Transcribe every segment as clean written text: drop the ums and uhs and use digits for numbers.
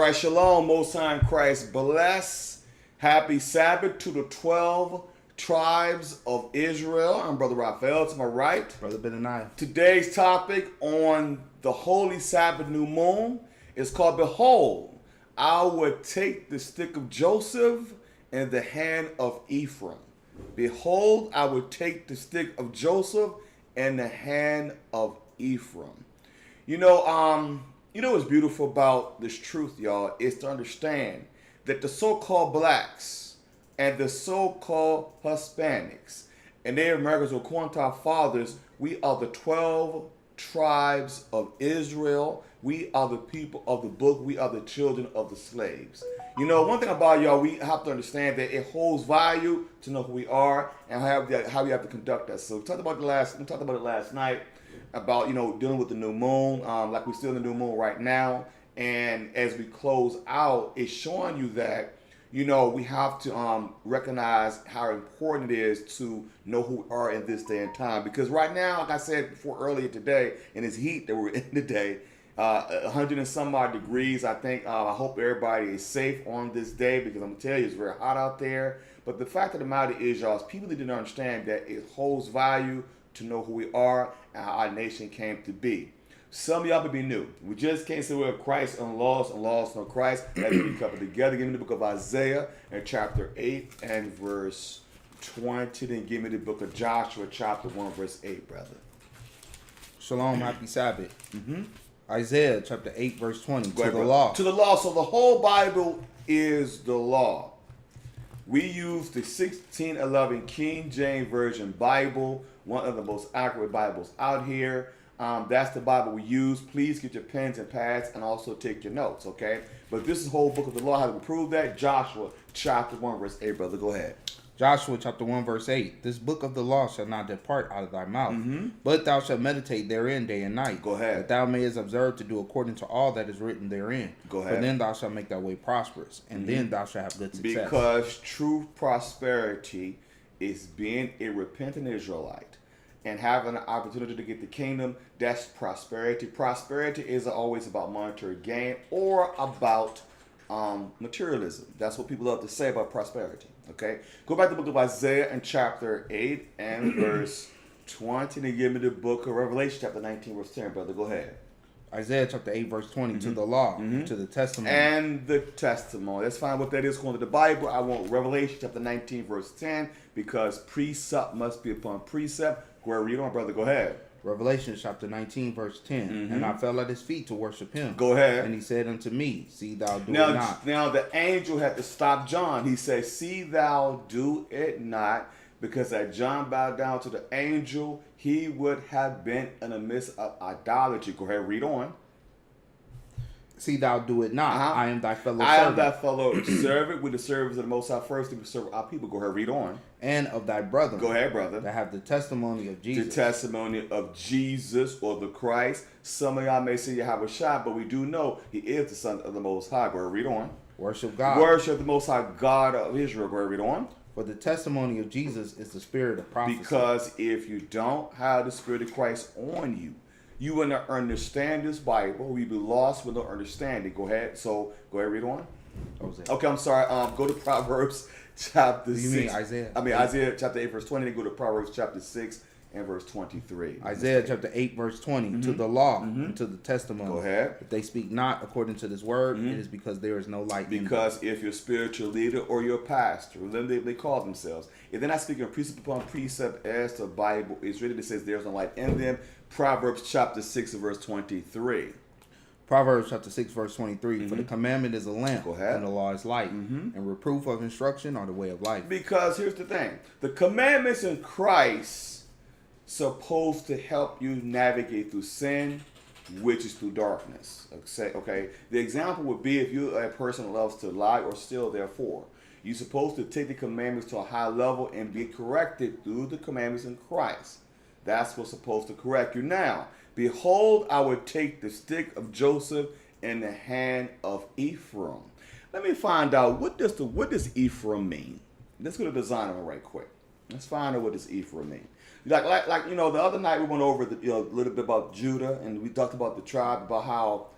right, shalom, Most High in Christ. Bless. Happy Sabbath to the 12 tribes of Israel. I'm Brother Raphael, to my right. Brother Benaniah. Today's topic on the Holy Sabbath New Moon is called, Behold, I will take the stick of Joseph in the hand of Ephraim. Behold, I will take the stick of Joseph in the hand of Ephraim. You know what's beautiful about this truth, y'all, is to understand that the so-called blacks and the so-called Hispanics and Native Americans, according to our fathers, we are the 12 tribes of Israel. We are the people of the book. We are the children of the slaves. You know, one thing about y'all, we have to understand that it holds value to know who we are and how we have to conduct us. So we talked about it last night about, dealing with the new moon, like we're still in the new moon right now. And as we close out, it's showing you that, we have to recognize how important it is to know who we are in this day and time. Because right now, like I said before earlier today, in this heat that we're in today, 100 and some odd degrees, I think. I hope everybody is safe on this day, because I'm going to tell you, it's very hot out there. But the fact of the matter is, y'all, people need to understand that it holds value to know who we are and how our nation came to be. Some of y'all may be new. We just can't say we're Christ and lost no Christ. Let's be coupled together. Give me the book of Isaiah and chapter 8 and verse 20. Then give me the book of Joshua chapter 1 verse 8, brother. Shalom, happy Sabbath. Isaiah chapter 8 verse 20. Go ahead, the brother. law. To the law. So the whole Bible is the law. We use the 1611 King James Version Bible, one of the most accurate Bibles out here. That's the Bible we use. Please get your pens and pads and also take your notes, okay? But this is the whole book of the law. How do we prove that? Joshua chapter 1 verse 8, brother. Go ahead. Joshua chapter 1 verse 8. This book of the law shall not depart out of thy mouth, but thou shalt meditate therein day and night. Go ahead. That thou mayest observe to do according to all that is written therein. Go ahead. For then thou shalt make thy way prosperous, and then thou shalt have good success. Because true prosperity is being a repentant Israelite and having an opportunity to get the kingdom. That's prosperity. Prosperity is always about monetary gain or about materialism. That's what people love to say about prosperity. Okay, go back to the book of Isaiah and chapter 8 and verse 20. And give me the book of Revelation chapter 19 verse 10, brother. Go ahead. Isaiah chapter 8 verse 20. To the law, to the testimony. And the testimony. Let's find what that is according to the Bible. I want Revelation chapter 19 verse 10, because precept must be upon precept. Go ahead, read on, brother. Go ahead. Revelation chapter 19 verse 10. And I fell at his feet to worship him. Go ahead. And he said unto me, see thou do it not. Now the angel had to stop John. He said, see thou do it not, because that John bowed down to the angel, he would have been in the midst of idolatry. Go ahead, read on. See thou do it not. I am thy fellow I servant. am thy fellow servant with the servants of the Most High first to serve our people. Go ahead, read on. And of thy brother. Go ahead, brother. That have the testimony of Jesus. The testimony of Jesus or the Christ. Some of y'all may say you have a shot, but we do know he is the Son of the Most High. Go ahead, read on. Worship God. Worship the Most High God of Israel. Go ahead, read on. For the testimony of Jesus is the spirit of prophecy. Because if you don't have the Spirit of Christ on you, you will not understand this Bible. We be lost with no understanding. Go ahead. So go ahead, read on. Okay, I'm sorry. Go to Proverbs chapter 6. You mean Isaiah? Isaiah chapter 8 verse 20. Then go to Proverbs chapter 6 and verse 23. Isaiah chapter 8 verse 20. To the law and to the testimony. Go ahead. If they speak not according to this word, it is because there is no light in them. Because if your spiritual leader or your pastor, then they call themselves, if they're not speaking precept upon precept as the Bible is written, it says there's no light in them. Proverbs chapter 6 and verse 23. Proverbs chapter 6 verse 23. For the commandment is a lamp, Go ahead. and the law is light, and reproof of instruction are the way of life. Because here's the thing. The commandments in Christ supposed to help you navigate through sin, which is through darkness. Okay. The example would be if you're a person that loves to lie or steal, therefore. You're supposed to take the commandments to a high level and be corrected through the commandments in Christ. That's what's supposed to correct you. Now, behold, I will take the stick of Joseph in the hand of Ephraim. Let me find out, what does Ephraim mean? Let's go to the designer right quick. Let's find out what does Ephraim mean. Like the other night we went over a little bit about Judah, and we talked about the tribe, about how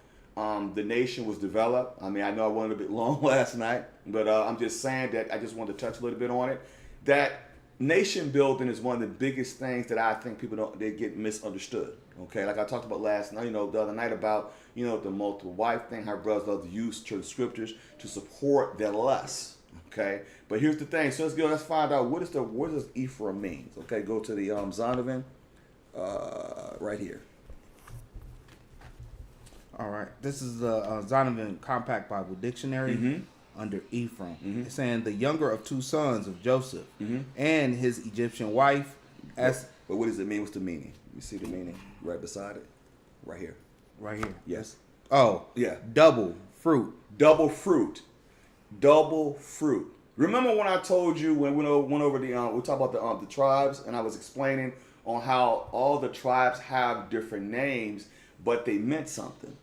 the nation was developed. I mean, I know I went a bit long last night, but I'm just saying that I just wanted to touch a little bit on it. That nation building is one of the biggest things that I think they get misunderstood. Okay, like I talked about last night, the other night about, the multiple wife thing, how brothers love to use church scriptures to support their lusts. Okay, but here's the thing. So let's find out what does Ephraim means. Okay, go to the Zonovan right here. All right, this is the Zonovan Compact Bible Dictionary under Ephraim. It's saying the younger of two sons of Joseph and his Egyptian wife. But what does it mean? What's the meaning? You see the meaning right beside it, right here. Right here. Yes. Oh, yeah. Double fruit. Double fruit. Double fruit. Remember when I told you when we went over we talked about the tribes, and I was explaining on how all the tribes have different names, but they meant something.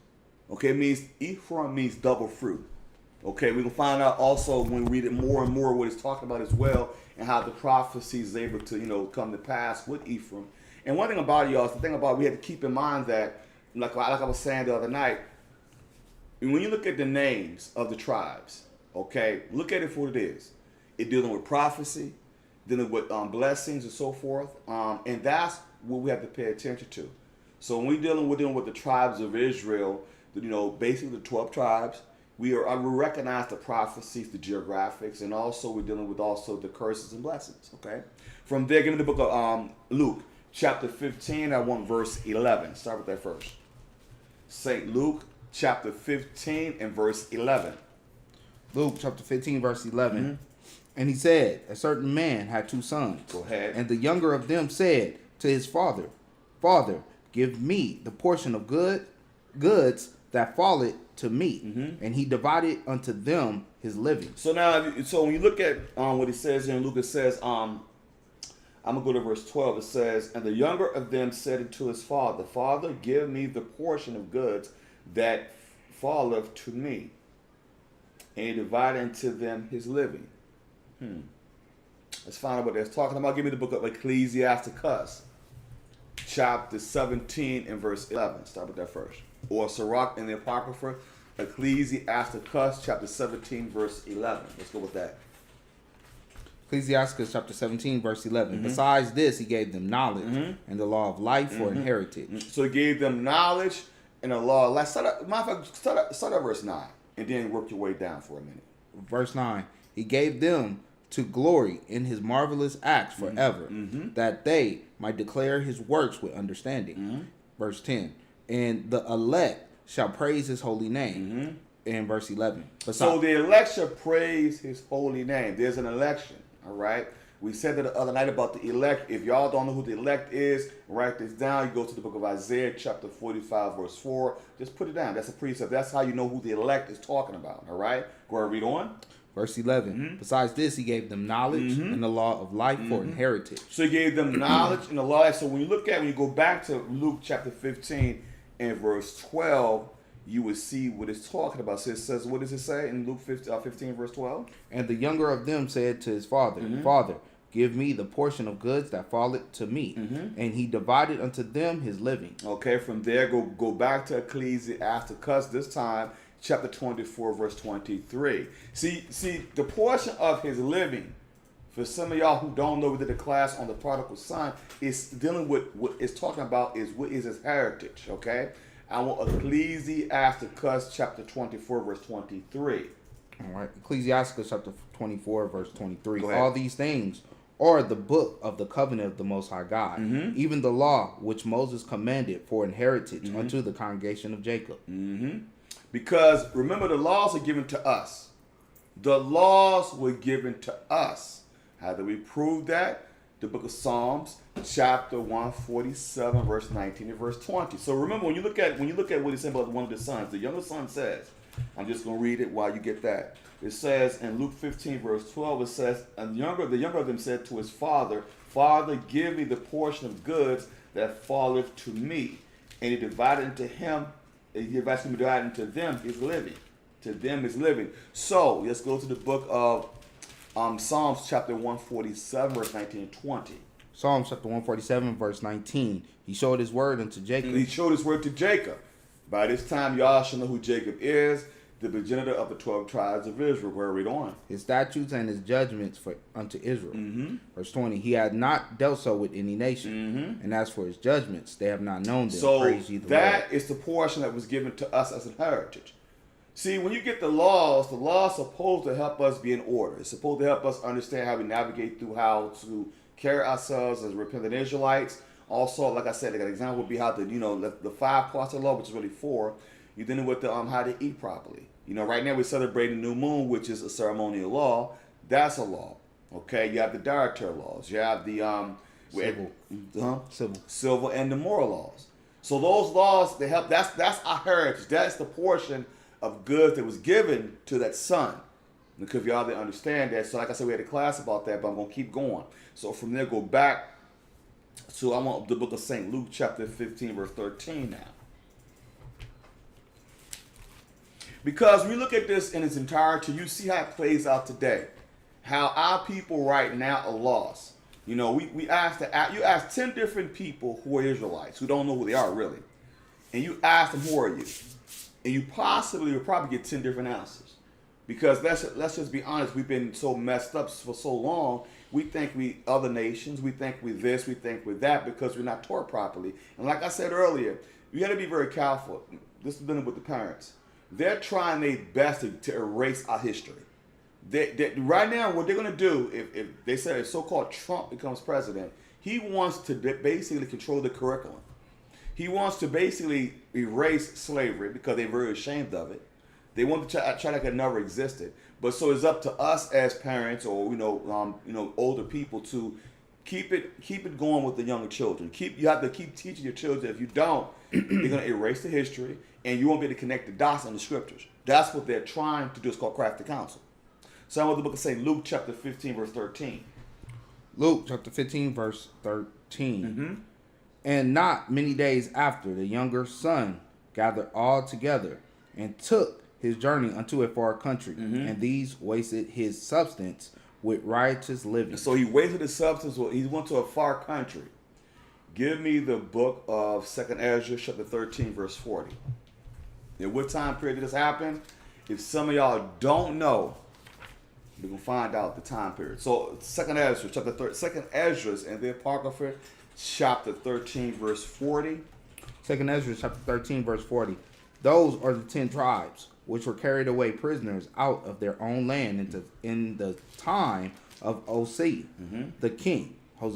Okay, it means Ephraim means double fruit. Okay, we can find out also when we read it more and more what it's talking about as well, and how the prophecy is able to come to pass with Ephraim. And one thing about y'all, the thing about we have to keep in mind that, like I was saying the other night, when you look at the names of the tribes, okay, look at it for what it is. It's dealing with prophecy, dealing with blessings and so forth, and that's what we have to pay attention to. So when we're dealing with the tribes of Israel, basically the 12 tribes, we recognize the prophecies, the geographics, and also we're dealing with also the curses and blessings. Okay, from there, give me the book of Luke, chapter 15. I want verse 11. Start with that first. St. Luke, chapter 15 and verse 11. Luke chapter 15, verse 11. And he said, a certain man had two sons. Go ahead. And the younger of them said to his father, Father, give me the portion of goods that falleth to me. And he divided unto them his living. So now, when you look at what he says here in Luke, it says, I'm going to go to verse 12. It says, and the younger of them said unto his father, Father, give me the portion of goods that falleth to me. And he divided unto them his living. Let's find out what that's talking about. Give me the book of Ecclesiasticus, chapter 17 and verse 11. Start with that first. Or Sirach in the Apocrypha, Ecclesiasticus, chapter 17, verse 11. Let's go with that. Ecclesiasticus chapter 17, verse 11. Besides this, he gave them knowledge and the law of life for inheritance. So he gave them knowledge and the law of life. Start at verse 9, and then work your way down for a minute. Verse 9. He gave them to glory in his marvelous acts forever, that they might declare his works with understanding. Verse 10. And the elect shall praise his holy name. In verse 11. So the elect shall praise his holy name. There's an election, all right? We said that the other night about the elect. If y'all don't know who the elect is, write this down. You go to the book of Isaiah, chapter 45, verse 4. Just put it down. That's a precept. That's how you know who the elect is talking about, all right? Go ahead, read on. Verse 11. Besides this, he gave them knowledge and the law of life for inheritance. So he gave them knowledge and the law. So when you go back to Luke chapter 15 and verse 12, you will see what it's talking about. So it says, what does it say in Luke 15 verse 12? And the younger of them said to his father, Father, give me the portion of goods that falleth to me. And he divided unto them his living. Okay, from there, go back to Ecclesiasticus, this time, chapter 24, verse 23. See, the portion of his living, for some of y'all who don't know, we did a class on the prodigal son, is dealing with what it's talking about is what is his heritage, okay? I want Ecclesiasticus, chapter 24, verse 23. All right, Ecclesiasticus, chapter 24, verse 23. Go ahead. All these things are the book of the covenant of the Most High God, even the law which Moses commanded for inheritance unto the congregation of Jacob. Because remember, the laws are given to us. The laws were given to us. How do we prove that? The book of Psalms, chapter 147, verse 19 and verse 20. So remember, when you look at what he said about one of the sons, the younger son says, I'm just going to read it while you get that. It says in Luke 15, verse 12, it says, and the younger of them said to his father, Father, give me the portion of goods that falleth to me. And he divided into them his living. To them his living. So let's go to the book of Psalms chapter 147, verse 19 and 20. Psalms chapter 147, verse 19. He showed his word unto Jacob. He showed his word to Jacob. By this time, y'all should know who Jacob is, the progenitor of the 12 tribes of Israel. Where are we on? His statutes and his judgments for unto Israel. Mm-hmm. Verse 20, he had not dealt so with any nation. Mm-hmm. And as for his judgments, they have not known them. So Praise ye the that Lord. is the portion that was given to us as a heritage. See, when you get the laws are supposed to help us be in order. It's supposed to help us understand how we navigate through how to carry ourselves as repentant Israelites. Also, like I said, like an example would be how the 5 parts of the law, which is really 4. You're dealing with the how to eat properly. Right now we're celebrating new moon, which is a ceremonial law. That's a law. Okay, you have the dietary laws. You have the civil and the moral laws. So those laws, they help. That's our heritage. That's the portion of goods that was given to that son. Because y'all didn't understand that. So like I said, we had a class about that, but I'm gonna keep going. So from there, go back to I want the book of St. Luke, chapter 15, verse 13 now. Because when you look at this in its entirety, you see how it plays out today. How our people right now are lost. We you ask 10 different people who are Israelites, who don't know who they are really. And you ask them, who are you? And you will probably get 10 different answers. Because let's just be honest, we've been so messed up for so long. We think we other nations, we think we this, we think we that, because we're not taught properly. And like I said earlier, you got to be very careful. This is dealing with the parents. They're trying their best to erase our history. Right now, what they're going to do, if they say if so-called Trump becomes president, he wants to basically control the curriculum. He wants to basically erase slavery because they're very ashamed of it. They want to try like it never existed. But so it's up to us as parents or older people to keep it going with the younger children. You have to keep teaching your children. If you don't, they're going to erase the history, and you won't be able to connect the dots on the scriptures. That's what they're trying to do. It's called crafty counsel. So I want the book of St. Luke, chapter 15, verse 13. Luke, chapter 15, verse 13. Mm-hmm. And not many days after, the younger son gathered all together and took his journey unto a far country. Mm-hmm. And these wasted his substance with riotous living. So he wasted his substance. He went to a far country. Give me the book of 2nd Ezra, chapter 13, verse 40. In what time period did this happen? If some of y'all don't know, we're going to find out the time period. So 2nd Ezra, chapter 2nd Ezra and the Apocrypha, chapter 13, verse 40. 2nd Ezra, chapter 13, verse 40. Those are the 10 tribes which were carried away prisoners out of their own land in the time of Hosea, the king, whom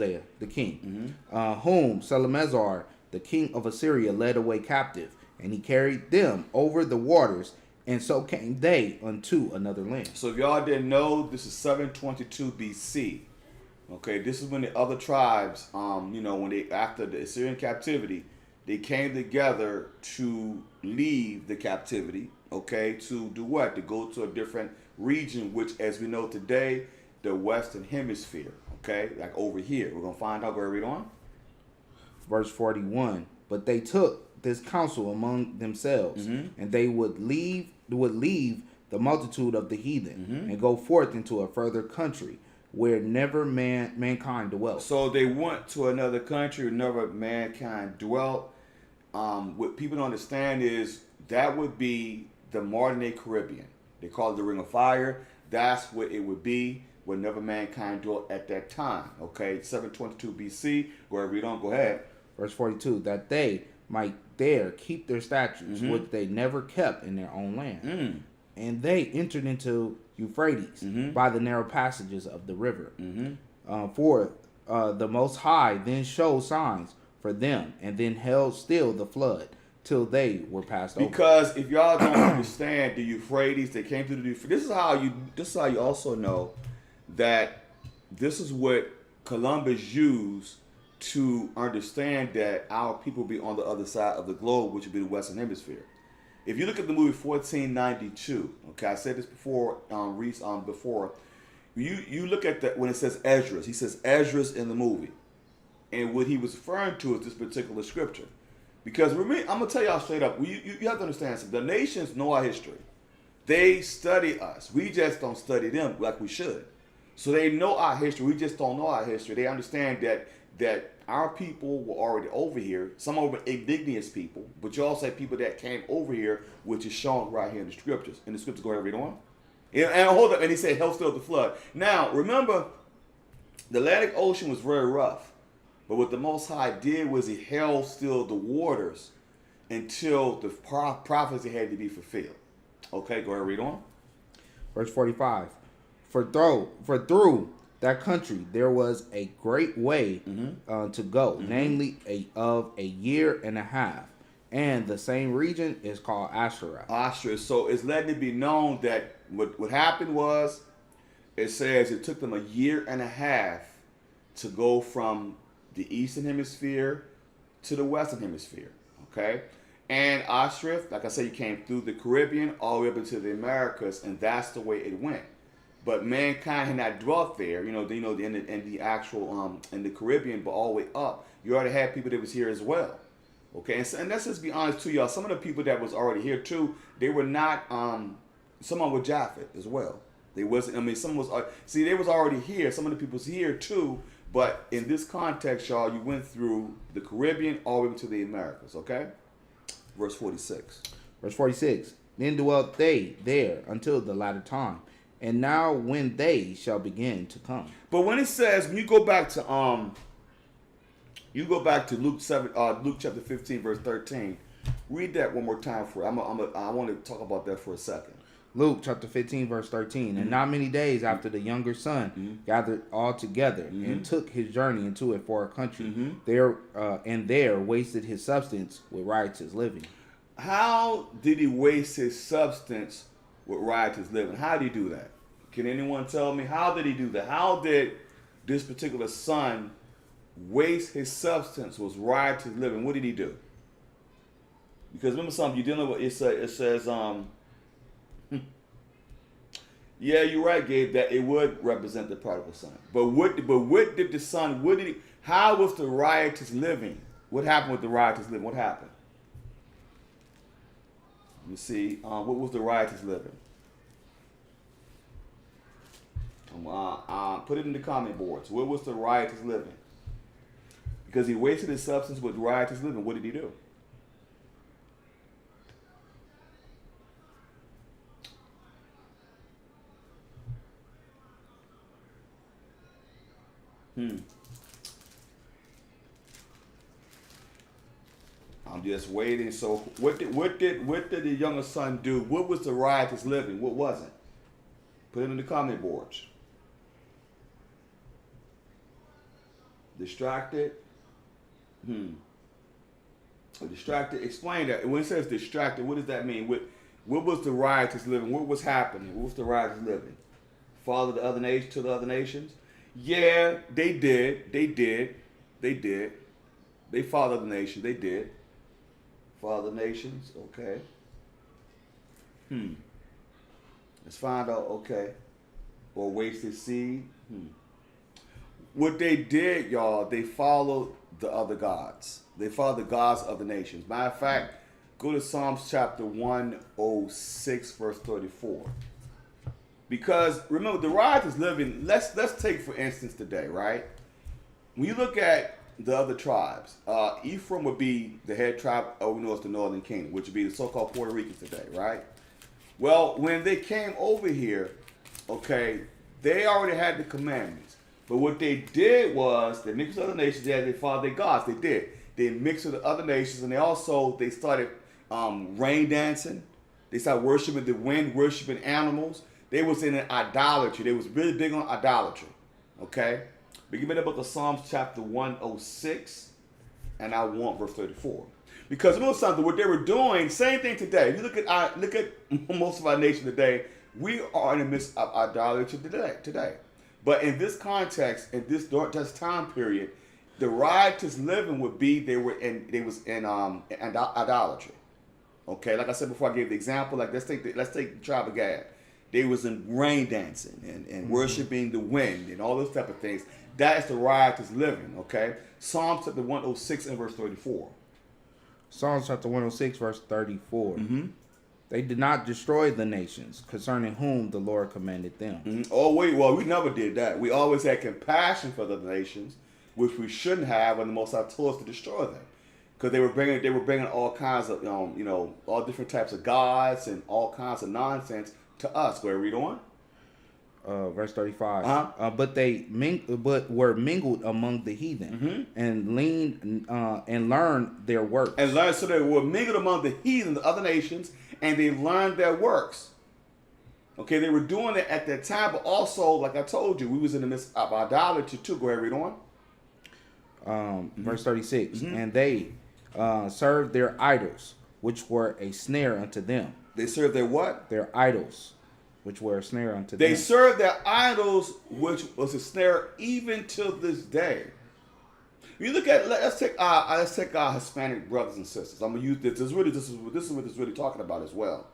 Salamazar, the king of Assyria, led away captive, and he carried them over the waters, and so came they unto another land. So if y'all didn't know, this is 722 BC. Okay, this is when the other tribes, when they after the Assyrian captivity, they came together to leave the captivity. Okay, to do what? To go to a different region, which, as we know today, the Western Hemisphere. Okay, like over here. We're gonna find out. Go read on. Verse 41. But they took this counsel among themselves, and they would leave the multitude of the heathen, and go forth into a further country where never mankind dwelt. So they went to another country where never mankind dwelt. What people don't understand is that would be the modern day Caribbean. They call it the Ring of Fire. That's what it would be where never mankind dwelt at that time. Okay, 722 BC. Go ahead, read on. Go ahead. Verse 42. That they might there keep their statutes, which they never kept in their own land. And they entered into Euphrates by the narrow passages of the river. For the Most High then showed signs for them, and then held still the flood till they were passed over. Because if y'all don't understand the Euphrates, they came to the Euphrates. This is how you also know that this is what Columbus used to understand that our people be on the other side of the globe, which would be the Western Hemisphere. If you look at the movie 1492, okay, I said this before, before. You look at when it says Esdras, he says Esdras in the movie, and what he was referring to is this particular scripture. Because I'm gonna tell y'all straight up, you have to understand something. The nations know our history. They study us. We just don't study them like we should. So they know our history. We just don't know our history. They understand that our people were already over here. Some of them were indigenous people, but you also had people that came over here, which is shown right here in the scriptures. In the scriptures, go ahead and read on. And hold up, and he said, hell still the flood. Now, remember, the Atlantic Ocean was very rough, but what the Most High did was he held still the waters until the prophecy had to be fulfilled. Okay, go ahead and read on. Verse 45. For through that country there was a great way to go, namely of a year and a half. And the same region is called Asherah. So it's letting it be known that what happened was, it says it took them a year and a half to go from the eastern hemisphere to the western hemisphere. Okay? And Asherah, like I said, you came through the Caribbean all the way up into the Americas, and that's the way it went. But mankind had not dwelt there, in the actual in the Caribbean, but all the way up. You already had people that was here as well. Okay, and let's just be honest to y'all. Some of the people that was already here too, they were not. Some were Japhet as well. They wasn't. I mean, some was. They was already here. Some of the people's here too. But in this context, y'all, you went through the Caribbean all the way to the Americas. Okay, verse 46. Verse 46. Then dwelt they there until the latter time, and now when they shall begin to come. But when it says, when you go back to Luke chapter 15, verse 13. Read that one more time for. I want to talk about that for a second. Luke chapter 15, verse 13. And not many days after the younger son gathered all together and took his journey into a far country. There wasted his substance with riotous living. How did he waste his substance with riotous living? How did he do that? Can anyone tell me? How did he do that? How did this particular son waste his substance was riotous living? What did he do? Because remember something you're dealing with. It says yeah, you're right, Gabe, that it would represent the prodigal son. But what did the son? How was the riotous living? What happened with the riotous living? What happened? You see, what was the riotous living? Put it in the comment boards. What was the riotous living? Because he wasted his substance with riotous living. What did he do? I'm just waiting. So what did the younger son do? What was the riotous living? What was it? Put it in the comment boards. Distracted. Distracted. Explain that. When it says distracted, what does that mean? What was the riotous living? What was happening? What was the riotous living? Follow the other nations to the other nations? Yeah, they did. They followed the nation. They did. Follow the nations. Okay. Let's find out. Okay. Or wasted seed. What they did, y'all, they followed the other gods. They followed the gods of the nations. Matter of fact, go to Psalms chapter 106, verse 34. Because remember, the riotous living, let's take for instance today, right? When you look at the other tribes, Ephraim would be the head tribe over north, the northern kingdom, which would be the so-called Puerto Ricans today, right? Well, when they came over here, okay, they already had the commandments. But what they did was they mixed with other nations. They followed their gods. They did. They mixed with the other nations, and they started rain dancing. They started worshiping the wind, worshiping animals. They was in an idolatry. They was really big on idolatry. Okay? But give me the book of Psalms chapter 106, and I want verse 34. Because remember something, what they were doing, same thing today. If you look at most of our nation today, we are in the midst of idolatry today. But in this context, in this time period, the riotous living would be they was in idolatry. Okay, like I said before, I gave the example. Like let's take the tribe of Gad. They was in rain dancing and worshiping the wind and all those type of things. That is the riotous living. Okay, Psalms chapter 106 and verse 34. Psalms chapter 106 verse 34. They did not destroy the nations concerning whom the Lord commanded them. Oh, wait, well, we never did that. We always had compassion for the nations. which we shouldn't have, when the Most High told us to destroy them, because they were bringing all kinds of all different types of gods and all kinds of nonsense to us. Go ahead, read on. Verse 35. Uh-huh. But were mingled among the heathen, and learned their works. So they were mingled among the heathen, the other nations, and they learned their works. Okay, they were doing it at that time, but also, like I told you, we was in the midst of idolatry too. Go ahead, read on. Verse 36. And they served their idols, which were a snare unto them. They served their what? Their idols, which were a snare unto them. They served their idols, which was a snare even till this day. You look at, let's take our Hispanic brothers and sisters. I'm gonna use this. This is what this is really talking about as well.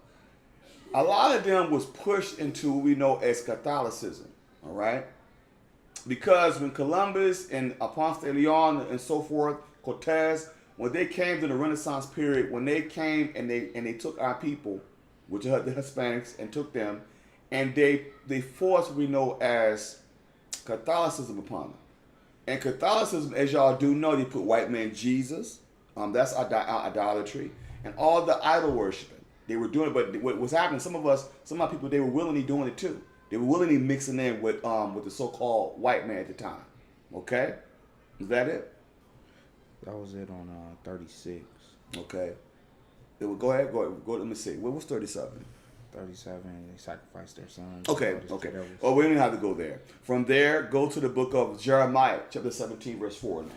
A lot of them was pushed into what we know as Catholicism. All right, because when Columbus and Ponce de Leon and so forth, Cortez, when they came to the Renaissance period, when they came and they took our people, which are the Hispanics, and took them, and they forced what we know as Catholicism upon them. And Catholicism, as y'all do know, they put white man Jesus. That's idolatry, and all the idol worshiping. They were doing it, but what was happening? Some of our people, they were willingly doing it too. They were willingly mixing in with the so-called white man at the time. Okay, is that it? That was it on 36. Okay. Go ahead. Let me see. What was 37? 37. They sacrificed their sons. Okay. Oh, we don't even have to go there. From there, go to the book of Jeremiah, chapter 17, verse 4 now.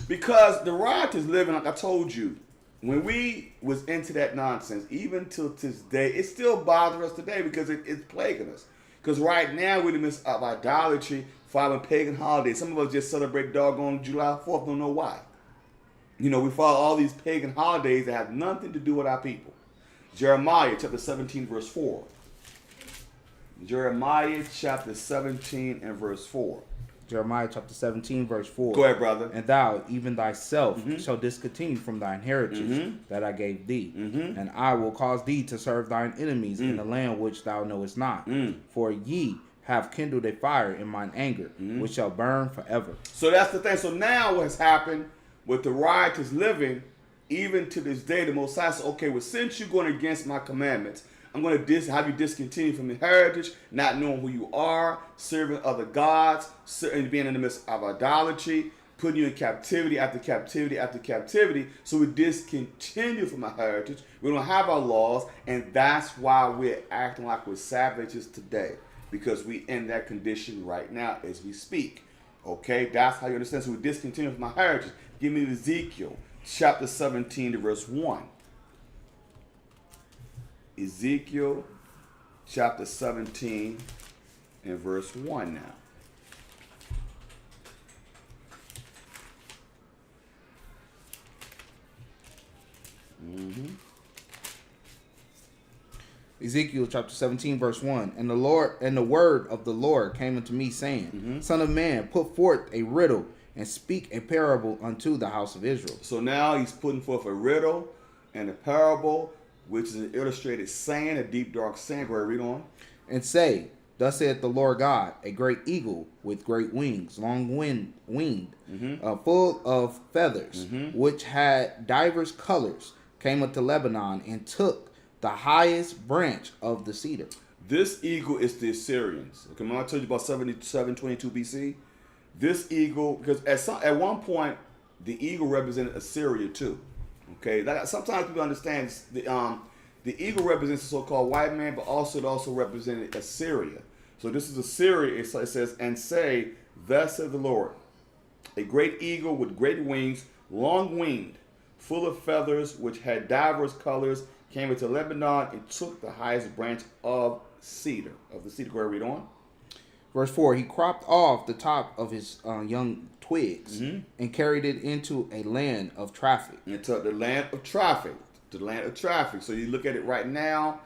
Because the riot is living, like I told you, when we was into that nonsense, even till this day, it still bothers us today because it's plaguing us. Because right now we're in the midst of idolatry, following pagan holidays. Some of us just celebrate doggone July 4th, don't know why. We follow all these pagan holidays that have nothing to do with our people. Jeremiah chapter 17, verse 4. Jeremiah chapter 17 and verse 4. Jeremiah chapter 17, verse 4. Go ahead, brother. And thou, even thyself, shall discontinue from thine heritage that I gave thee. And I will cause thee to serve thine enemies in the land which thou knowest not. For ye have kindled a fire in mine anger, which shall burn forever. So that's the thing. So now what has happened with the riotous living, even to this day, the Most High says, okay, well, since you're going against my commandments, I'm going to have you discontinue from your heritage, not knowing who you are, serving other gods, and being in the midst of idolatry, putting you in captivity after captivity after captivity. So we discontinue from our heritage. We don't have our laws, and that's why we're acting like we're savages today, because we in that condition right now as we speak. Okay, that's how you understand. So we discontinue from our heritage. Give me Ezekiel chapter 17 to verse 1. Ezekiel chapter 17 and verse 1 now. Ezekiel chapter 17 verse 1. And the word of the Lord came unto me, saying, Son of man, put forth a riddle and speak a parable unto the house of Israel. So now he's putting forth a riddle and a parable, which is an illustrated saying, a deep dark saying. Go ahead, read on. And say, Thus saith the Lord God, a great eagle with great wings, long winged, full of feathers, which had divers colors, came unto Lebanon and took the highest branch of the cedar. This eagle is the Assyrians. Okay, when I told you about 722 BC, this eagle, because at one point the eagle represented Assyria too. Okay, sometimes people understand the eagle represents the so-called white man, but also it also represented Assyria. So this is Assyria. It says, and say, thus saith the Lord, a great eagle with great wings, long winged, full of feathers, which had divers colors, came into Lebanon and took the highest branch of the cedar. Go ahead, read on. Verse 4, he cropped off the top of his young twigs and carried it into a land of traffic. Into the land of traffic. So you look at it right now,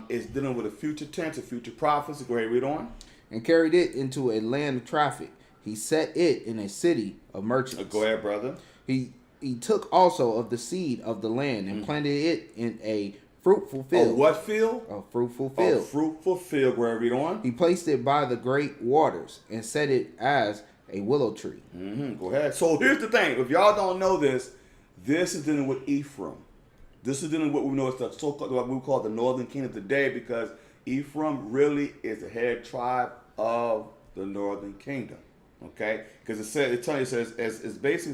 it's dealing with a future tense, a future prophecy. Go ahead, read on. And carried it into a land of traffic. He set it in a city of merchants. Go ahead, brother. He took also of the seed of the land and planted it in a fruitful field. A what field? A fruitful field. A fruitful field. Go ahead, read on. He placed it by the great waters and set it as a willow tree. Go ahead. So here's the thing. If y'all don't know this, this is dealing with Ephraim. This is dealing with what we know as the so-called, what we call the northern kingdom today, because Ephraim really is the head tribe of the northern kingdom. Okay? Because it's basically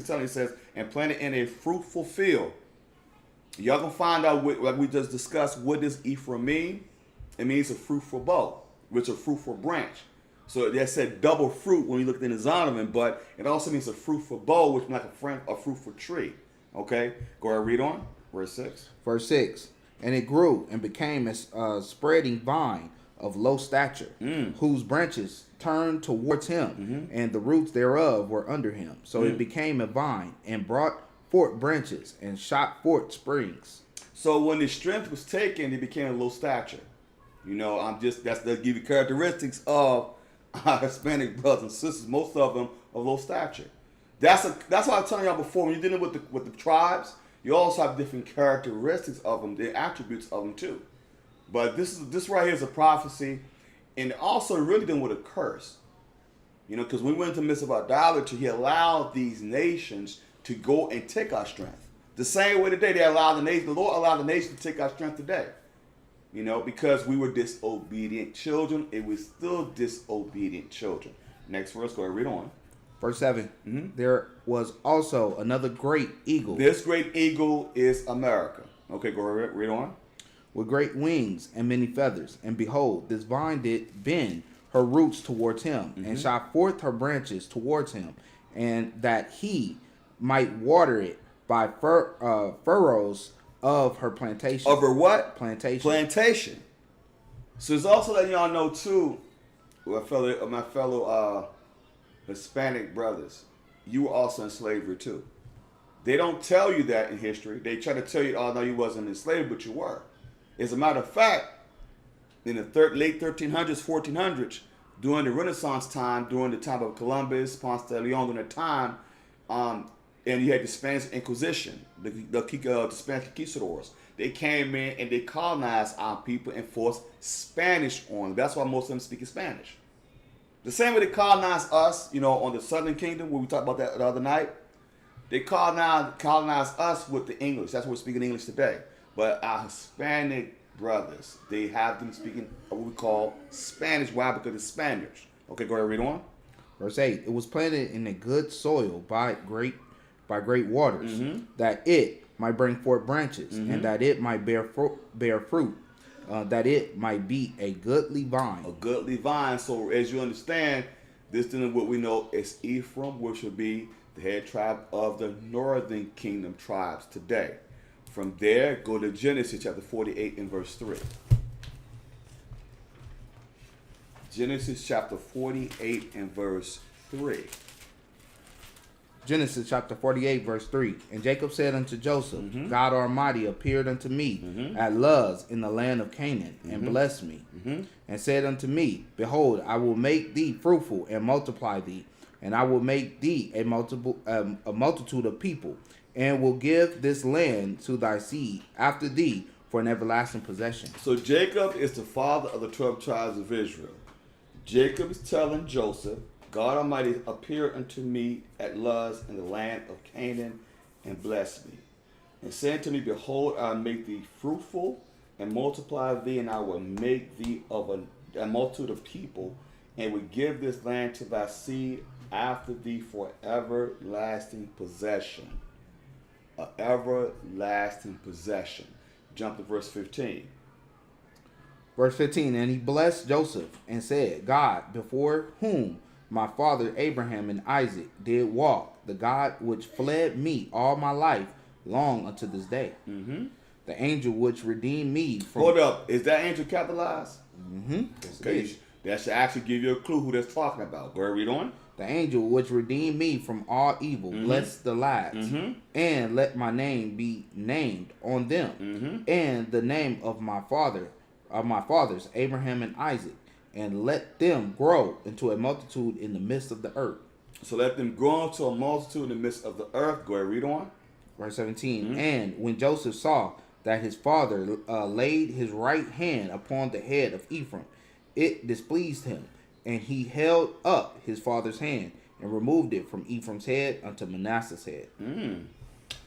telling you, it says, and planted in a fruitful field. Y'all can find out, like we just discussed, what does Ephraim mean? It means a fruitful bough, which is a fruitful branch. So that said double fruit when you look in the Zondervan, but it also means a fruitful bough, which is like a fruitful tree. Okay? Go ahead, read on. Verse 6. Verse 6. And it grew and became a spreading vine of low stature, whose branches turned towards him, and the roots thereof were under him. So it became a vine, and brought forth branches, and shot forth springs. So when his strength was taken, he became a low stature. You know, that give you characteristics of our Hispanic brothers and sisters. Most of them are low stature. That's why I'm telling y'all before, when you're dealing with the tribes, you also have different characteristics of them, the attributes of them too. But this right here is a prophecy, and also really dealing with a curse. You know, because when we went into the midst of idolatry, he allowed these nations to go and take our strength. The same way today, the Lord allowed the nation to take our strength today. You know, because we were disobedient children, it was still disobedient children. Next verse, go ahead, read on. Verse 7. There was also another great eagle. This great eagle is America. Okay, go ahead, read on. With great wings and many feathers. And behold, this vine did bend her roots towards him, and shot forth her branches towards him, and that he might water it by furrows of her plantation. Of her what? Plantation. Plantation. So it's also letting y'all know too, my fellow Hispanic brothers, you were also in slavery too. They don't tell you that in history. They try to tell you, oh no, you wasn't in slavery, but you were. As a matter of fact, in the late 1300s, 1400s, during the Renaissance time, during the time of Columbus, Ponce de Leon, during the time, and you had the Spanish Inquisition, the Spanish conquistadors. They came in and they colonized our people and forced Spanish on them. That's why most of them speak Spanish. The same way they colonized us, you know, on the Southern Kingdom, where we talked about that the other night. They colonized us with the English. That's why we're speaking English today. But our Hispanic brothers, they have them speaking what we call Spanish. Why? Because it's Spaniards. Okay, go ahead, read on. Verse 8. It was planted in a good soil by great waters, that it might bring forth branches, and that it might bear fruit, that it might be a goodly vine. A goodly vine. So as you understand, this is what we know as Ephraim, which would be the head tribe of the northern kingdom tribes today. From there, go to Genesis chapter 48 and verse 3. Genesis chapter 48 and verse 3. Genesis chapter 48 verse 3. And Jacob said unto Joseph, God Almighty appeared unto me at Luz in the land of Canaan, and blessed me, and said unto me, Behold, I will make thee fruitful and multiply thee, and I will make thee a multitude of people, and will give this land to thy seed after thee for an everlasting possession. So Jacob is the father of the 12 tribes of Israel. Jacob is telling Joseph, God Almighty appeared unto me at Luz in the land of Canaan, and blessed me, and said to me, Behold, I will make thee fruitful and multiply thee, and I will make thee of a multitude of people, and will give this land to thy seed after thee for everlasting possession. An everlasting possession. Jump to verse 15. Verse 15. And he blessed Joseph and said, God, before whom my father Abraham and Isaac did walk, the God which fled me all my life long unto this day. The angel which redeemed me from... Hold up. Is that angel capitalized? Yes, Okay. That should actually give you a clue who that's talking about. Go ahead, read on. The angel which redeemed me from all evil, bless the lads, and let my name be named on them, and the name of my fathers, Abraham and Isaac, and let them grow into a multitude in the midst of the earth. So let them grow into a multitude in the midst of the earth. Go ahead, read on. Verse 17. And when Joseph saw that his father laid his right hand upon the head of Ephraim, it displeased him. And he held up his father's hand, and removed it from Ephraim's head unto Manasseh's head.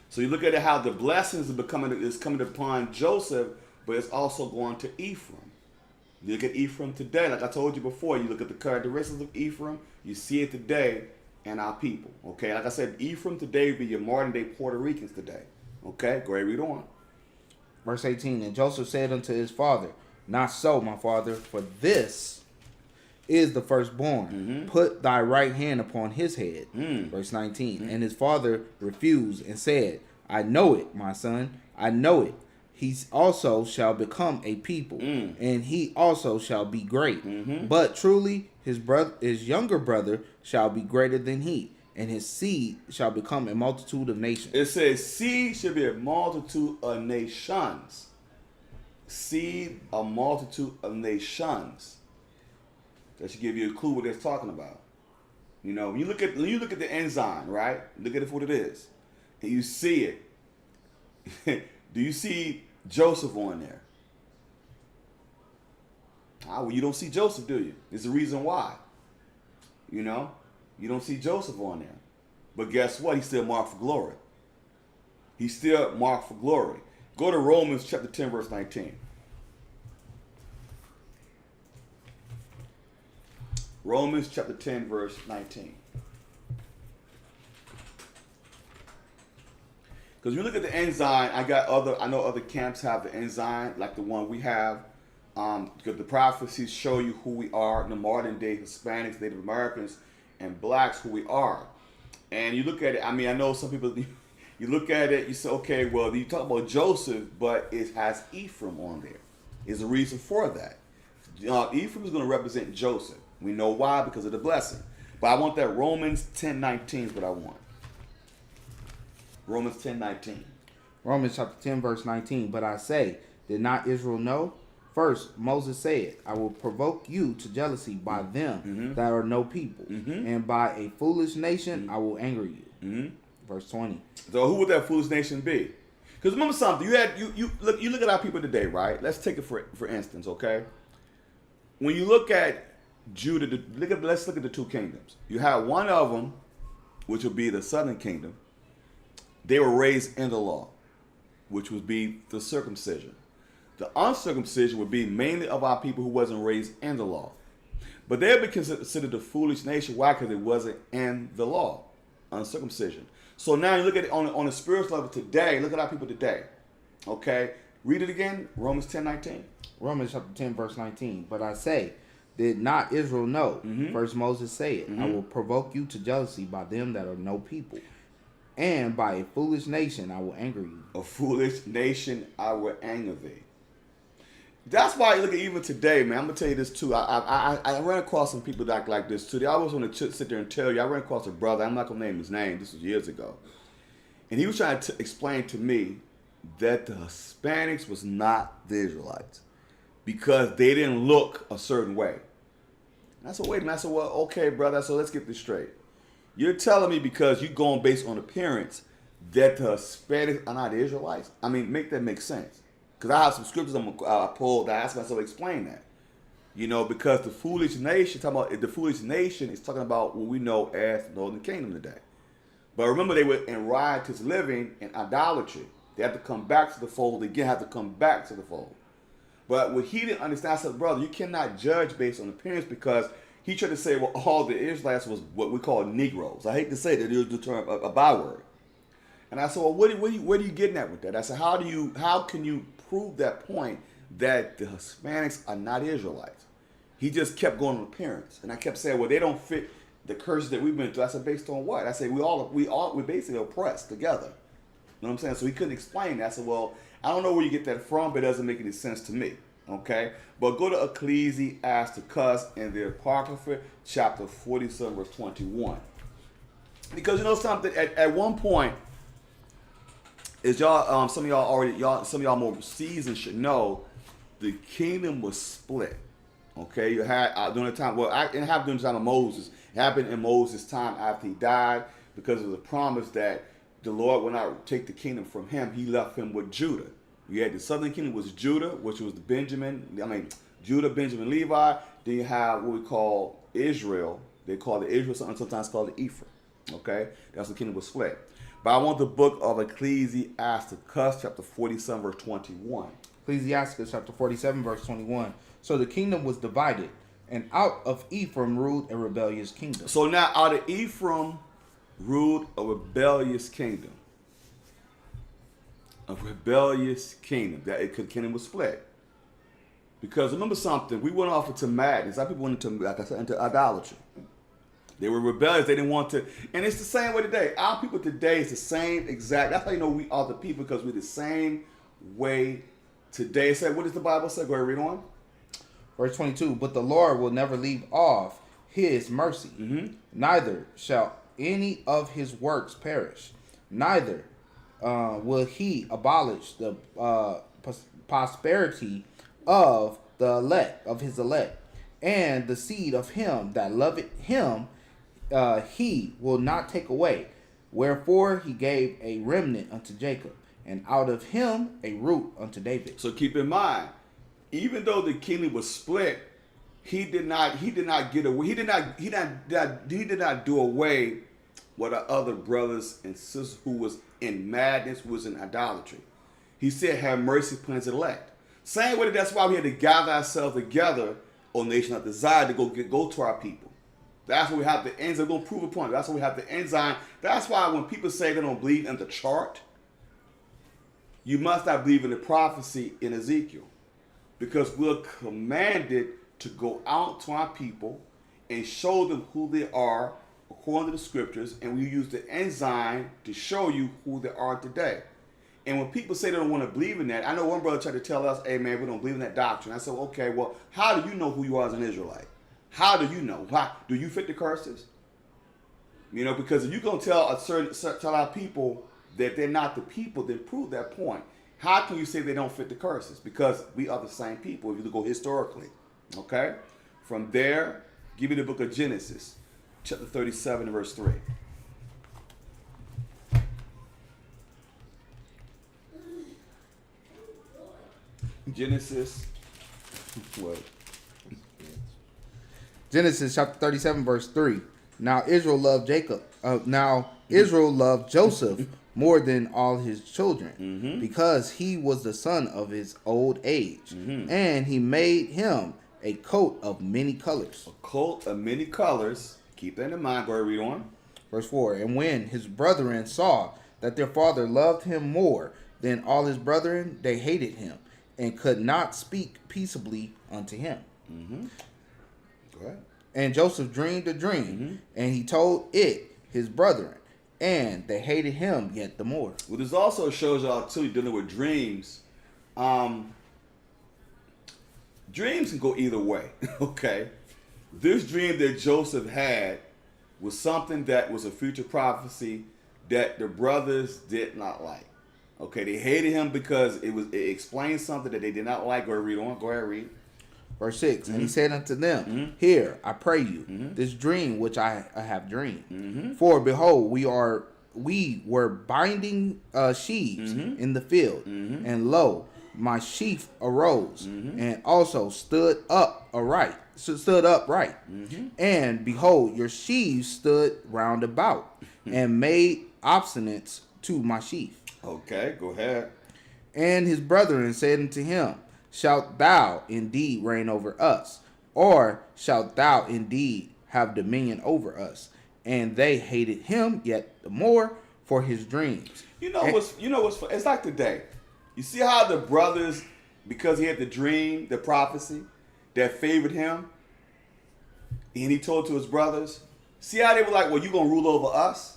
So you look at it how the blessings is coming upon Joseph, but it's also going to Ephraim. You look at Ephraim today, like I told you before, you look at the characteristics of Ephraim, you see it today in our people. Okay, like I said, Ephraim today would be your modern day Puerto Ricans today. Okay, go ahead, read on. Verse 18, and Joseph said unto his father, not so, my father, for this is the firstborn. Put thy right hand upon his head. Verse 19, and his father refused and said, I know it, my son, I know it. He also shall become a people, and he also shall be great. But truly his younger brother shall be greater than he, and his seed shall become a multitude of nations. It says seed should be a multitude of nations. Seed, a multitude of nations. That should give you a clue what it's talking about. You know, when you look at the enzyme, right? Look at it for what it is, and you see it. Do you see Joseph on there? Well, you don't see Joseph, do you? There's a reason why. You know, you don't see Joseph on there. But guess what? He's still marked for glory. He's still marked for glory. Go to Romans chapter 10, verse 19. Romans chapter 10, verse 19. Because you look at the enzyme, I know other camps have the enzyme like the one we have. Because the prophecies show you who we are in the modern day Hispanics, Native Americans, and blacks, who we are. And you look at it, I mean, I know some people, you look at it, you say, okay, well, you talk about Joseph, but it has Ephraim on there. There's a reason for that. Ephraim is going to represent Joseph. We know why, because of the blessing. But I want that Romans 10:19 is what I want. Romans 10:19. Romans chapter 10, verse 19. But I say, did not Israel know? First, Moses said, I will provoke you to jealousy by them that are no people, and by a foolish nation I will anger you. Verse 20. So who would that foolish nation be? Because remember something, you look at our people today, right? Let's take it for instance, okay? When you look at Judah, let's look at the two kingdoms. You have one of them, which would be the southern kingdom. They were raised in the law, which would be the circumcision. The uncircumcision would be mainly of our people who wasn't raised in the law. But they would be considered a foolish nation. Why? Because it wasn't in the law, uncircumcision. So now you look at it on a spiritual level today. Look at our people today. Okay? Read it again, Romans 10:19. Romans chapter 10, verse 19. But I say, did not Israel know? First Moses said, I will provoke you to jealousy by them that are no people, and by a foolish nation I will anger you. A foolish nation I will anger thee. That's why you look at even today, man. I'm gonna tell you this too. I ran across some people that act like this too. They always want to sit there and tell you. I ran across a brother. I'm not gonna name his name. This was years ago, and he was trying to explain to me that the Hispanics was not the Israelites because they didn't look a certain way. And I said, wait a minute. I said, well, okay, brother. So let's get this straight. You're telling me because you're going based on appearance that the Hispanics are not Israelites? I mean, make that make sense. Because I have some scriptures I pulled that I asked myself to explain that. You know, because the foolish nation, is talking about what we know as the Northern Kingdom today. But remember, they were in riotous living and idolatry. They had to come back to the fold. Again, have to come back to the fold. But what he didn't understand, I said, brother, you cannot judge based on appearance, because he tried to say, well, all the Israelites was what we call Negroes. I hate to say that, it was the term, a byword. And I said, well, what are you getting at with that? I said, how can you prove that point that the Hispanics are not Israelites? He just kept going on appearance. And I kept saying, well, they don't fit the curses that we've been through. I said, based on what? I said, we're basically oppressed together. You know what I'm saying? So he couldn't explain that. I said, well, I don't know where you get that from, but it doesn't make any sense to me. Okay? But go to Ecclesiasticus in the Apocrypha, chapter 47, verse 21. Because you know something, at one point, is y'all, some of y'all more seasoned should know, the kingdom was split. Okay, you had during the time. Well, it happened during the time of Moses. It happened in Moses' time after he died, because of the promise that the Lord would not take the kingdom from him. He left him with Judah. You had the southern kingdom was Judah, which was the Judah, Benjamin, Levi. Then you have what we call Israel, They call it Israel, sometimes called it Ephraim. Okay, that's the kingdom was split. But I want the book of Ecclesiasticus, chapter 47, verse 21. Ecclesiasticus chapter 47, verse 21. So the kingdom was divided, and out of Ephraim ruled a rebellious kingdom. So now out of Ephraim ruled a rebellious kingdom. A rebellious kingdom. That kingdom was split. Because remember something, we went off into madness. Some people went into, like I said, into idolatry. They were rebellious. They didn't want to. And it's the same way today. Our people today is the same exact. That's how you know we are the people, because we're the same way today. It said, what does the Bible say? Go ahead, read on. Verse 22. But the Lord will never leave off his mercy. Neither shall any of his works perish. Neither will he abolish the prosperity of the elect, of his elect, and the seed of him that loveth him. He will not take away. Wherefore he gave a remnant unto Jacob, and out of him a root unto David. So keep in mind, even though the kingdom was split, he did not get away. He did not do away with our other brothers and sisters who was in madness, who was in idolatry. He said, have mercy upon his elect. Same way, that's why we had to gather ourselves together, O nation of desire, to go to our people. That's why we have the enzyme. We're going to prove a point. That's why we have the enzyme. That's why when people say they don't believe in the chart, you must not believe in the prophecy in Ezekiel. Because we're commanded to go out to our people and show them who they are according to the scriptures. And we use the enzyme to show you who they are today. And when people say they don't want to believe in that, I know one brother tried to tell us, hey man, we don't believe in that doctrine. I said, okay, well, how do you know who you are as an Israelite? How do you know? How, do you fit the curses? You know, because if you're going to tell our people that they're not the people, then prove that point. How can you say they don't fit the curses? Because we are the same people if you go historically. Okay? From there, give me the book of Genesis, chapter 37, verse 3. Genesis, what? Genesis chapter 37, verse 3. Now Israel loved Israel loved Joseph more than all his children, because he was the son of his old age, and he made him a coat of many colors. A coat of many colors. Keep that in mind. Go ahead, read on. Verse 4. And when his brethren saw that their father loved him more than all his brethren, they hated him, and could not speak peaceably unto him. Go ahead. And Joseph dreamed a dream, and he told it his brethren, and they hated him yet the more. Well, this also shows y'all too, dealing with dreams. Dreams can go either way. Okay, this dream that Joseph had was something that was a future prophecy that the brothers did not like. Okay, they hated him because it explained something that they did not like. Go ahead, read on. Go ahead, read. Verse 6. And he said unto them, Hear, I pray you, this dream which I have dreamed. For behold, we were binding sheaves in the field, and lo, my sheaf arose, and also stood upright. And behold, your sheaves stood round about, and made obstinance to my sheaf. Okay, go ahead. And his brethren said unto him, Shalt thou indeed reign over us, or shalt thou indeed have dominion over us? And they hated him yet the more for his dreams. You know what's it's like today. You see how the brothers, because he had the dream, the prophecy that favored him, and he told to his brothers, see how they were like, well, you gonna rule over us?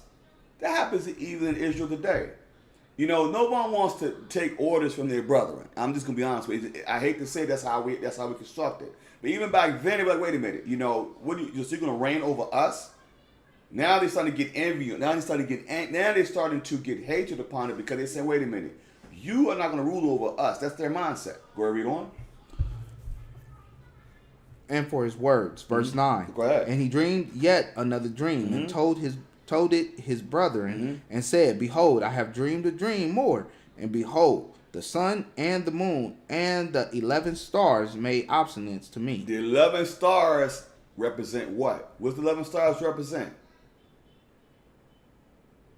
That happens even in Israel today. You know, no one wants to take orders from their brethren. I'm just gonna be honest with you. I hate to say that's how we construct it. But even back then, they were like, wait a minute, you know, you're gonna reign over us? Now they're starting to get envy. Now they're starting to get hatred upon it, because they say, wait a minute, you are not gonna rule over us. That's their mindset. Go ahead, read on. And for his words, verse 9. Go ahead. And he dreamed yet another dream, and told it his brethren, and said, Behold, I have dreamed a dream more. And behold, the sun and the moon and the 11 stars made obstinance to me. The 11 stars represent what? What's the 11 stars represent?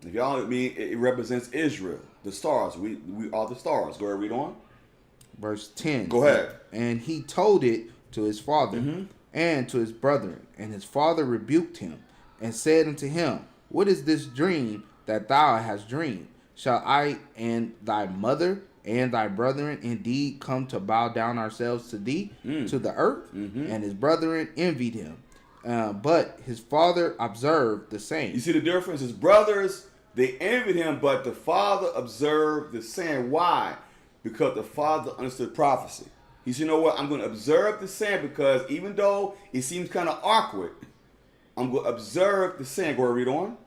If y'all mean, it represents Israel. The stars. We are the stars. Go ahead, read on. Verse 10. Go ahead. And he told it to his father and to his brethren. And his father rebuked him and said unto him, What is this dream that thou hast dreamed? Shall I and thy mother and thy brethren indeed come to bow down ourselves to thee, to the earth? And his brethren envied him. But his father observed the same. You see the difference? His brothers, they envied him, but the father observed the same. Why? Because the father understood prophecy. He said, you know what? I'm going to observe the same, because even though it seems kind of awkward, I'm going to observe the same. Go ahead, read on.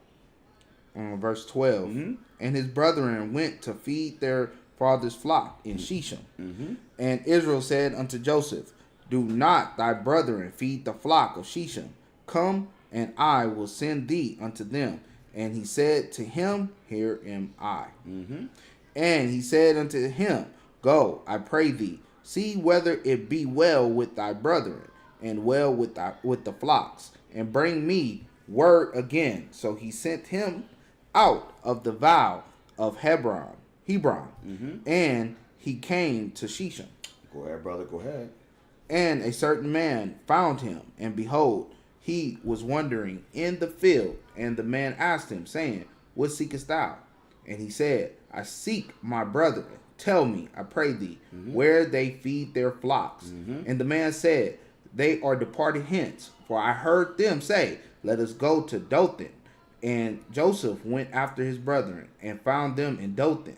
Verse 12. And his brethren went to feed their father's flock in Shechem. And Israel said unto Joseph, Do not thy brethren feed the flock of Shechem. Come, and I will send thee unto them. And he said to him, Here am I. And he said unto him, Go, I pray thee, see whether it be well with thy brethren, and well with the flocks, and bring me word again. So he sent him out of the vow of Hebron, and he came to Shechem. Go ahead, brother, go ahead. And a certain man found him, and behold, he was wandering in the field. And the man asked him, saying, What seekest thou? And he said, I seek my brethren. Tell me, I pray thee, where they feed their flocks. And the man said, They are departed hence, for I heard them say, Let us go to Dothan. And Joseph went after his brethren, and found them in Dothan.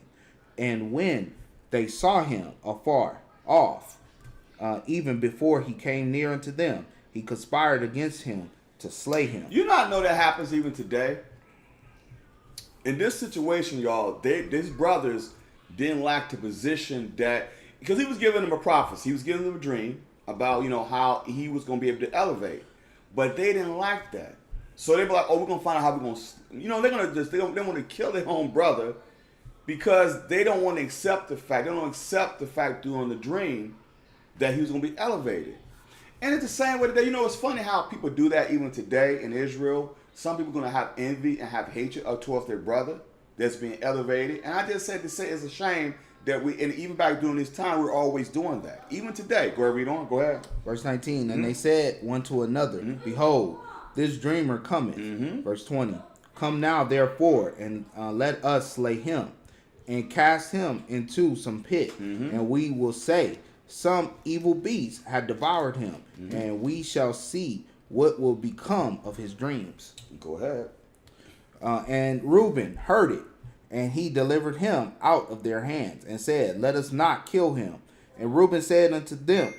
And when they saw him afar off, even before he came near unto them, he conspired against him to slay him. You not know that happens even today? In this situation, y'all, these brothers didn't lack the position that, because he was giving them a prophecy, he was giving them a dream about, how he was going to be able to elevate. But they didn't like that. So they were like, we're going to find out how we're going to, they're going to they want to kill their own brother, because they don't want to accept the fact, during the dream that he was going to be elevated. And it's the same way today. It's funny how people do that even today in Israel. Some people are going to have envy and have hatred towards their brother that's being elevated. And I just said to say it's a shame that and even back during this time, we're always doing that. Even today. Go ahead, read on. Go ahead. Verse 19. And they said one to another, Behold, this dreamer cometh. Verse 20. Come now, therefore, and let us slay him, and cast him into some pit. And we will say, Some evil beast had devoured him, and we shall see what will become of his dreams. Go ahead. And Reuben heard it, and he delivered him out of their hands, and said, Let us not kill him. And Reuben said unto them,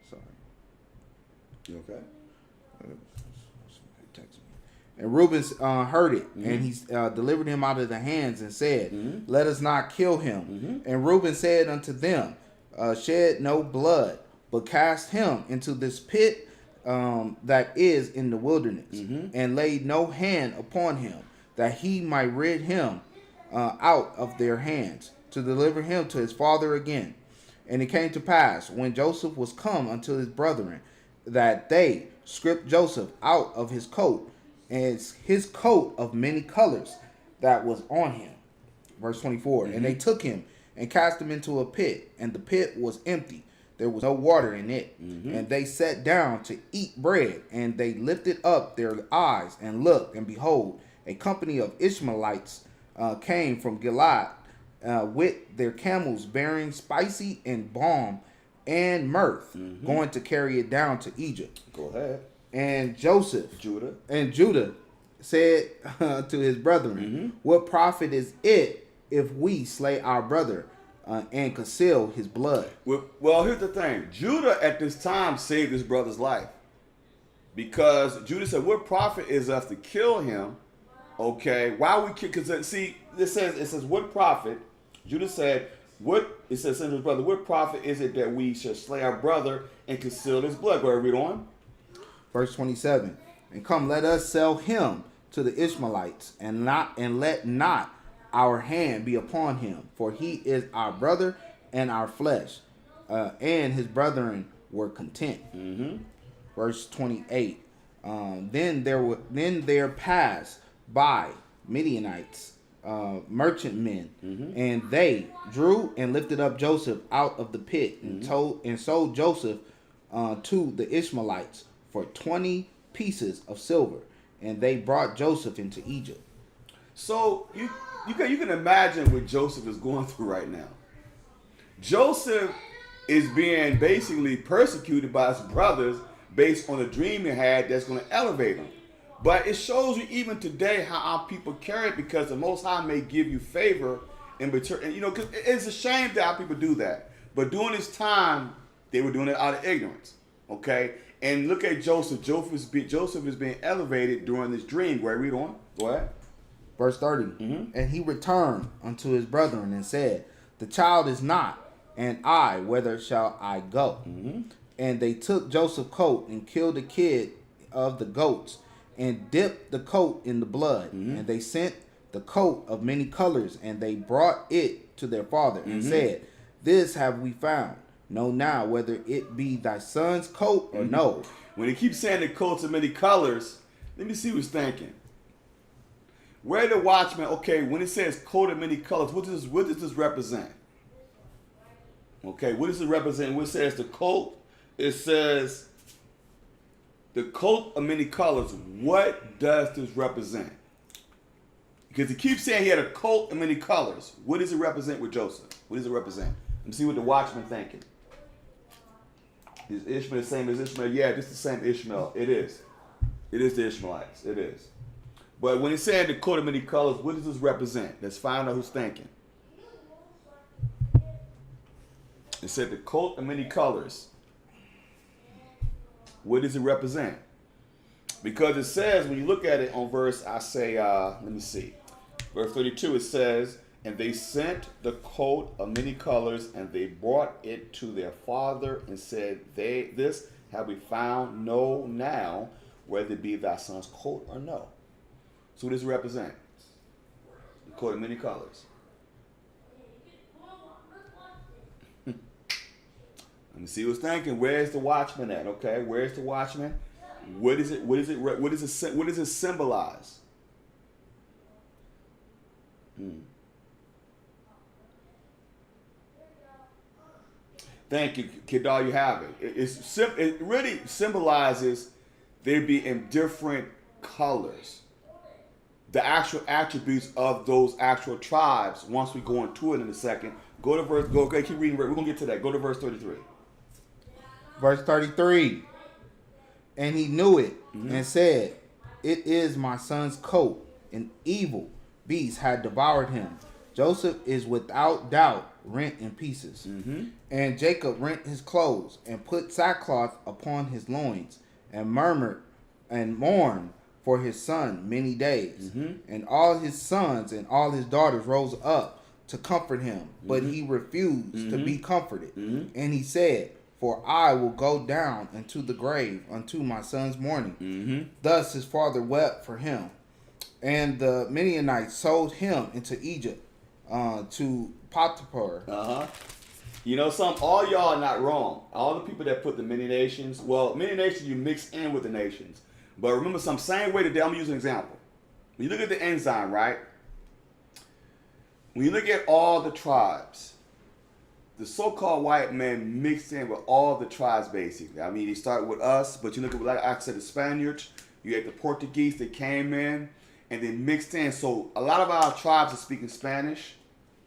sorry. You okay? And Reuben heard it, and he delivered him out of the hands, and said, Let us not kill him. And Reuben said unto them, Shed no blood, but cast him into this pit that is in the wilderness, and laid no hand upon him, that he might rid him out of their hands, to deliver him to his father again. And it came to pass, when Joseph was come unto his brethren, that they stripped Joseph out of his coat, and his coat of many colors that was on him. Verse 24. And they took him and cast him into a pit, and the pit was empty. There was no water in it. And they sat down to eat bread, and they lifted up their eyes and looked, and behold, a company of Ishmaelites came from Gilead with their camels bearing spicy and balm and mirth, going to carry it down to Egypt. Go ahead. And Judah said to his brethren, What profit is it if we slay our brother and conceal his blood? Well, here's the thing. Judah at this time saved his brother's life, because Judah said, what profit is us to kill him? Okay, why we kill? Because see, it says what profit? Judah said, it says to his brother, what profit is it that we should slay our brother and conceal his blood? Go ahead, read on. Verse 27. And come, let us sell him to the Ishmaelites, and let not our hand be upon him, for he is our brother and our flesh. And his brethren were content. Mm-hmm. Verse 28. Then there passed by Midianites, merchantmen, and they drew and lifted up Joseph out of the pit, and sold Joseph to the Ishmaelites for 20 pieces of silver, and they brought Joseph into Egypt. So you can imagine what Joseph is going through right now. Joseph is being basically persecuted by his brothers based on a dream he had that's going to elevate him. But it shows you even today how our people carry it, because the Most High may give you favor in return. And, because it's a shame that our people do that. But during this time, they were doing it out of ignorance. Okay? And look at Joseph. Joseph is being elevated during this dream. Go ahead, read on. Go ahead. Verse 30. And he returned unto his brethren and said, the child is not, and I, whither shall I go? And they took Joseph's coat and killed the kid of the goats and dipped the coat in the blood. And they sent the coat of many colors, and they brought it to their father and said, this have we found. Know now whether it be thy son's coat or no. When he keeps saying the coats of many colors, let me see what's thinking. Where the watchman, okay, when it says coat of many colors, what does this represent? Okay, what does it represent? When it says the coat, it says the coat of many colors. What does this represent? Because he keeps saying he had a coat of many colors. What does it represent with Joseph? What does it represent? Let me see what the watchman thinking. Is Ishmael the same as Ishmael? Yeah, this is the same Ishmael. It is. It is the Ishmaelites. It is. But when he's saying the coat of many colors, what does this represent? Let's find out who's thinking. It said the coat of many colors. What does it represent? Because it says, when you look at it on verse, let me see. Verse 32, it says, and they sent the coat of many colors, and they brought it to their father, and said, this have we found, know now whether it be thy son's coat or no. So what does it represent? The coat of many colors. Let me see who's thinking. Where's the watchman at? Okay, where's the watchman? What does it symbolize? Thank you, Kedar. You have it. It really symbolizes they be in different colors. The actual attributes of those actual tribes. Once we go into it in a second, go to verse. Go. Okay, keep reading. We're gonna get to that. Go to verse 33. Verse 33. And he knew it and said, it is my son's coat. An evil beast had devoured him. Joseph is without doubt rent in pieces. And Jacob rent his clothes and put sackcloth upon his loins and murmured and mourned for his son many days. And all his sons and all his daughters rose up to comfort him, but he refused to be comforted. And he said, for I will go down into the grave unto my son's mourning. Thus his father wept for him. And the Midianites sold him into Egypt to Potiphar. You know something? All y'all are not wrong. All the people that put the many nations, you mix in with the nations. But remember, some same way today, I'm going to use an example. When you look at the enzyme, right? When you look at all the tribes, the so-called white man mixed in with all the tribes, basically. I mean, he started with us, but you look at, like I said, the Spaniards, you had the Portuguese that came in, and they mixed in. So a lot of our tribes are speaking Spanish.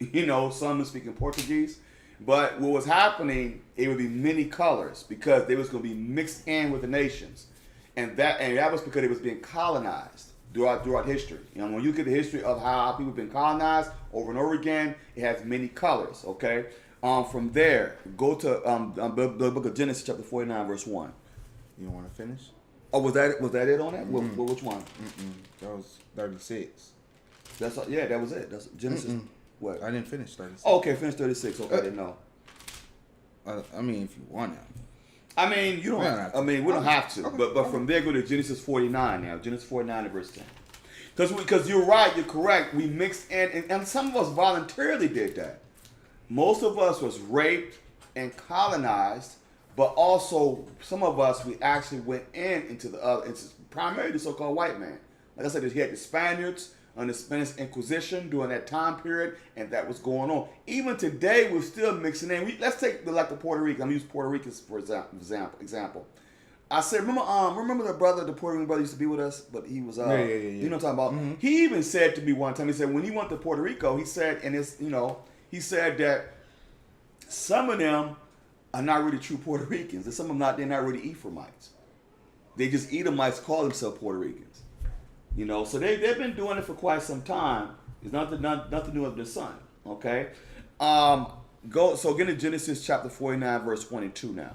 Some are speaking Portuguese. But what was happening, it would be many colors because they was going to be mixed in with the nations. And that was because it was being colonized throughout history. When you look at the history of how our people have been colonized over and over again, it has many colors, okay? From there, go to the book of Genesis, chapter 49, verse 1. You want to finish? Oh, was that it on that? Which one? That was 36. That's all, yeah, that was it. That's Genesis. What? I didn't finish 36. Oh, okay, finish 36. Okay, I didn't know. I mean, if you want to. I mean, you don't. We don't have to. Okay. But from there, go to Genesis 49 now. Genesis 49 and verse 10. Because you're right, you're correct. We mixed in, and some of us voluntarily did that. Most of us was raped and colonized But also, some of us, we actually went into the other, it's primarily the so-called white man. Like I said, he had the Spaniards under the Spanish Inquisition during that time period, and that was going on. Even today, we're still mixing in. Let's take the Puerto Rican. I'm using Puerto Ricans for example. I said, remember the Puerto Rican brother used to be with us, but he was, you know what I'm talking about? Mm-hmm. He even said to me one time, he said, when he went to Puerto Rico, he said, he said that some of them are not really true Puerto Ricans, and some of them they're not really Ephraimites. They just Edomites call themselves Puerto Ricans. So they've been doing it for quite some time. It's nothing new under the sun. Okay, so get to Genesis chapter 49, verse 22 now.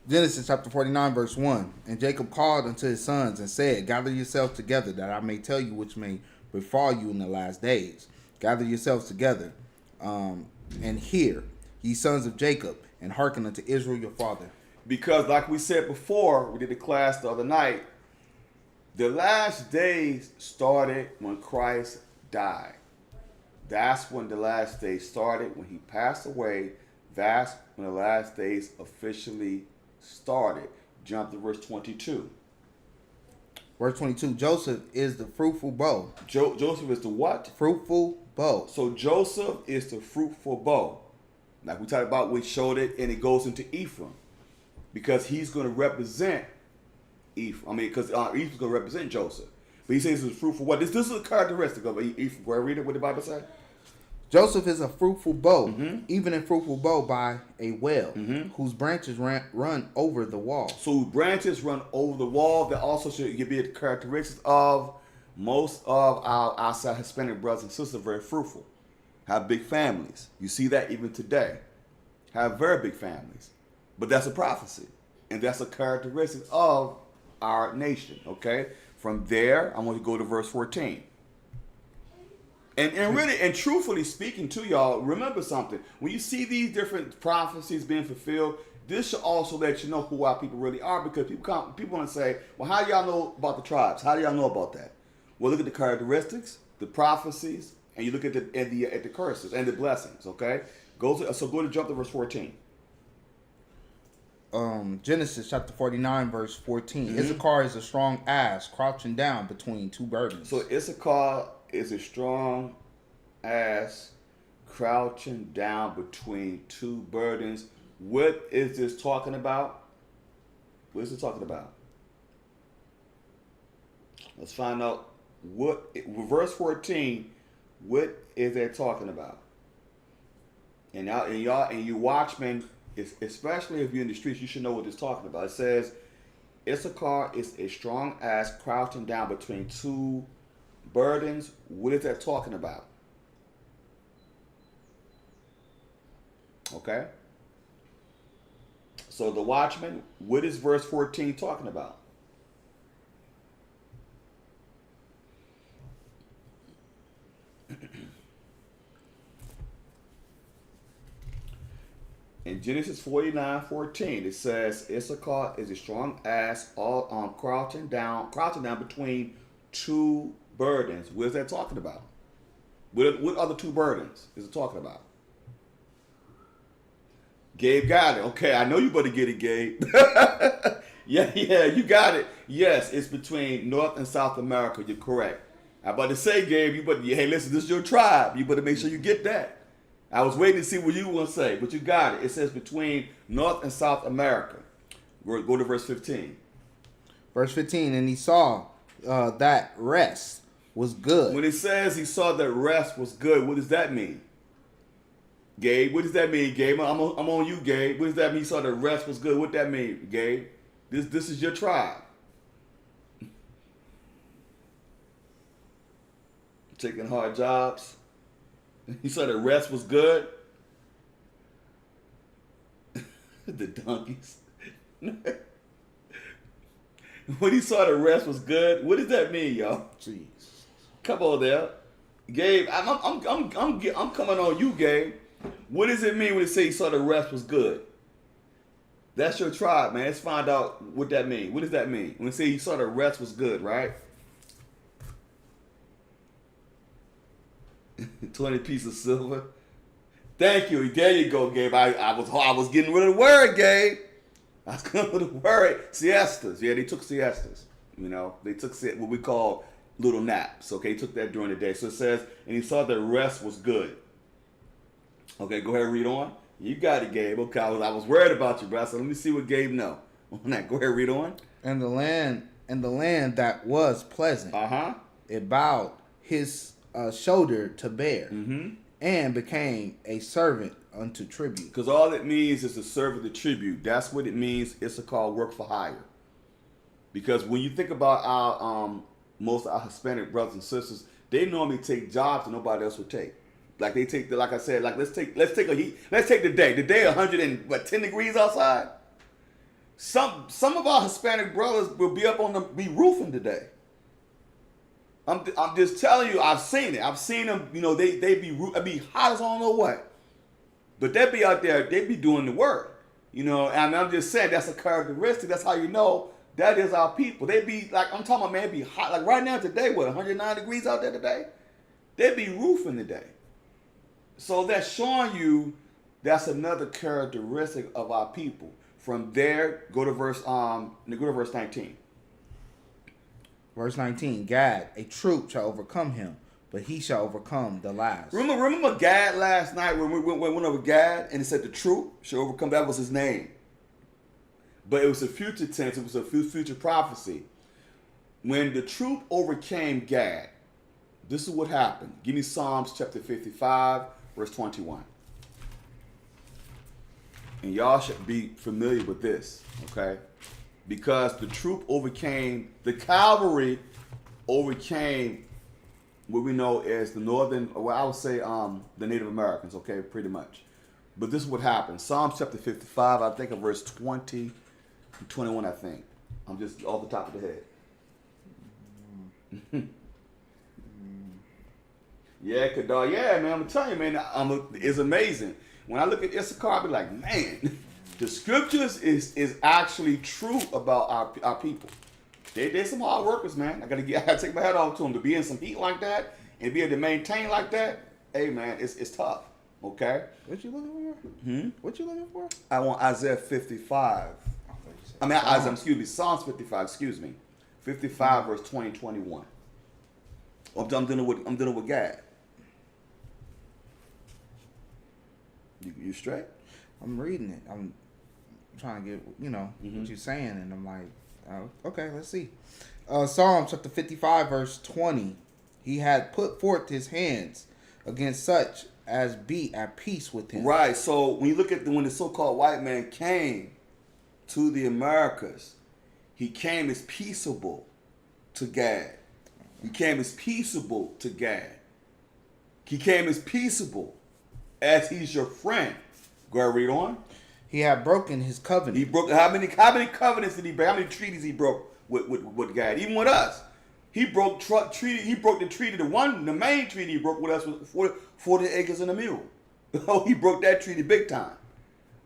Genesis chapter 49, verse 1. And Jacob called unto his sons and said, gather yourselves together, that I may tell you which may befall you in the last days. Gather yourselves together, and hear, ye sons of Jacob, and hearken unto Israel your father. Because like we said before, we did the class the other night, the last days started when Christ died. That's when the last days started. When he passed away, that's when the last days officially started. Jump to verse 22. Verse 22, Joseph is the fruitful bow. Joseph is the what? Fruitful bow. So Joseph is the fruitful bow. Like we talked about, we showed it, and it goes into Ephraim. Because he's going to represent Ephraim. Because Ephraim's going to represent Joseph. But he says it's fruitful what? This is a characteristic of Ephraim. Go ahead, read it. What the Bible say? Joseph is a fruitful bow, even a fruitful bow by a well, whose branches run over the wall. So branches run over the wall. That also should be a characteristic of most of our outside Hispanic brothers and sisters. Very fruitful, have big families. You see that even today, have very big families. But that's a prophecy, and that's a characteristic of our nation. Okay. From there, I want to go to verse 14. And really, and truthfully speaking to y'all, remember something. When you see these different prophecies being fulfilled, this should also let you know who our people really are, because people want to say, well, how do y'all know about the tribes? How do y'all know about that? Well, look at the characteristics, the prophecies, and you look at the curses and the blessings, okay? Go to jump to verse 14. Genesis chapter 49, verse 14. Issachar is a strong ass crouching down between two burdens. So Issachar is a strong ass crouching down between two burdens. What is this talking about? What is it talking about? Let's find out verse 14, what is it talking about? And you watchmen, especially if you're in the streets, you should know what it's talking about. It says, Issachar is a strong ass crouching down between two burdens. What is that talking about? Okay. So the watchman, what is verse 14 talking about? In Genesis 49:14, it says Issachar is a strong ass, all crouching down between two burdens. What is that talking about? What are the two burdens is it talking about? Gabe got it. Okay, I know you better get it, Gabe. yeah, you got it. Yes, it's between North and South America. You're correct. I'm about to say, Gabe, hey, listen, this is your tribe. You better make sure you get that. I was waiting to see what you were going to say, but you got it. It says between North and South America. Go to verse 15. Verse 15, and he saw that rest was good. When it says he saw that rest was good, what does that mean? Gabe, what does that mean, Gabe? I'm on you, Gabe. What does that mean? He saw that rest was good. What that mean, Gabe? This is your tribe. Taking hard jobs. He saw that rest was good. The donkeys. When he saw the rest was good, what does that mean, y'all? Jeez. Come on there, Gabe. I'm coming on you, Gabe. What does it mean when it say he saw the rest was good? That's your tribe, man. Let's find out what that means. What does that mean when it say he saw the rest was good, right? 20 pieces of silver. Thank you. There you go, Gabe. I was getting rid of the word, Gabe. I was getting rid of the word. Siestas. Yeah, they took siestas. You know, they took what we call little naps. Okay, took that during the day. So it says, and he saw that rest was good. Okay, go ahead and read on. You got it, Gabe. Okay, I was worried about you, bro. So let me see what Gabe know on that. Go ahead, read on. And the land that was pleasant. It bowed his shoulder to bear, and became a servant unto tribute. Because all it means is to serve the tribute. That's what it means. It's called work for hire. Because when you think about our most of our Hispanic brothers and sisters, they normally take jobs that nobody else would take. Like they take like I said, like let's take the day. The day 110 degrees outside. Some of our Hispanic brothers will be up on be roofing today. I'm just telling you, I've seen it. I've seen them, you know, they be hot as I don't know what. But they be out there, they be doing the work. You know, and I'm just saying that's a characteristic. That's how you know that is our people. They be like, I'm talking about, man, be hot. Like right now today, what, 109 degrees out there today? They be roofing today. So that's showing you that's another characteristic of our people. From there, go to verse 19. Verse 19, Gad, a troop shall overcome him, but he shall overcome the last. Remember Gad last night when we went over Gad and it said the troop shall overcome? That was his name. But it was a future tense. It was a future prophecy. When the troop overcame Gad, this is what happened. Give me Psalms chapter 55, verse 21. And y'all should be familiar with this, okay? Because the troop overcame, the cavalry overcame what we know as the northern, well, I would say the Native Americans, okay, pretty much. But this is what happened. Psalms chapter 55, I think of verse 20 and 21, I think. I'm just off the top of the head. Yeah, Kadar, yeah, man, I'm telling you, man, it's amazing. When I look at Issachar, I be like, man, the scriptures is actually true about our people. They're some hard workers, man. I gotta take my hat off to them to be in some heat like that and be able to maintain like that. Hey, man, it's tough. Okay. What you looking for? What you looking for? I want Isaiah 55. Psalms 55. Excuse me, 55 verse 20 and 21. I'm dealing with Gad. You straight? I'm reading it. I'm trying to get, what you're saying, and I'm like, okay, let's see. Psalm chapter 55, verse 20. He had put forth his hands against such as be at peace with him. Right. So when you look at when the so-called white man came to the Americas, he came as peaceable to Gad. He came as peaceable to Gad. He came as peaceable as he's your friend. Go ahead, read on. He had broken his covenant. He broke how many covenants did he break? How many treaties he broke with God? Even with us, he broke treaty. He broke the treaty. The main treaty he broke with us was 40 acres and a mule. Oh, he broke that treaty big time.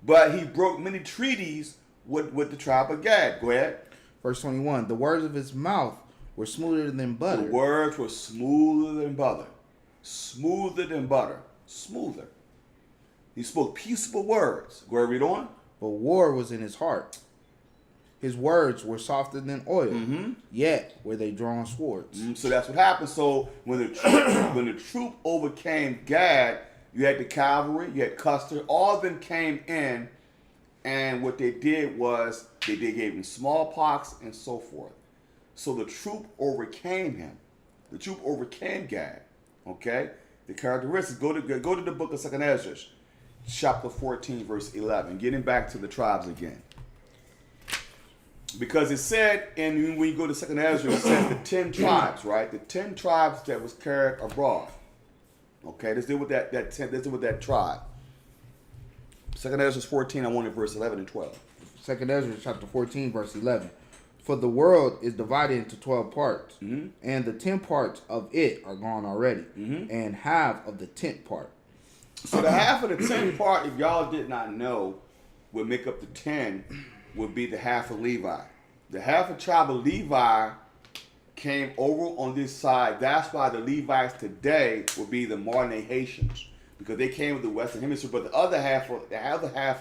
But he broke many treaties with the tribe of Gad. Go ahead. Verse 21. The words of his mouth were smoother than butter. The words were smoother than butter. Smoother than butter. Smoother. He spoke peaceable words. Go ahead, read on. But war was in his heart. His words were softer than oil, yet were they drawn swords. So that's what happened. So when the troop overcame Gad, you had the cavalry, you had Custer, all of them came in, and what they did was they gave him smallpox and so forth. So the troop overcame him. The troop overcame Gad. Okay? The characteristics. Go to the book of 2 Ezra. Chapter 14, verse 11. Getting back to the tribes again. Because it said, and when you go to 2 Ezra, it said the 10 tribes, right? The 10 tribes that was carried abroad. Okay, let's deal with let's deal with that tribe. 2 Ezra 14, I wanted verse 11 and 12. 2 Ezra chapter 14, verse 11. For the world is divided into 12 parts, and the 10 parts of it are gone already, and half of the 10th part. So the half of the 10th part, if y'all did not know, would make up the 10, would be the half of Levi. The half of tribe of Levi came over on this side. That's why the Levites today would be the modern day Haitians. because they came with the Western Hemisphere, but the other half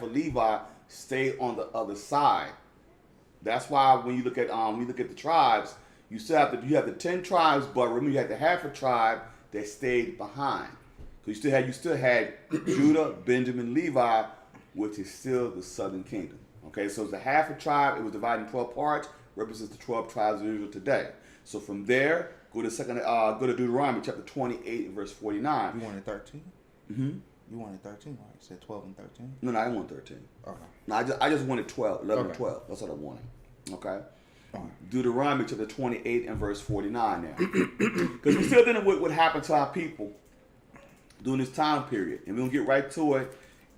of Levi stayed on the other side. That's why when you look at the tribes, you have the 10 tribes, but remember you had the half a tribe that stayed behind. So you still had Judah, Benjamin, Levi, which is still the southern kingdom. Okay, so it's a half a tribe. It was divided in 12 parts, represents the 12 tribes of Israel today. So from there, go to Deuteronomy chapter 28 and verse 49. You wanted 13? Mm-hmm. You wanted 13, right? You said 12 and 13? No, I didn't want 13. Okay. No, I just wanted 12, 11 Okay. and 12. That's what I wanted. Okay. Right. Deuteronomy chapter 28 and verse 49 now. Because we're still dealing with what happened to our people during this time period. And we're going to get right to it.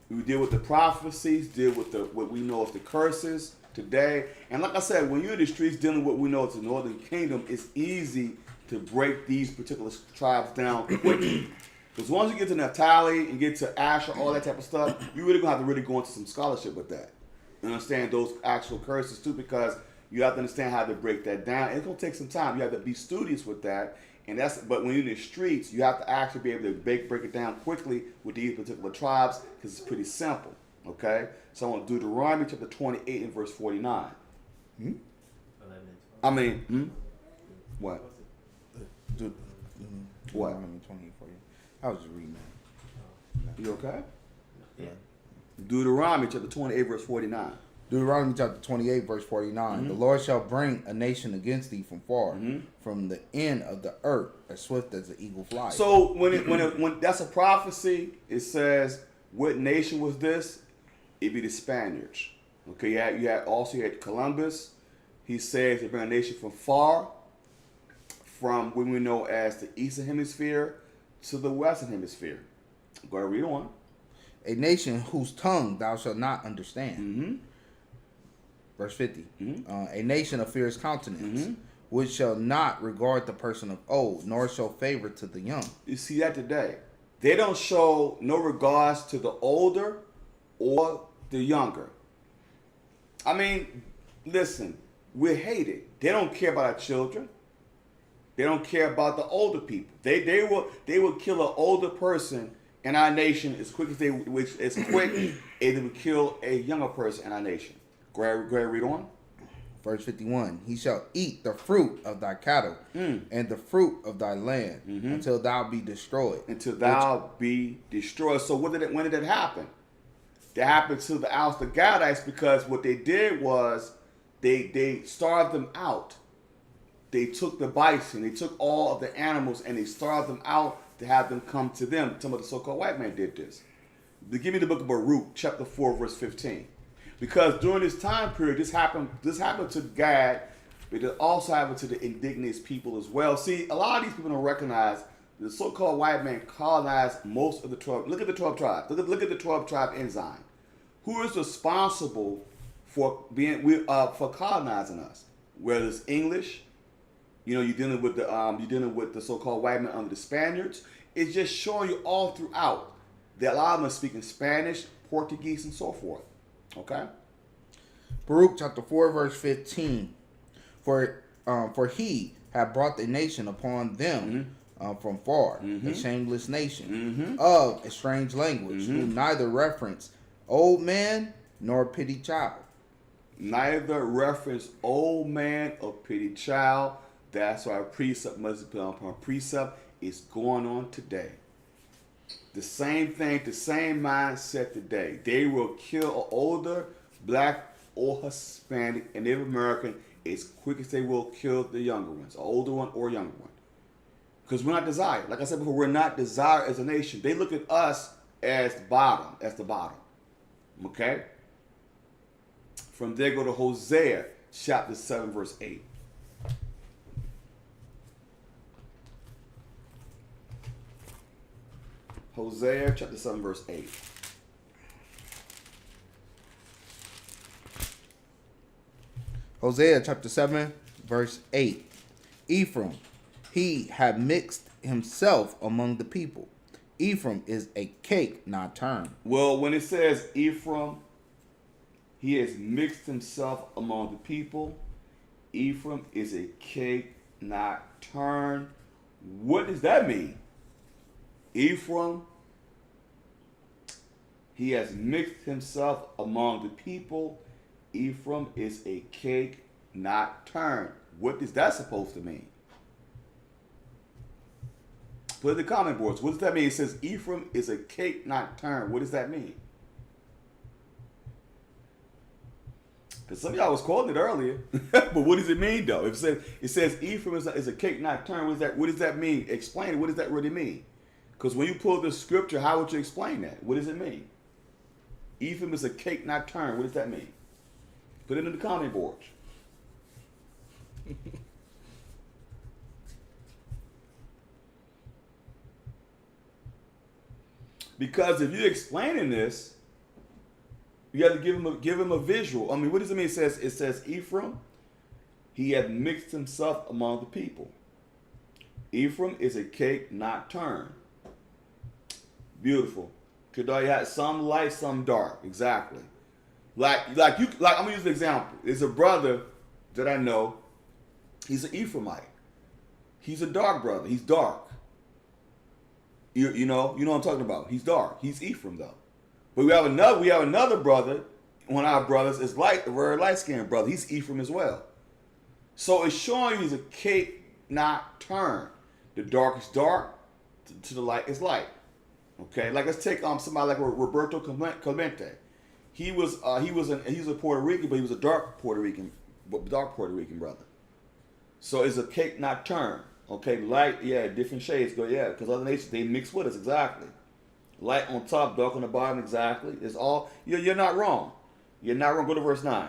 We deal with the prophecies, deal with what we know as the curses today. And like I said, when you're in the streets dealing with what we know as the northern kingdom, it's easy to break these particular tribes down quickly. Because once you get to Naphtali and get to Asher, all that type of stuff, you really going to have to really go into some scholarship with that. And understand those actual curses too, because you have to understand how to break that down. And it's going to take some time. You have to be studious with that. But when you're in the streets, you have to actually be able to break it down quickly with these particular tribes because it's pretty simple. Okay? So I want Deuteronomy chapter 28 and verse 49. I mean, what? What? 28 for you. I was just reading that. You okay? Yeah. Deuteronomy chapter 28 verse 49. Deuteronomy chapter 28, verse 49. Mm-hmm. The Lord shall bring a nation against thee from far, from the end of the earth, as swift as the eagle flies. So when that's a prophecy, it says, what nation was this? It'd be the Spaniards. Okay, you had Columbus. He says to bring a nation from far, from what we know as the Eastern Hemisphere to the Western Hemisphere. Go ahead, read on. A nation whose tongue thou shalt not understand. Mm-hmm. Verse 50. Mm-hmm. A nation of fierce countenance, Mm-hmm. which shall not regard the person of old, nor show favor to the young. You see that today. They don't show no regards to the older or the younger. I mean, listen, we're hated. They don't care about our children. They don't care about the older people. They will kill an older person in our nation as quick as they would kill a younger person in our nation. Go ahead, read on. Verse 51. He shall eat the fruit of thy cattle and the fruit of thy land until thou be destroyed. Until thou be destroyed. So when did it happen? That happened to the Gadites because what they did was they starved them out. They took the bison, they took all of the animals, and they starved them out to have them come to them. Some of the so-called white man did this. Give me the book of Baruch, chapter 4, verse 15. Because during this time period, this happened to Gad, but it also happened to the indigenous people as well. See, a lot of these people don't recognize the so-called white man colonized most of the 12. Look at the 12 tribes. Look at the 12 tribe ensign. Who is responsible for colonizing us? Whether it's English, you're dealing with the so-called white man under the Spaniards. It's just showing you all throughout that a lot of them are speaking Spanish, Portuguese, and so forth. Okay. Baruch chapter 4, verse 15. For he had brought the nation upon them from far, a shameless nation of a strange language, who neither reference old man nor pity child. Neither reference old man or pity child. That's why precept must be upon precept. Is going on today. The same thing, the same mindset today. They will kill an older black or Hispanic and Native American as quick as they will kill the younger ones, an older one or younger one. Because we're not desired. Like I said before, we're not desired as a nation. They look at us as the bottom. Okay? From there, go to Hosea chapter 7, verse 8. Hosea chapter 7, verse 8. Hosea chapter 7, verse 8. Ephraim, he had mixed himself among the people. Ephraim is a cake not turned. Well, when it says Ephraim, he has mixed himself among the people. Ephraim is a cake not turned. What does that mean? Ephraim He has mixed himself among the people. Ephraim is a cake not turned. What is that supposed to mean? Put in the comment boards. What does that mean? It says Ephraim is a cake not turned. What does that mean? Because some of y'all was quoting it earlier. But what does it mean though? It says Ephraim is a cake not turned. What does that mean? Explain it. What does that really mean? Because when you pull the scripture, how would you explain that? What does it mean? Ephraim is a cake not turned. What does that mean? Put it in the comment boards. Because if you're explaining this, you got to give him a visual. I mean, what does it mean? It says Ephraim, he had mixed himself among the people. Ephraim is a cake not turned. Beautiful. Kedar, you had some light, some dark. Exactly. I'm gonna use an example. There's a brother that I know. He's an Ephraimite. He's a dark brother. He's dark. You know what I'm talking about. He's dark. He's Ephraim though. But we have another brother. One of our brothers is light, a very light skinned brother. He's Ephraim as well. So it's showing you he's a cake not turned. The dark is dark, to the light is light. Okay, like let's take somebody like Roberto Clemente. He's a Puerto Rican, but he was a dark Puerto Rican brother. So it's a cake not turned. Okay, light, yeah, different shades, but yeah, because other nations they mix with us exactly. Light on top, dark on the bottom, exactly. It's all you're not wrong. You're not wrong. Go to verse 9.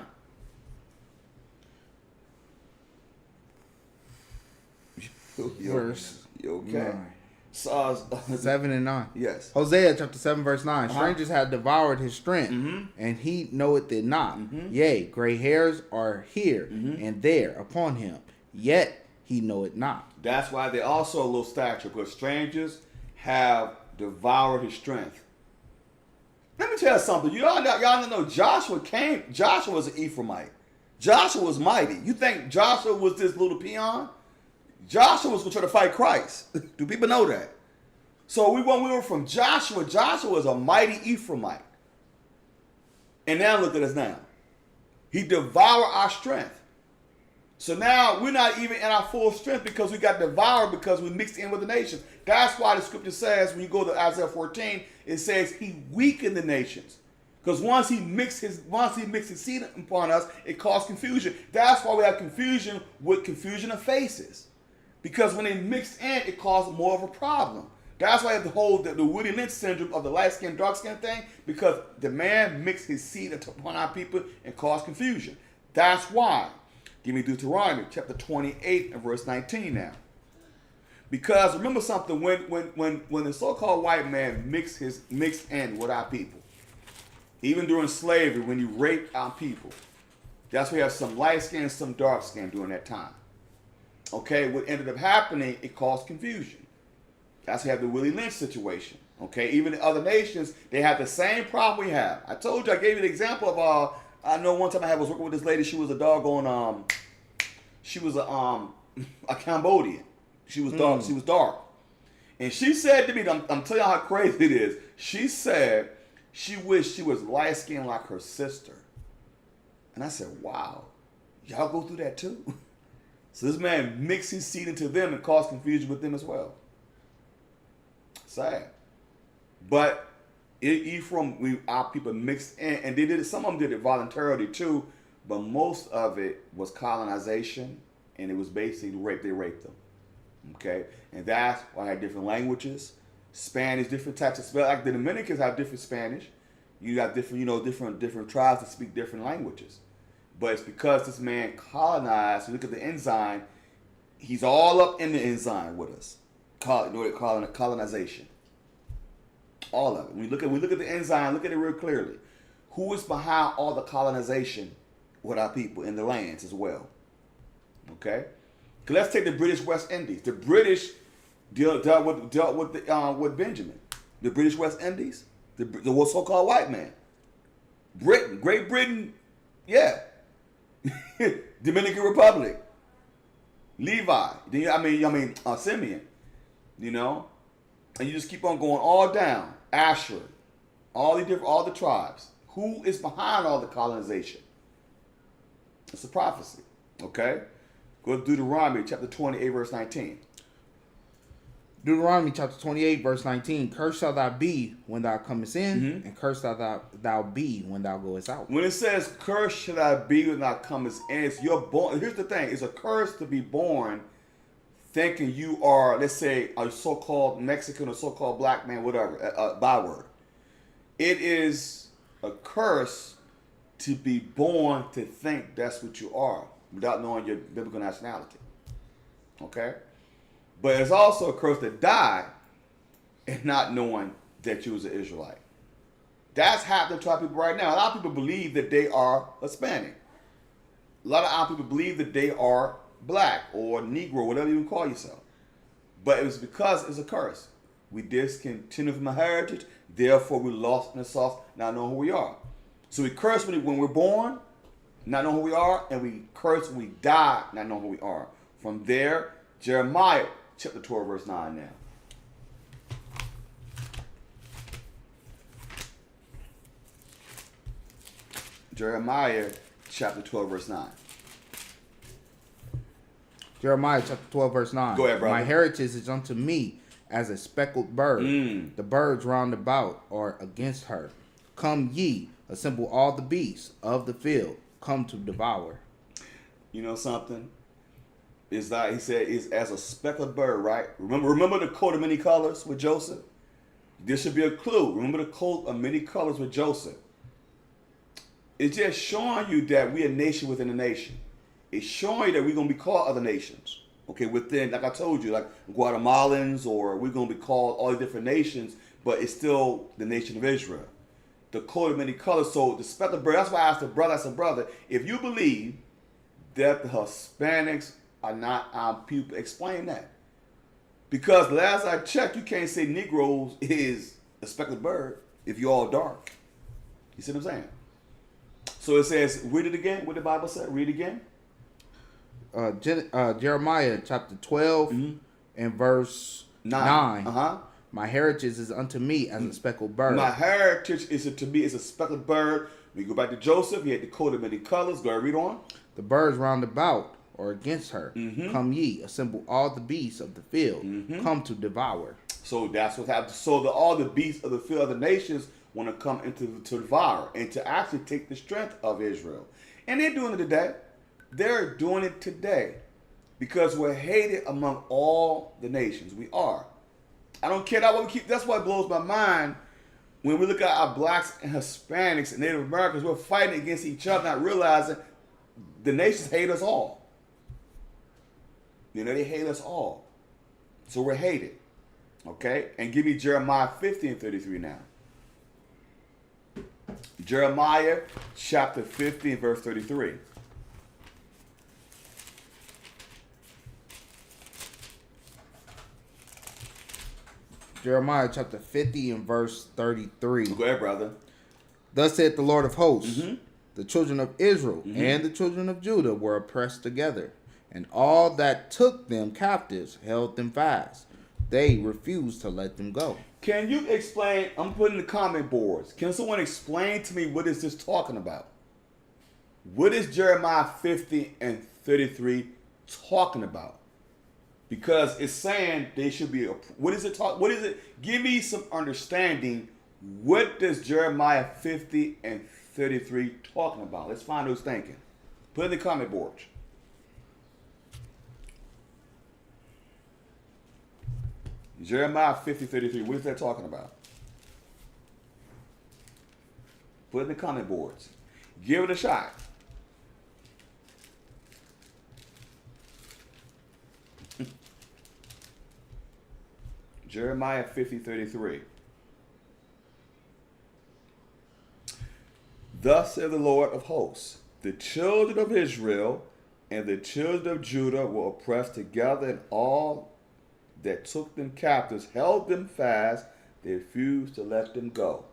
Verse you okay? 9. 7 and 9. Yes. Hosea chapter 7 verse 9. Strangers have devoured his strength, and he knoweth it not. Yea, gray hairs are here and there upon him, yet he knoweth not. That's why they also a little stature, because strangers have devoured his strength. Let me tell you something. Y'all know Joshua was an Ephraimite. Joshua was mighty. You think Joshua was this little peon? Joshua was going to try to fight Christ. Do people know that? So when we were from Joshua was a mighty Ephraimite. And now look at us now. He devoured our strength. So now we're not even in our full strength because we got devoured because we mixed in with the nations. That's why the scripture says, when you go to Isaiah 14, it says he weakened the nations. Because once he mixed his seed upon us, it caused confusion. That's why we have confusion of faces. Because when they mixed in, it caused more of a problem. That's why you have the Woody Lynch syndrome of the light skin, dark skin thing, because the man mixed his seed upon our people and caused confusion. That's why. Give me Deuteronomy chapter 28 and verse 19 now. Because remember something, when the so-called white man mixed in with our people, even during slavery, when you raped our people, that's why you have some light skin and some dark skin during that time. Okay, what ended up happening, it caused confusion. That's why you have the Willie Lynch situation. Okay, even in other nations, they have the same problem we have. I told you, I gave you the example of, I know one time I was working with this lady, she was a doggone, she was a Cambodian. She was dark, she was dark. And she said to me, I'm telling you how crazy it is. She said she wished she was light-skinned like her sister. And I said, wow, y'all go through that too? So this man mixed his seed into them and caused confusion with them as well. Sad. But Ephraim, our people mixed in, and they did it. Some of them did it voluntarily too, but most of it was colonization, and it was basically rape. They raped them. Okay, and that's why I had different languages, Spanish, different types of spell. Like the Dominicans have different Spanish. You got different, different tribes that speak different languages. But it's because this man colonized. Look at the enzyme. He's all up in the enzyme with us. Colonization. All of it. We look at the enzyme. Look at it real clearly. Who is behind all the colonization with our people in the lands as well? Okay. Let's take the British West Indies. The British dealt with Benjamin. The British West Indies. The so-called white man. Britain, Great Britain, yeah. Dominican Republic. Levi. Simeon. And you just keep on going all down. Asher. all the tribes. Who is behind all the colonization? It's a prophecy. Okay? Go to Deuteronomy chapter 28, verse 19. Deuteronomy chapter 28, verse 19. Cursed shall thou be when thou comest in, and cursed shall thou be when thou goest out. When it says, cursed shall thou be when thou comest in, it's you're born. Here's the thing. It's a curse to be born thinking you are, let's say, a so-called Mexican or so-called black man, whatever, a byword. It is a curse to be born to think that's what you are without knowing your biblical nationality. Okay? But it's also a curse to die and not knowing that you was an Israelite. That's happening to our people right now. A lot of people believe that they are Hispanic. A lot of our people believe that they are black or Negro, whatever you call yourself. But it was because it's a curse. We discontinue from our heritage, therefore we lost in the sauce, not knowing who we are. So we curse when we're born, not knowing who we are, and we curse when we die, not knowing who we are. From there, Jeremiah chapter 12, verse 9 now. Jeremiah chapter 12, verse 9. Jeremiah chapter 12, verse 9. Go ahead, brother. My heritage is unto me as a speckled bird. The birds round about are against her. Come ye, assemble all the beasts of the field, come to devour. You know something? It's like he said, it's as a speckled bird, right? Remember the coat of many colors with Joseph? This should be a clue. Remember the coat of many colors with Joseph. It's just showing you that we're a nation within a nation. It's showing you that we're going to be called other nations. Okay, within, like I told you, like Guatemalans, or we're going to be called all the different nations, but it's still the nation of Israel. The coat of many colors. So the speckled bird, that's why I asked the brother, I said, brother, if you believe that the Hispanics are not our people, explain that. Because last I checked, you can't say Negroes is a speckled bird if you're all dark. You see what I'm saying? So it says, read it again. What the Bible said? Read again. Jeremiah chapter 12 and verse 9. Uh-huh. My heritage is unto me as a speckled bird. My heritage is to me as a speckled bird. We go back to Joseph. He had the coat of many colors. Go ahead, read on. The birds round about are against her. Come ye, assemble all the beasts of the field. Come to devour. So that's what happens. So all the beasts of the field of the nations want to come to devour and to actually take the strength of Israel. And they're doing it today. They're doing it today because we're hated among all the nations. We are. I don't care what we keep. That's what blows my mind when we look at our blacks and Hispanics and Native Americans. We're fighting against each other, not realizing the nations hate us all. You know, they hate us all. So we're hated. Okay? And give me Jeremiah 50 and 33 now. Jeremiah chapter 50 and verse 33. Jeremiah chapter 50 and verse 33. Go ahead, brother. Thus saith the Lord of hosts, the children of Israel and the children of Judah were oppressed together, and all that took them captives held them fast. They refused to let them go. Can you explain? I'm putting the comment boards. Can someone explain to me what is this talking about? What is Jeremiah 50 and 33 talking about? Because it's saying they should be. What is it talk? What is it? Give me some understanding. What does Jeremiah 50 and 33 talking about? Let's find who's thinking. Put in the comment boards. Jeremiah 50, 33. What is that talking about? Put in the comment boards. Give it a shot. Jeremiah 50, 33. Thus saith the Lord of hosts, the children of Israel and the children of Judah were oppressed together, and all that took them captives held them fast. They refused to let them go.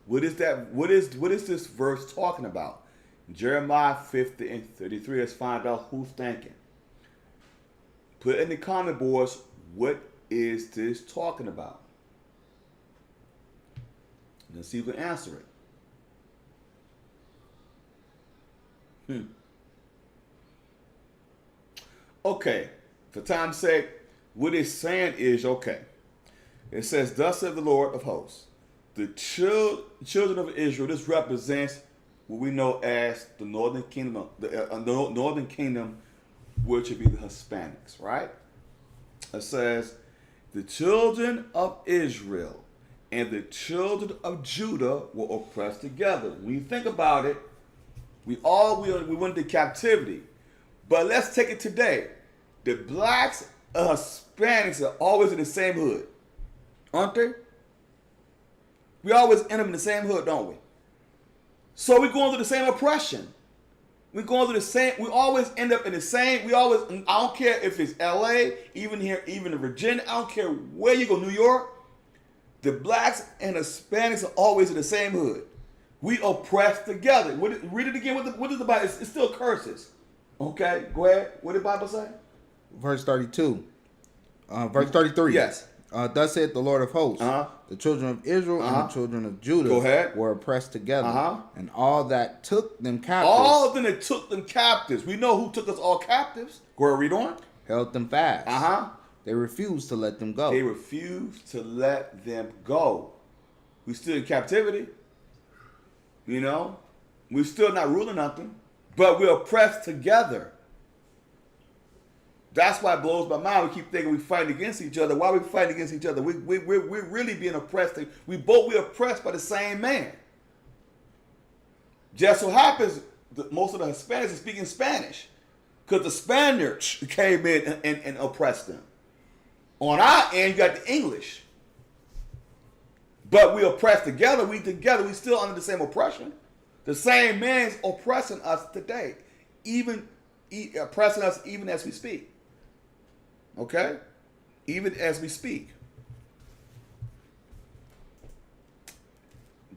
What is that? What is this verse talking about? Jeremiah 50 and 33. Let's find out who's thinking. Put in the comment boards, what is this talking about? Let's see who can answer it. Okay, for time's sake, what it's saying is, okay, it says, thus saith the Lord of hosts, the children of Israel, this represents what we know as the northern kingdom, northern kingdom, which would be the Hispanics, right? It says, the children of Israel and the children of Judah were oppressed together. When you think about it, we went into captivity. But let's take it today. The blacks and Hispanics are always in the same hood, aren't they? We always end up in the same hood, don't we? So we're going through the same oppression. We're going through the same. We always end up in the same. I don't care if it's LA, even here, even in Virginia. I don't care where you go, New York. The blacks and Hispanics are always in the same hood. We oppressed together. Read it again. What does the Bible? It's still curses. Okay, go ahead. What did the Bible say? Verse 32. Verse 33. Yes. Thus saith the Lord of hosts, the children of Israel and the children of Judah were oppressed together, and all that took them captives. All of them that took them captives. We know who took us all captives. Go ahead, read on. Held them fast. They refused to let them go. They refused to let them go. We still in captivity. You know, we're still not ruling nothing, but we're oppressed together. That's why it blows my mind. We keep thinking we're fighting against each other. Why are we fighting against each other? We're really being oppressed. We're oppressed by the same man. Just so happens that most of the Hispanics are speaking Spanish because the Spaniards came in and oppressed them. On our end, you got the English. But we oppressed together. We still under the same oppression. The same man's oppressing us today, oppressing us even as we speak. Okay? Even as we speak.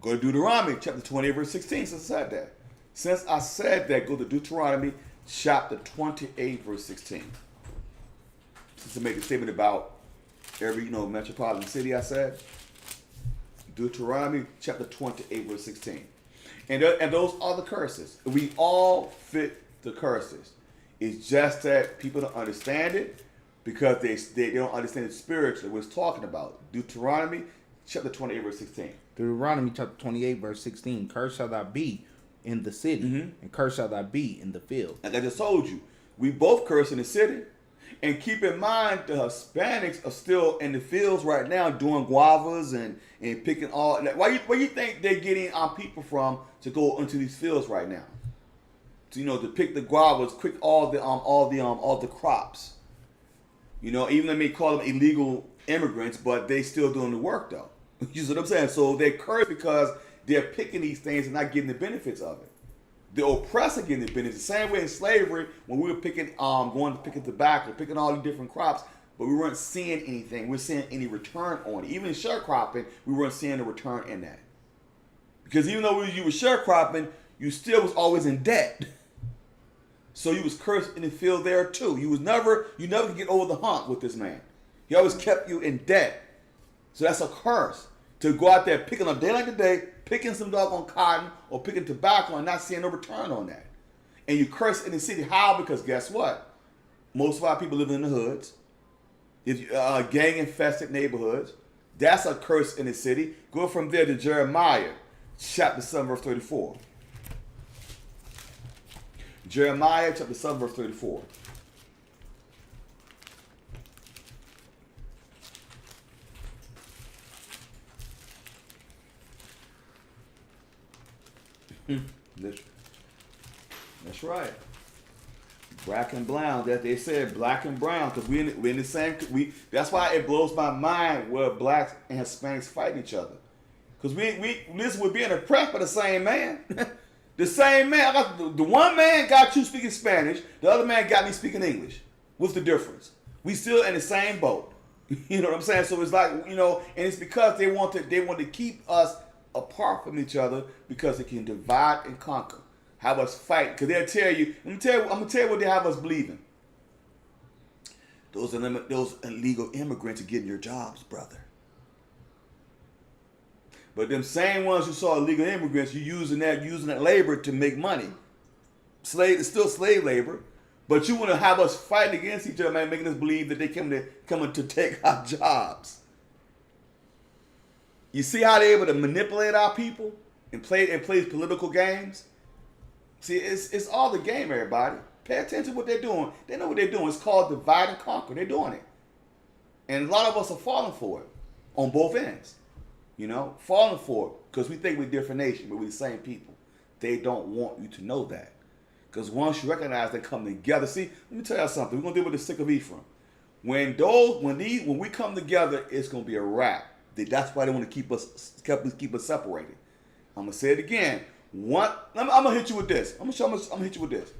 Go to Deuteronomy chapter 28, verse 16, since I said that. Since I said that, go to Deuteronomy chapter 28, verse 16. Just to make a statement about every, metropolitan city, I said. Deuteronomy chapter 28, verse 16. And those are the curses. We all fit the curses. It's just that people don't understand it because they don't understand it spiritually what it's talking about. Deuteronomy chapter 28, verse 16. Deuteronomy chapter 28, verse 16. Cursed shall thou be in the city, and cursed shall thou be in the field. Like I just told you, we both curse in the city. And keep in mind, the Hispanics are still in the fields right now doing guavas and picking all. Where you think they're getting our people from to go into these fields right now? To pick the guavas, pick all the crops. Even they may call them illegal immigrants, but they still doing the work though. You see what I'm saying? So they curse because they're picking these things and not getting the benefits of it. The oppressor getting the benefits. The same way in slavery, when we were picking, going to picking tobacco, picking all these different crops, but we weren't seeing anything. We weren't seeing any return on it. Even in sharecropping, we weren't seeing a return in that. Because even though you were sharecropping, you still was always in debt. So you was cursed in the field there too. You never could get over the hump with this man. He always kept you in debt. So that's a curse. To go out there picking a day like today, picking some doggone cotton or picking tobacco and not seeing no return on that. And you curse in the city. How? Because guess what? Most of our people live in the hoods. If gang-infested neighborhoods, that's a curse in the city. Go from there to Jeremiah, chapter 7, verse 34. Jeremiah, chapter 7, verse 34. That's right. Black and brown. That they said black and brown because we in the same. That's why it blows my mind where blacks and Hispanics fight each other. Because we're being oppressed by the same man. The same man. The one man got you speaking Spanish. The other man got me speaking English. What's the difference? We still in the same boat. You know what I'm saying? So it's like and it's because they want to keep us apart from each other because they can divide and conquer. Have us fight. Because they'll tell you, I'm going to tell you what they have us believing. Those illegal immigrants are getting your jobs, brother. But them same ones who saw illegal immigrants, you using that labor to make money. It's still slave labor, but you want to have us fighting against each other, man, making us believe that they coming to take our jobs. You see how they're able to manipulate our people and play political games? See, it's all the game, everybody. Pay attention to what they're doing. They know what they're doing. It's called divide and conquer. They're doing it. And a lot of us are falling for it on both ends. Falling for it because we think we're different nations, but we're the same people. They don't want you to know that. Because once you recognize they come together, see, let me tell you something. We're gonna deal with the stick of Ephraim. When we come together, it's gonna be a wrap. That's why they want to keep us separated. I'm gonna say it again. I'm gonna hit you with this. I'm gonna hit you with this.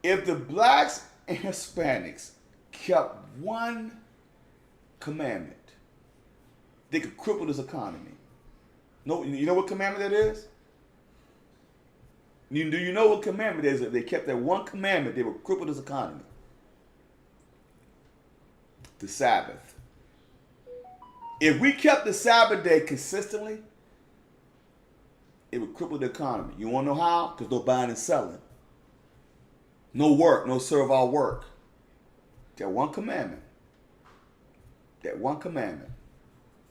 If the blacks and Hispanics kept one commandment, they could cripple this economy. No, you know what commandment that is? Do you know what commandment it is? If they kept that one commandment, they would cripple this economy. The Sabbath. If we kept the Sabbath day consistently, it would cripple the economy. You want to know how? Because no buying and selling. No work, no servile work. That one commandment. That one commandment.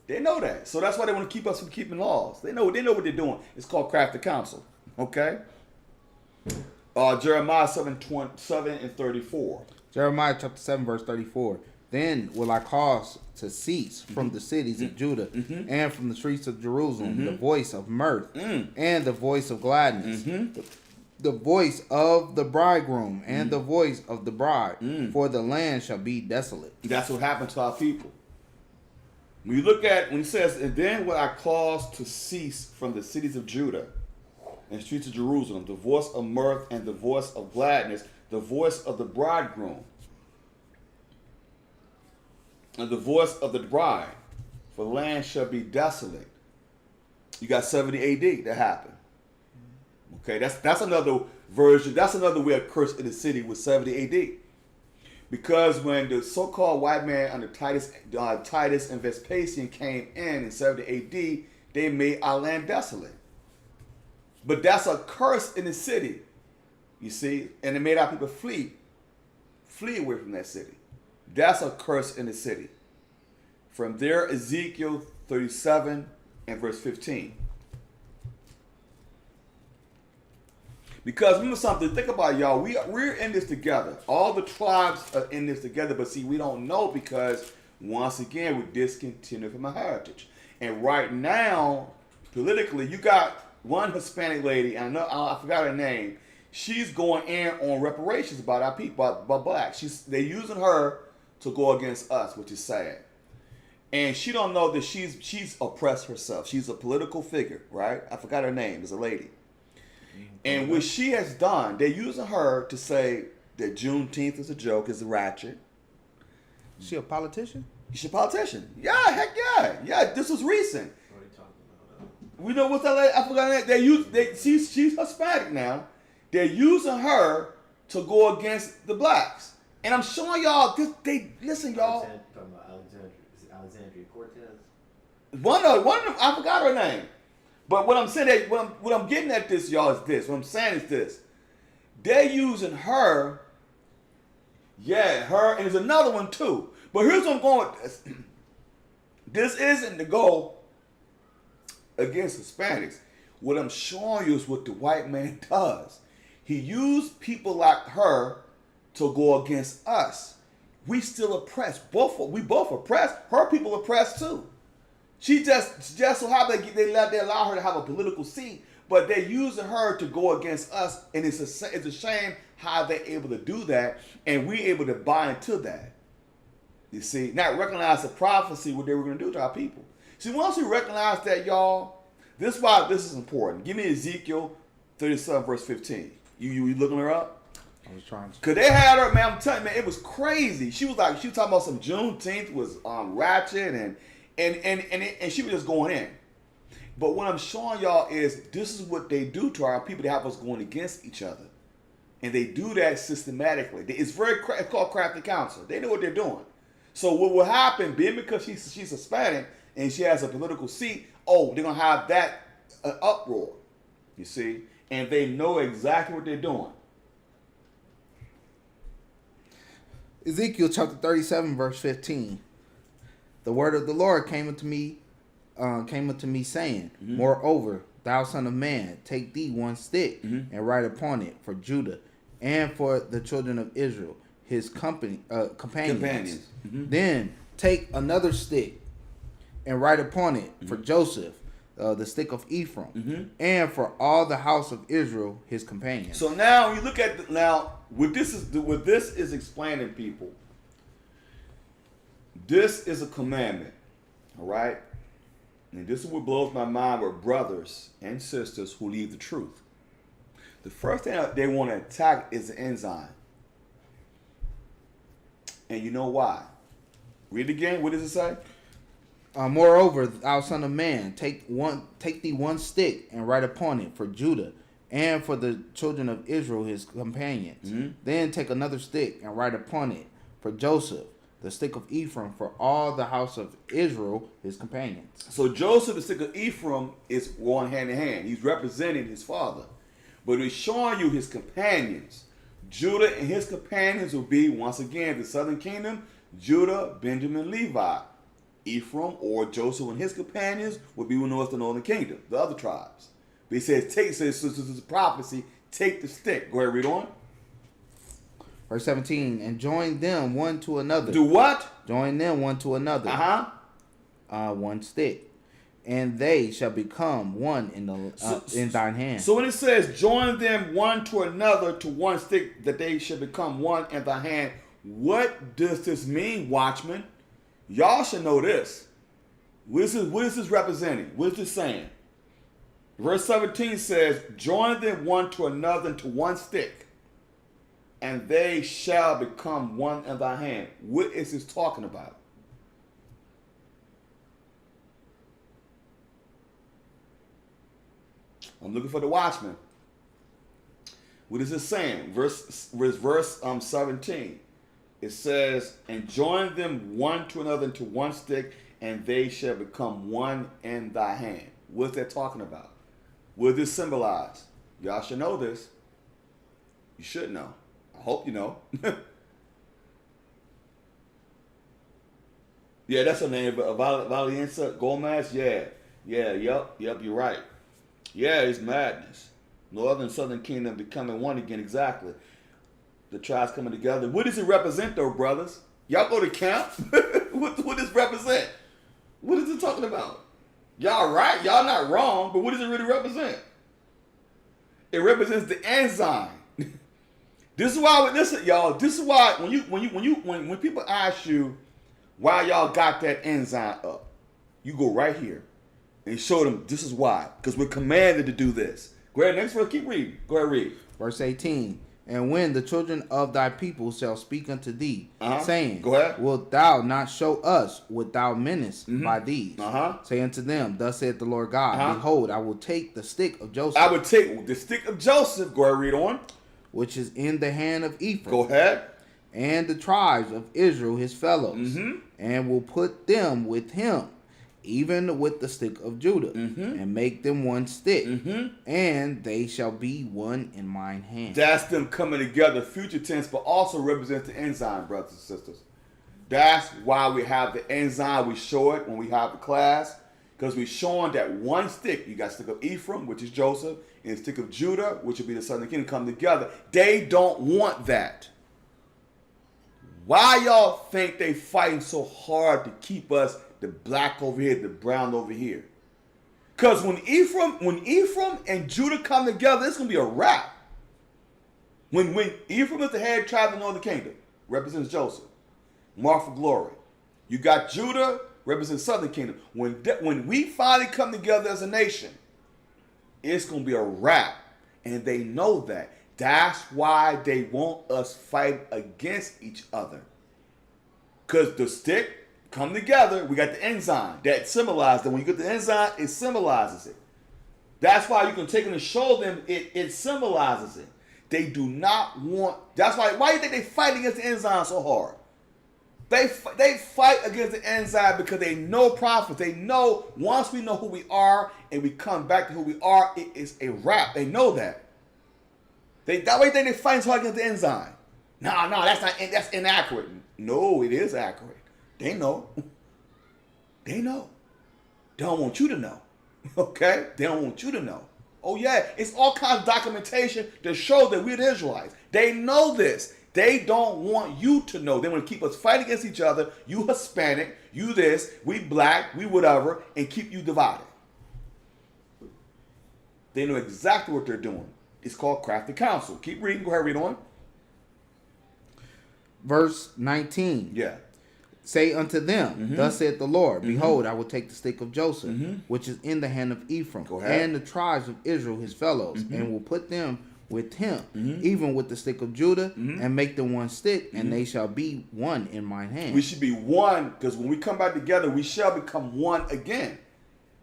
They know that. So that's why they want to keep us from keeping laws. They know what they're doing. It's called craft the counsel. Okay? Jeremiah 7:34. Jeremiah chapter 7, verse 34. Then will I cause to cease from the cities of Judah and from the streets of Jerusalem the voice of mirth and the voice of gladness, the voice of the bridegroom and the voice of the bride, for the land shall be desolate. That's what happened to our people. When you look at, when it says, and then will I cause to cease from the cities of Judah and streets of Jerusalem the voice of mirth and the voice of gladness, the voice of the bridegroom and the voice of the bride, for the land shall be desolate. You got 70 AD that happened. Okay, that's another version. That's another way of curse in the city was 70 AD. Because when the so-called white man under Titus and Vespasian came in 70 AD, they made our land desolate. But that's a curse in the city, you see, and it made our people flee away from that city. That's a curse in the city. From there, Ezekiel 37 and verse 15. Because remember something, think about y'all, we're in this together. All the tribes are in this together, but see, we don't know because, once again, we're discontinued from our heritage. And right now, politically, you got one Hispanic lady, and I forgot her name, she's going in on reparations about our people, about blacks. They're using her to go against us, which is sad. And she don't know that she's oppressed herself. She's a political figure, right? I forgot her name. It's a lady. And what she has done, they're using her to say that Juneteenth is a joke, is a ratchet. Is she a politician? She's a politician. Yeah, heck yeah. Yeah, this was recent. What are you talking about? We know what's that lady? I forgot her name. She's Hispanic now. They're using her to go against the blacks. And I'm showing y'all this. Listen, y'all. Talking about Alexandria. Is it Alexandria Cortez? One of them, I forgot her name. But what I'm saying, what I'm getting at this, y'all, is this. What I'm saying is this. They're using her. Yeah, her, and there's another one too. But here's what I'm going with this. This isn't to go against Hispanics. What I'm showing you is what the white man does. He used people like her to go against us. We still oppressed. We both oppressed. Her people oppressed too. She just so how they allow her to have a political seat, but they're using her to go against us, and it's a shame how they're able to do that, and we're able to buy into that. You see, not recognize the prophecy what they were going to do to our people. See, once we recognize that, y'all, this is why this is important. Give me Ezekiel 37 verse 15. You looking her up? I was trying to. Cause they had her, man. I'm telling you, man, it was crazy. She was talking about some Juneteenth was ratchet and she was just going in. But what I'm showing y'all is this is what they do to our people. They have us going against each other, and they do that systematically. It's called crafty counsel. They know what they're doing. So what will happen? Being because she's Hispanic, and she has a political seat, oh, they're going to have that uproar, you see? And they know exactly what they're doing. Ezekiel chapter 37, verse 15. The word of the Lord came unto me saying, Moreover, thou son of man, take thee one stick and write upon it for Judah and for the children of Israel, his companions. Then take another stick and write upon it for Joseph, the stick of Ephraim, and for all the house of Israel, his companions. So now you look at what this is explaining, people. This is a commandment, all right? And this is what blows my mind with brothers and sisters who leave the truth. The first thing they want to attack is the enzyme. And you know why? Read it again. What does it say? Moreover, thou son of man, take thee one stick and write upon it for Judah and for the children of Israel, his companions. Then take another stick and write upon it for Joseph, the stick of Ephraim, for all the house of Israel, his companions. So Joseph, the stick of Ephraim, is going hand in hand. He's representing his father. But he's showing you his companions. Judah and his companions will be, once again, the southern kingdom, Judah, Benjamin, Levi. Ephraim or Joseph and his companions will be with the northern kingdom, the other tribes. But he says, this is a prophecy, take the stick. Go ahead, read on. Verse 17, and join them one to another. Do what? Join them one to another. One stick. And they shall become one in thine hand. So when it says, join them one to another to one stick, that they shall become one in thy hand, what does this mean, watchmen? Y'all should know this. What is this representing? What is this saying? Verse 17 says, join them one to another into one stick, and they shall become one in thy hand. What is this talking about? I'm looking for the watchman. What is it saying? Verse 17. It says, and join them one to another into one stick, and they shall become one in thy hand. What's that talking about? What does this symbolize? Y'all should know this. You should know. I hope you know. Yeah, that's her name. Valencia Gomez. Yep, you're right. Yeah, it's madness. Northern and Southern Kingdom becoming one again, exactly. The tribes coming together. What does it represent, though, brothers? Y'all go to camp? What does it represent? What is it talking about? Y'all right? Y'all not wrong, but what does it really represent? It represents the enzyme. This is why. Listen, y'all. This is why when people ask you why y'all got that enzyme up, you go right here and show them this is why. Because we're commanded to do this. Go ahead, next verse. Keep reading. Go ahead, read. Verse 18. And when the children of thy people shall speak unto thee, saying, Go ahead. Wilt thou not show us what thou meanest by these? Say unto them, Thus saith the Lord God, Behold, I will take the stick of Joseph. I will take the stick of Joseph. Go ahead, read on. Which is in the hand of Ephraim. Go ahead. And the tribes of Israel his fellows, and will put them with him, even with the stick of Judah, and make them one stick, and they shall be one in mine hand. That's them coming together, future tense, but also represents the enzyme, brothers and sisters. That's why we have the enzyme. We show it when we have the class, because we're showing that one stick, you got stick of Ephraim, which is Joseph, and stick of Judah, which will be the southern kingdom, come together. They don't want that. Why y'all think they fighting so hard to keep us the black over here, the brown over here? Because when Ephraim and Judah come together, it's gonna be a wrap. When Ephraim is the head tribe of the northern kingdom, represents Joseph, mark for glory. You got Judah, represents southern kingdom. When we finally come together as a nation, it's gonna be a wrap, and they know that. That's why they want us fight against each other. Because the stick come together, we got the enzyme that symbolizes that. When you get the enzyme, it symbolizes it. That's why you can take it and show them it symbolizes it. They do not want, that's why do you think they fight against the enzyme so hard? They fight against the enzyme because they know prophets. They know once we know who we are and we come back to who we are, it is a wrap. They know that. That way they fight so hard against the enzyme. No, that's inaccurate. No, it is accurate. They know. They know. They don't want you to know. Okay? They don't want you to know. Oh yeah, it's all kinds of documentation to show that we're the Israelites. They know this. They don't want you to know. They want to keep us fighting against each other. You Hispanic, you this, we black, we whatever, and keep you divided. They know exactly what they're doing. It's called crafty counsel. Keep reading. Go ahead, read on. Verse 19. Yeah. Say unto them, thus saith the Lord, behold, I will take the stick of Joseph, which is in the hand of Ephraim, and the tribes of Israel his fellows, and will put them with him, even with the stick of Judah, and make them one stick, and they shall be one in mine hand. We should be one, because when we come back together, we shall become one again.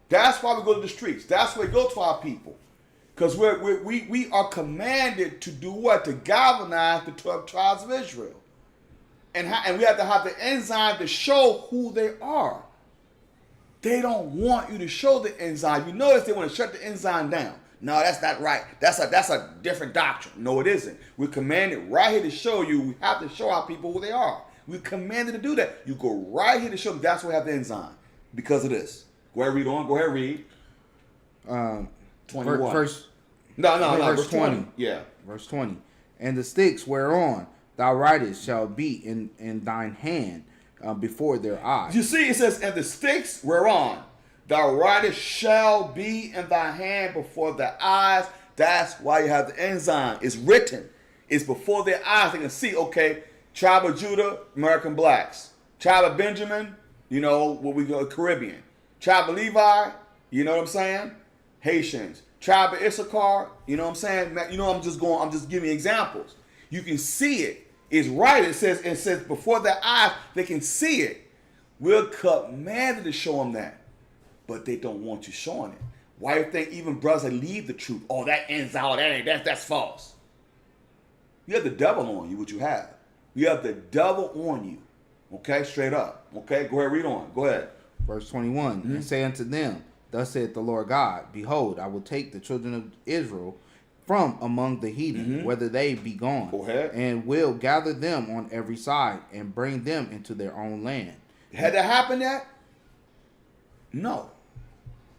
That's why we go to the streets. That's why we go to our people. Because we are commanded to do what? To galvanize the 12 tribes of Israel. And we have to have the enzyme to show who they are. They don't want you to show the enzyme. You notice they want to shut the enzyme down. No, that's not right. That's a different doctrine. No, it isn't. We're commanded right here to show you. We have to show our people who they are. We're commanded to do that. You go right here to show them. That's why we have the enzyme. Because of this. Go ahead, read on. Go ahead, read. 21. Verse 20. Yeah. Verse 20. And the sticks whereon thou writest shall be in thine hand before their eyes. You see, it says, and the sticks whereon thou writest shall be in thy hand before their eyes. That's why you have the enzyme. It's written. It's before their eyes. They can see, okay, tribe of Judah, American blacks. Tribe of Benjamin, you know, what we go Caribbean. Tribe of Levi, you know what I'm saying? Haitians. Tribe of Issachar, you know what I'm saying? You know, I'm just giving examples. You can see it. It's right. It says before their eyes, they can see it. We're commanded to show them that. But they don't want you showing it. Why do you think even brothers that leave the truth? Oh, that ends out. That's false. You have the devil on you, what you have. You have the devil on you. Okay, straight up. Okay, go ahead, read on. Go ahead. Verse 21. And say unto them, thus saith the Lord God, behold, I will take the children of Israel from among the heathen, whether they be gone, go ahead, and will gather them on every side and bring them into their own land. Had that happened yet? No.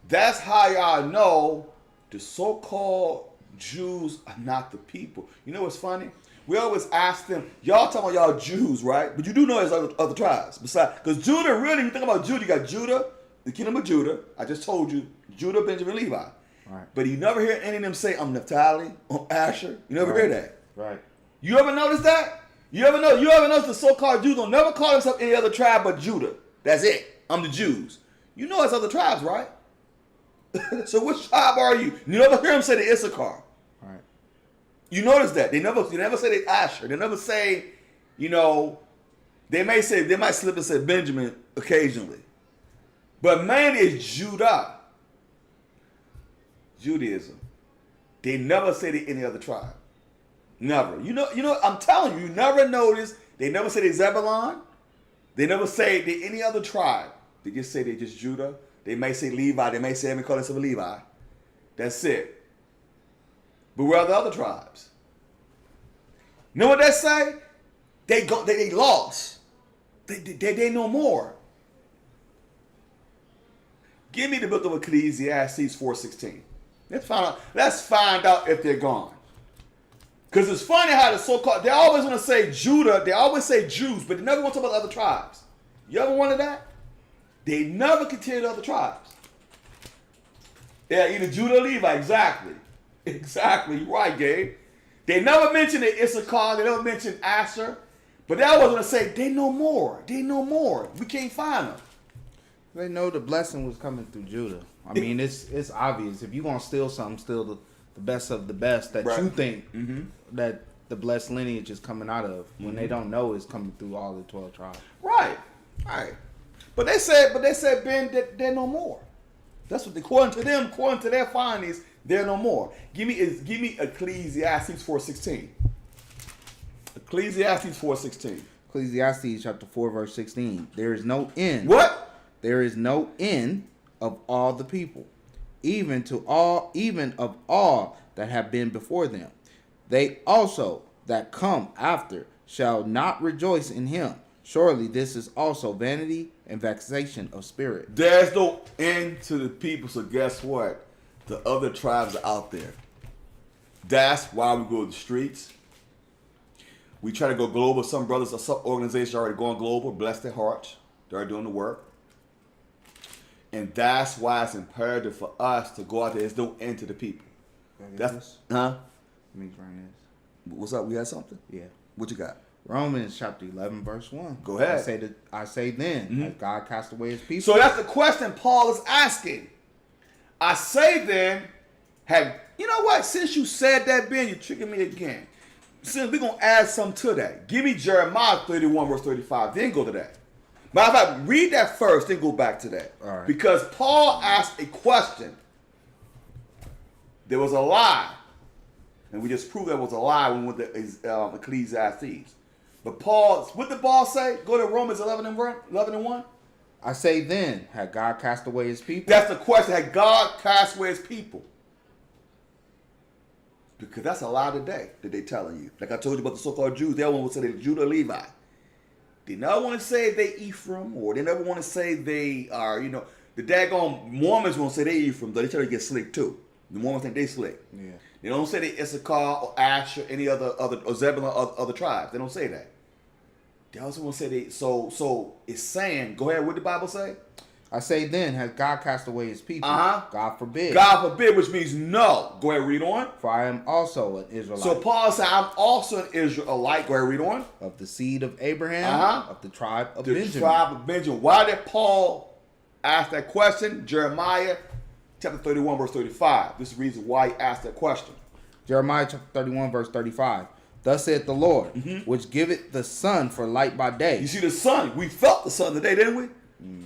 That's how y'all know the so-called Jews are not the people. You know what's funny? We always ask them, y'all talking about y'all Jews, right? But you do know there's other tribes. Besides, because Judah, really, you think about Judah, you got Judah, the kingdom of Judah. I just told you, Judah, Benjamin, Levi. Right. But you never hear any of them say, I'm Naphtali, I'm Asher. You never hear that. Right. You ever notice that? You ever notice the so-called Jews don't never call themselves any other tribe but Judah? That's it. I'm the Jews. You know it's other tribes, right? So which tribe are you? You never hear them say the Issachar. Right. You notice that. They never say the Asher. They never say, you know, they might slip and say Benjamin occasionally. But man is Judah. Judaism. They never say they any other tribe. Never. You know, I'm telling you, you never notice. They never say they Zebulon. They never say they any other tribe. They just say they just Judah. They may say Levi. They may say, let me call themselves Levi. That's it. But where are the other tribes? You know what they say? They lost. They no more. Give me the book of Ecclesiastes 4:16. Let's find out if they're gone. Because it's funny how the so-called, they always want to say Judah, they always say Jews, but they never want to talk about other tribes. You ever wondered that? They never continue the other tribes. Yeah, either Judah or Levi, exactly. Exactly, you're right, Gabe. They never mention the Issachar, they never mention Asher, but they always want to say, they know more, we can't find them. They know the blessing was coming through Judah. I mean, it's obvious. If you're going to steal something, steal the best of the best that you think that the blessed lineage is coming out of, when they don't know it's coming through all the 12 tribes. Right. But they said Ben, they're no more. That's what according to their findings, they're no more. Give me Ecclesiastes 4:16. Ecclesiastes 4:16. Ecclesiastes chapter 4, verse 16. There is no end. What? There is no end of all the people, even of all that have been before them. They also that come after shall not rejoice in him. Surely this is also vanity and vexation of spirit. There's no end to the people, so guess what? The other tribes are out there. That's why we go to the streets. We try to go global. Some brothers or some organizations are already going global. Bless their hearts. They're doing the work. And that's why it's imperative for us to go out there. There's no end to the people. That's, huh? What's up? We had something? Yeah. What you got? Romans chapter 11, verse 1. Go ahead. I say then, has God cast away his people? So that's the question Paul is asking. I say then, you know what? Since you said that, Ben, you're tricking me again. Since we're going to add something to that. Give me Jeremiah 31, verse 35. Then go to that. Matter of fact, read that first, then go back to that. All right. Because Paul asked a question. There was a lie. And we just proved there was a lie when we went to Ecclesiastes. But Paul, what did Paul say? Go to Romans 11 and 1. I say then, had God cast away his people? That's the question. Had God cast away his people? Because that's a lie today that they're telling you. Like I told you about the so-called Jews. They don't want to say they're Judah or Levi. They never want to say they Ephraim, or they never want to say they are, the daggone Mormons won't say they Ephraim, though they try to get slick too. The Mormons think they slick. Yeah. They don't say they Issachar or Asher, any other or Zebulun or other tribes. They don't say that. They also want to say they. So it's saying. Go ahead. What did the Bible say? I say then, has God cast away his people? God forbid. God forbid, which means no. Go ahead. Read on. For I am also an Israelite. So Paul said, "I'm also an Israelite." Go ahead. Read on. Of the seed of Abraham. Of the tribe of Benjamin. The tribe of Benjamin. Why did Paul ask that question? Jeremiah chapter 31, verse 35. This is the reason why he asked that question. Jeremiah chapter 31, verse 35. Thus saith the Lord, which giveth the sun for light by day. You see the sun. We felt the sun today, didn't we?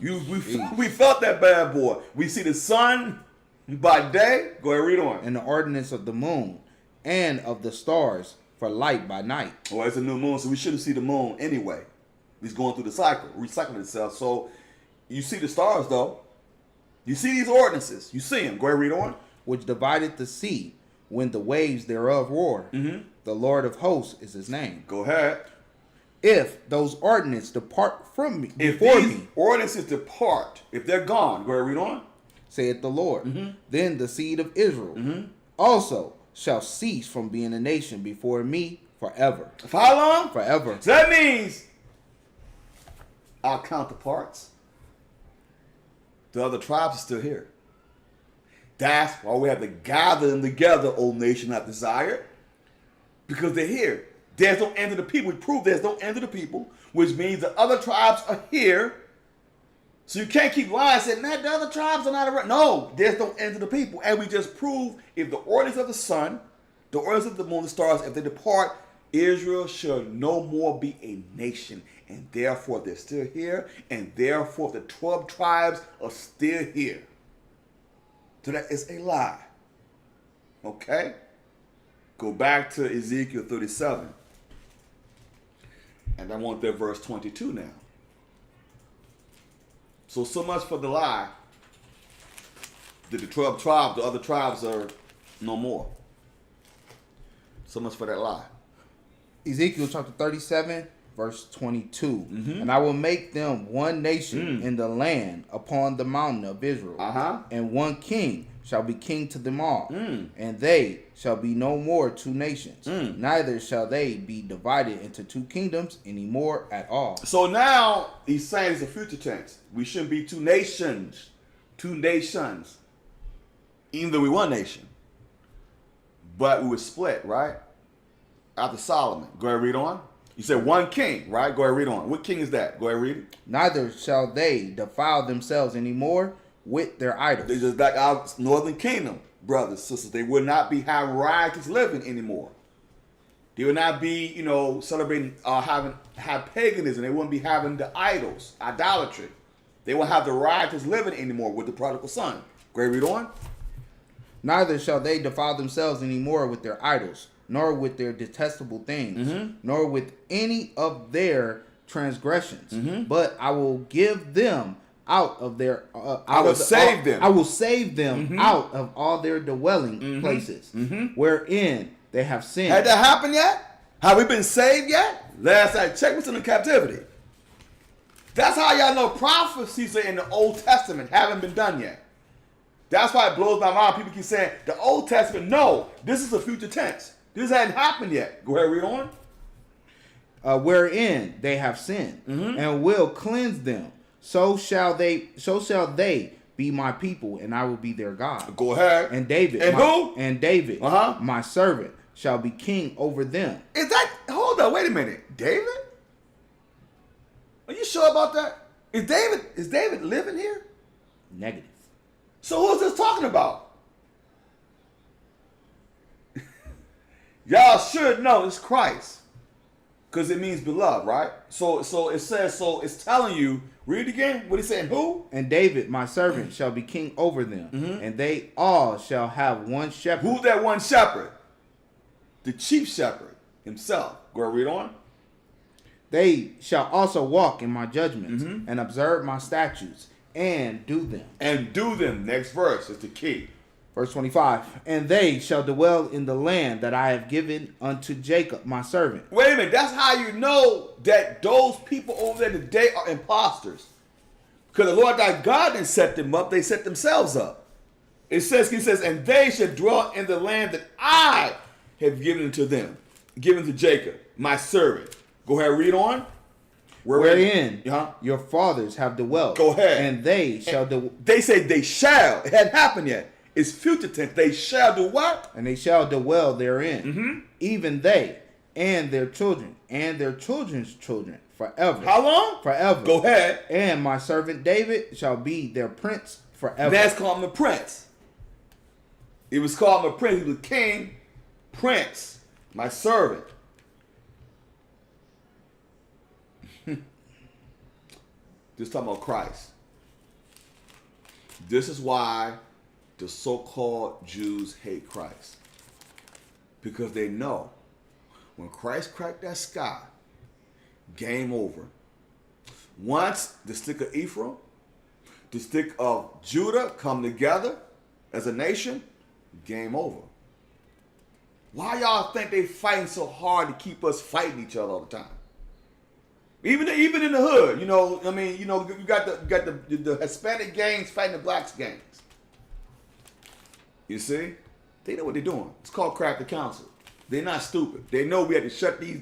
We felt that bad boy. We see the sun by day. Go ahead, read on. And the ordinance of the moon and of the stars for light by night. Well, it's a new moon, so we shouldn't see the moon anyway. It's going through the cycle, recycling itself. So you see the stars, though. You see these ordinances. You see them. Go ahead, read on. Which divideth the sea when the waves thereof roar. The Lord of hosts is his name. Go ahead. If those ordinances depart from me, if before these me, ordinances depart, if they're gone, go ahead, read on. Saith the Lord, then the seed of Israel also shall cease from being a nation before me forever. For how long? Forever. So that means our counterparts, the other tribes, are still here. That's why we have to gather them together, O nation not desired, because they're here. There's no end to the people. We prove there's no end to the people, which means the other tribes are here. So you can't keep lying and saying, nah, the other tribes are not around. No, there's no end to the people. And we just prove if the ordinance of the sun, the ordinance of the moon, the stars, if they depart, Israel shall no more be a nation. And therefore they're still here. And therefore the 12 tribes are still here. So that is a lie. Okay? Go back to Ezekiel 37. And I want that verse 22 now. So much for the lie that the 12 tribes, the other tribes are no more. So much for that lie. Ezekiel chapter 37, verse 22. And I will make them one nation in the land upon the mountain of Israel. And one king shall be king to them all. And they shall be no more two nations. Neither shall they be divided into two kingdoms anymore at all. So now he's saying it's a future tense. We shouldn't be two nations. Two nations. Even though we one nation. But we were split, right? After Solomon. Go ahead, read on. You said one king, right? Go ahead, read on. What king is that? Go ahead, read it. Neither shall they defile themselves anymore with their idols. They just like our northern kingdom, brothers, sisters. They would not be having riotous living anymore. They would not be, celebrating, have paganism. They wouldn't be having the idols, idolatry. They won't have the riotous living anymore with the prodigal son. Go ahead, read on. Neither shall they defile themselves anymore with their idols, nor with their detestable things, nor with any of their transgressions, but I will give them out of their. I will save them. I will save them out of all their dwelling places, wherein they have sinned. Had that happened yet? Have we been saved yet? Last I checked, we're still in captivity. That's how y'all know prophecies in the Old Testament haven't been done yet. That's why it blows my mind. People keep saying the Old Testament. No, this is a future tense. This hadn't happened yet. Go ahead, read on. Wherein they have sinned, and will cleanse them. So shall they be my people, and I will be their God. Go ahead. And David, my servant, shall be king over them. Is that? Hold on, wait a minute. David? Are you sure about that? Is David living here? Negative. So who's this talking about? Y'all should know it's Christ. Because it means beloved, right? So it says, so it's telling you, read again, what he's saying, who? And David, my servant, shall be king over them, and they all shall have one shepherd. Who's that one shepherd? The chief shepherd himself. Go ahead, read on. They shall also walk in my judgments, and observe my statutes, and do them. And do them. Next verse is the key. Verse 25. And they shall dwell in the land that I have given unto Jacob, my servant. Wait a minute. That's how you know that those people over there today are imposters. Because the Lord thy God didn't set them up. They set themselves up. He says, and they shall dwell in the land that I have given to them. Given to Jacob, my servant. Go ahead, read on. Wherein your fathers have dwelt. Go ahead. And they shall They say they shall. It hadn't happened yet. It's future tense. They shall do what? And they shall dwell therein. Even they and their children and their children's children forever. How long? Forever. Go ahead. And my servant David shall be their prince forever. That's called him a prince. It was called him a prince. He was king, prince, my servant. This is talking about Christ. This is why the so-called Jews hate Christ. Because they know when Christ cracked that sky, game over. Once the stick of Ephraim, the stick of Judah come together as a nation, game over. Why y'all think they fighting so hard to keep us fighting each other all the time? Even in the hood, you know, I mean, you know, you got the Hispanic gangs fighting the blacks gangs. You see? They know what they're doing. It's called craft the council. They're not stupid. They know we had to shut these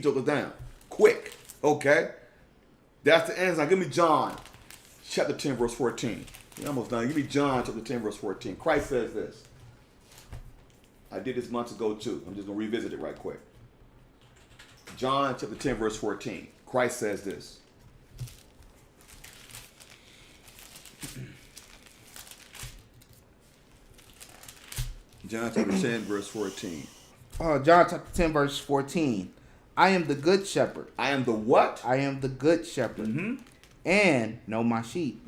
jokers down. Quick. Okay? That's the end. Now give me John chapter 10, verse 14. You're almost done. Give me John chapter 10, verse 14. Christ says this. I did this months ago too. I'm just going to revisit it right quick. John chapter 10, verse 14. Christ says this. John chapter 10, verse 14. John chapter 10, verse 14. I am the good shepherd. I am the what? I am the good shepherd. And know my sheep.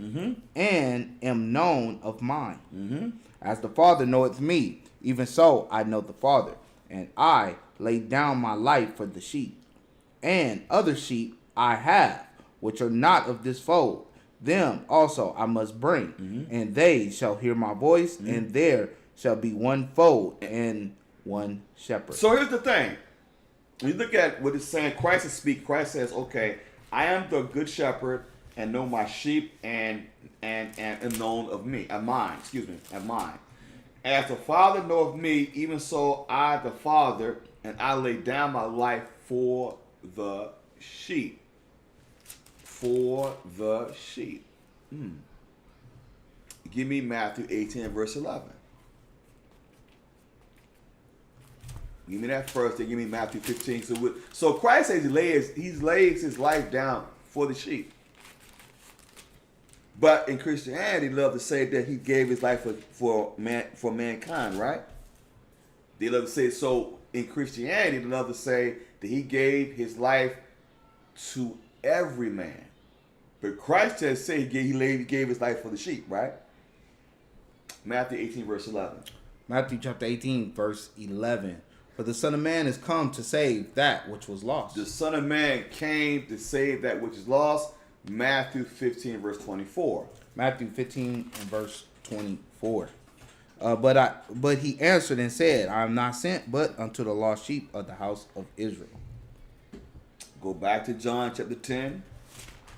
And am known of mine. As the Father knoweth me, even so I know the Father. And I lay down my life for the sheep. And other sheep I have, which are not of this fold. Them also I must bring. And they shall hear my voice. And there shall be one fold and one shepherd. So here's the thing. When you look at what it's saying, Christ is speaking. Christ says, okay, I am the good shepherd and know my sheep and known of me. And mine. As the Father knoweth me, even so I the Father, and I lay down my life for the sheep. For the sheep. Give me Matthew 18, verse 11. Give me that first, then give me Matthew 15. So Christ says he lays his life down for the sheep. But in Christianity, they love to say that he gave his life for mankind, right? They love to say, so in Christianity, they love to say that he gave his life to every man. But Christ just said he gave his life for the sheep, right? Matthew 18, verse 11. Matthew chapter 18, verse 11. For the Son of Man is come to save that which was lost. The Son of Man came to save that which is lost. Matthew 15, verse 24. Matthew 15 and verse 24. But he answered and said, I am not sent but unto the lost sheep of the house of Israel. Go back to John chapter 10,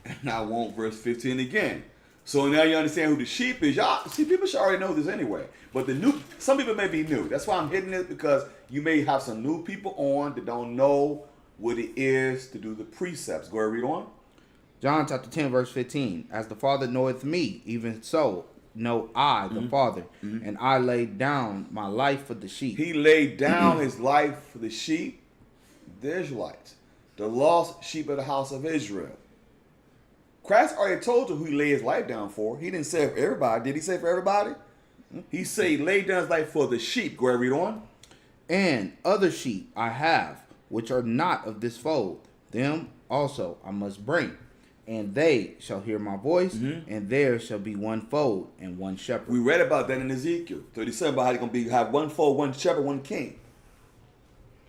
and I want verse 15 again. So now you understand who the sheep is. Y'all see, people should already know this anyway. But some people may be new. That's why I'm hitting it, because you may have some new people on that don't know what it is to do the precepts. Go ahead, read on. John chapter 10, verse 15. As the Father knoweth me, even so know I the Father, and I laid down my life for the sheep. He laid down his life for the sheep, the Israelites, the lost sheep of the house of Israel. Christ already told you who he laid his life down for. He didn't say for everybody. Did he say for everybody? He said he laid down his life for the sheep. Go ahead, read on. And other sheep I have, which are not of this fold. Them also I must bring. And they shall hear my voice, and there shall be one fold and one shepherd. We read about that in Ezekiel 37, about how they're going to have one fold, one shepherd, one king.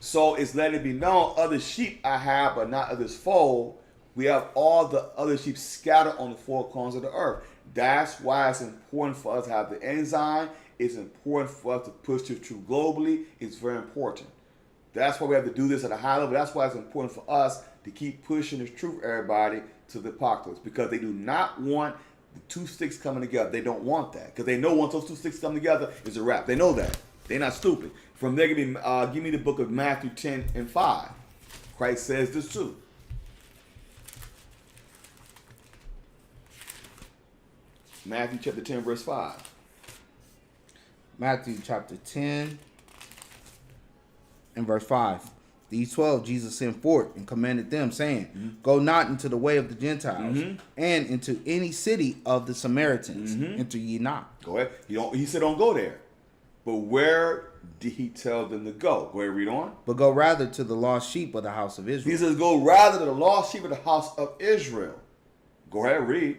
So it's letting it be known, other sheep I have, but not of this fold. We have all the other sheep scattered on the four corners of the earth. That's why it's important for us to have the enzyme. It's important for us to push the truth globally. It's very important. That's why we have to do this at a high level. That's why it's important for us to keep pushing the truth, everybody, to the apocalypse. Because they do not want the two sticks coming together. They don't want that. Because they know once those two sticks come together, it's a wrap. They know that. They're not stupid. From there, give me the book of Matthew 10 and 5. Christ says this too. Matthew chapter 10, verse 5. Matthew chapter 10 and verse 5. These 12 Jesus sent forth and commanded them, saying, Go not into the way of the Gentiles, and into any city of the Samaritans. Enter ye not. Go ahead. He said don't go there. But where did he tell them to go? Go ahead, read on. But go rather to the lost sheep of the house of Israel. He says go rather to the lost sheep of the house of Israel. Go ahead, read.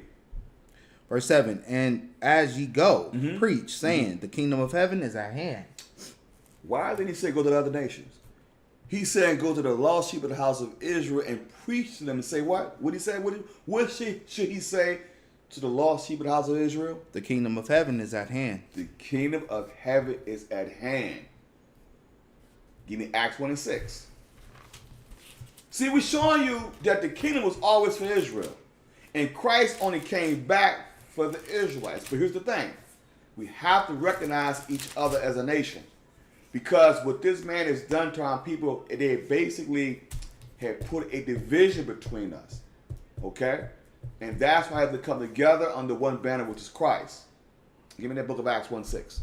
Verse 7. And as ye go, preach, saying, The kingdom of heaven is at hand. Why didn't he say go to the other nations? He said go to the lost sheep of the house of Israel and preach to them and say what? What did he say? What should he say to the lost sheep of the house of Israel? The kingdom of heaven is at hand. The kingdom of heaven is at hand. Give me Acts 1 and 6. See, we're showing you that the kingdom was always for Israel. And Christ only came back for the Israelites. But here's the thing. We have to recognize each other as a nation. Because what this man has done to our people, they basically have put a division between us. Okay? And that's why we have to come together under one banner, which is Christ. Give me that book of Acts 1:6.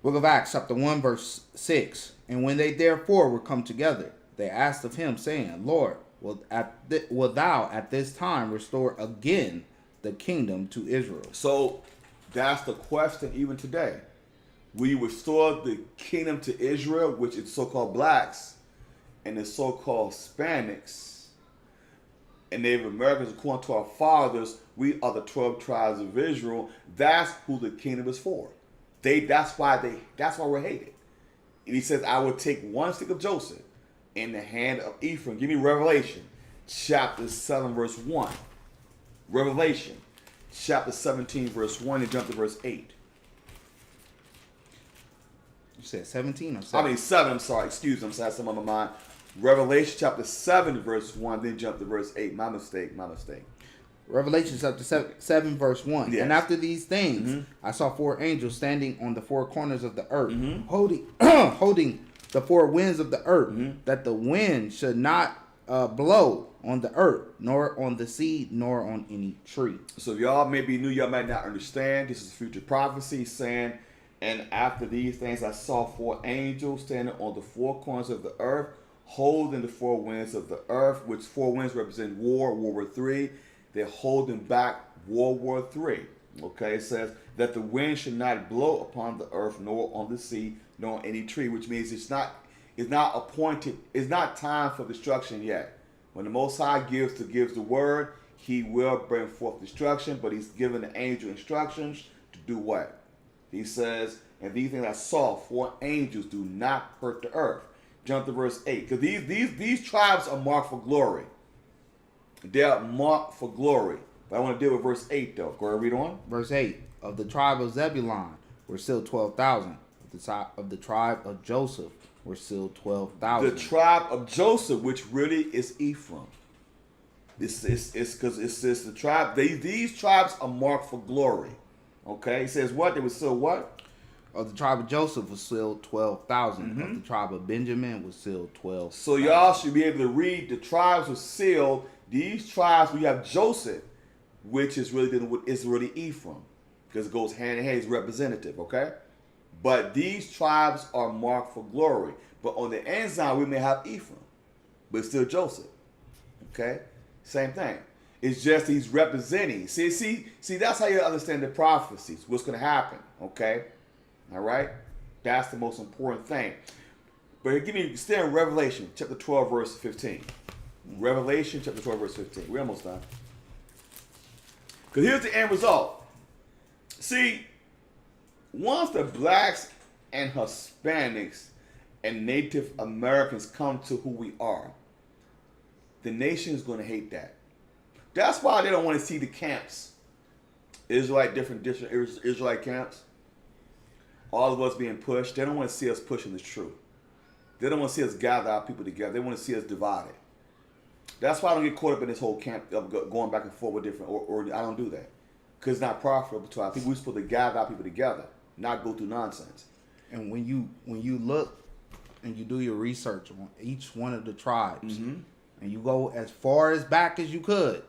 Book of Acts, chapter 1, verse 6. And when they therefore were come together, they asked of him, saying, Lord, wilt thou at this time restore again the kingdom to Israel? So that's the question even today. Will you restore the kingdom to Israel, which is so-called blacks and the so-called Hispanics and Native Americans, according to our fathers? We are the 12 tribes of Israel. That's who the kingdom is for. That's why we're hated. And he says, I will take one stick of Joseph in the hand of Ephraim. Give me Revelation chapter 7, verse 1. Revelation chapter 17, verse 1, and jump to verse 8. You said 17 or 7? 7, I'm sorry. Excuse me. I'm sorry. Some on my mind. Revelation chapter 7, verse 1, then jump to verse 8. My mistake. Revelation chapter 7 verse 1. Yes. And after these things, I saw 4 angels standing on the 4 corners of the earth, holding the 4 winds of the earth, that the wind should not blow on the earth, nor on the sea, nor on any tree. So if y'all may be new, y'all might not understand. This is future prophecy saying, and after these things I saw 4 angels standing on the 4 corners of the earth, holding the 4 winds of the earth, which 4 winds represent World War III. They're holding back World War III. Okay, it says that the wind should not blow upon the earth, nor on the sea, nor on any tree, which means it's not appointed, it's not time for destruction yet. When the Most High gives the word, he will bring forth destruction, but he's given the angel instructions to do what? He says, and these things I saw, 4 angels do not hurt the earth. Jump to verse 8. Because these tribes are marked for glory. They are marked for glory. But I want to deal with verse 8 though. Go ahead, read on. Verse 8. Of the tribe of Zebulun were still 12,000. Of the tribe of Joseph were still 12,000. The tribe of Joseph, which really is Ephraim. It's because it's the tribe. These tribes are marked for glory. Okay, he says what? They were still what? Of the tribe of Joseph was still 12,000. Mm-hmm. Of the tribe of Benjamin was still 12. So y'all should be able to read the tribes were sealed. These tribes, we have Joseph, which is really Ephraim, because it goes hand in hand. He's representative. Okay, but these tribes are marked for glory. But on the ensign, we may have Ephraim, but it's still Joseph. Okay, same thing. It's just he's representing. See, that's how you understand the prophecies. What's going to happen? Okay, all right. That's the most important thing. But stay in Revelation chapter 12, verse 15. Revelation chapter 12, verse 15. We're almost done. Because here's the end result. See, once the blacks and Hispanics and Native Americans come to who we are, the nation is going to hate that. That's why they don't want to see the camps. Israelite camps. All of us being pushed. They don't want to see us pushing the truth. They don't want to see us gather our people together. They want to see us divided. That's why I don't get caught up in this whole camp of going back and forth with different, or I don't do that. Because it's not profitable to our people. We're supposed to gather our people together, not go through nonsense. And when you look and you do your research on each one of the tribes, Mm-hmm. and you go as far as back as you could,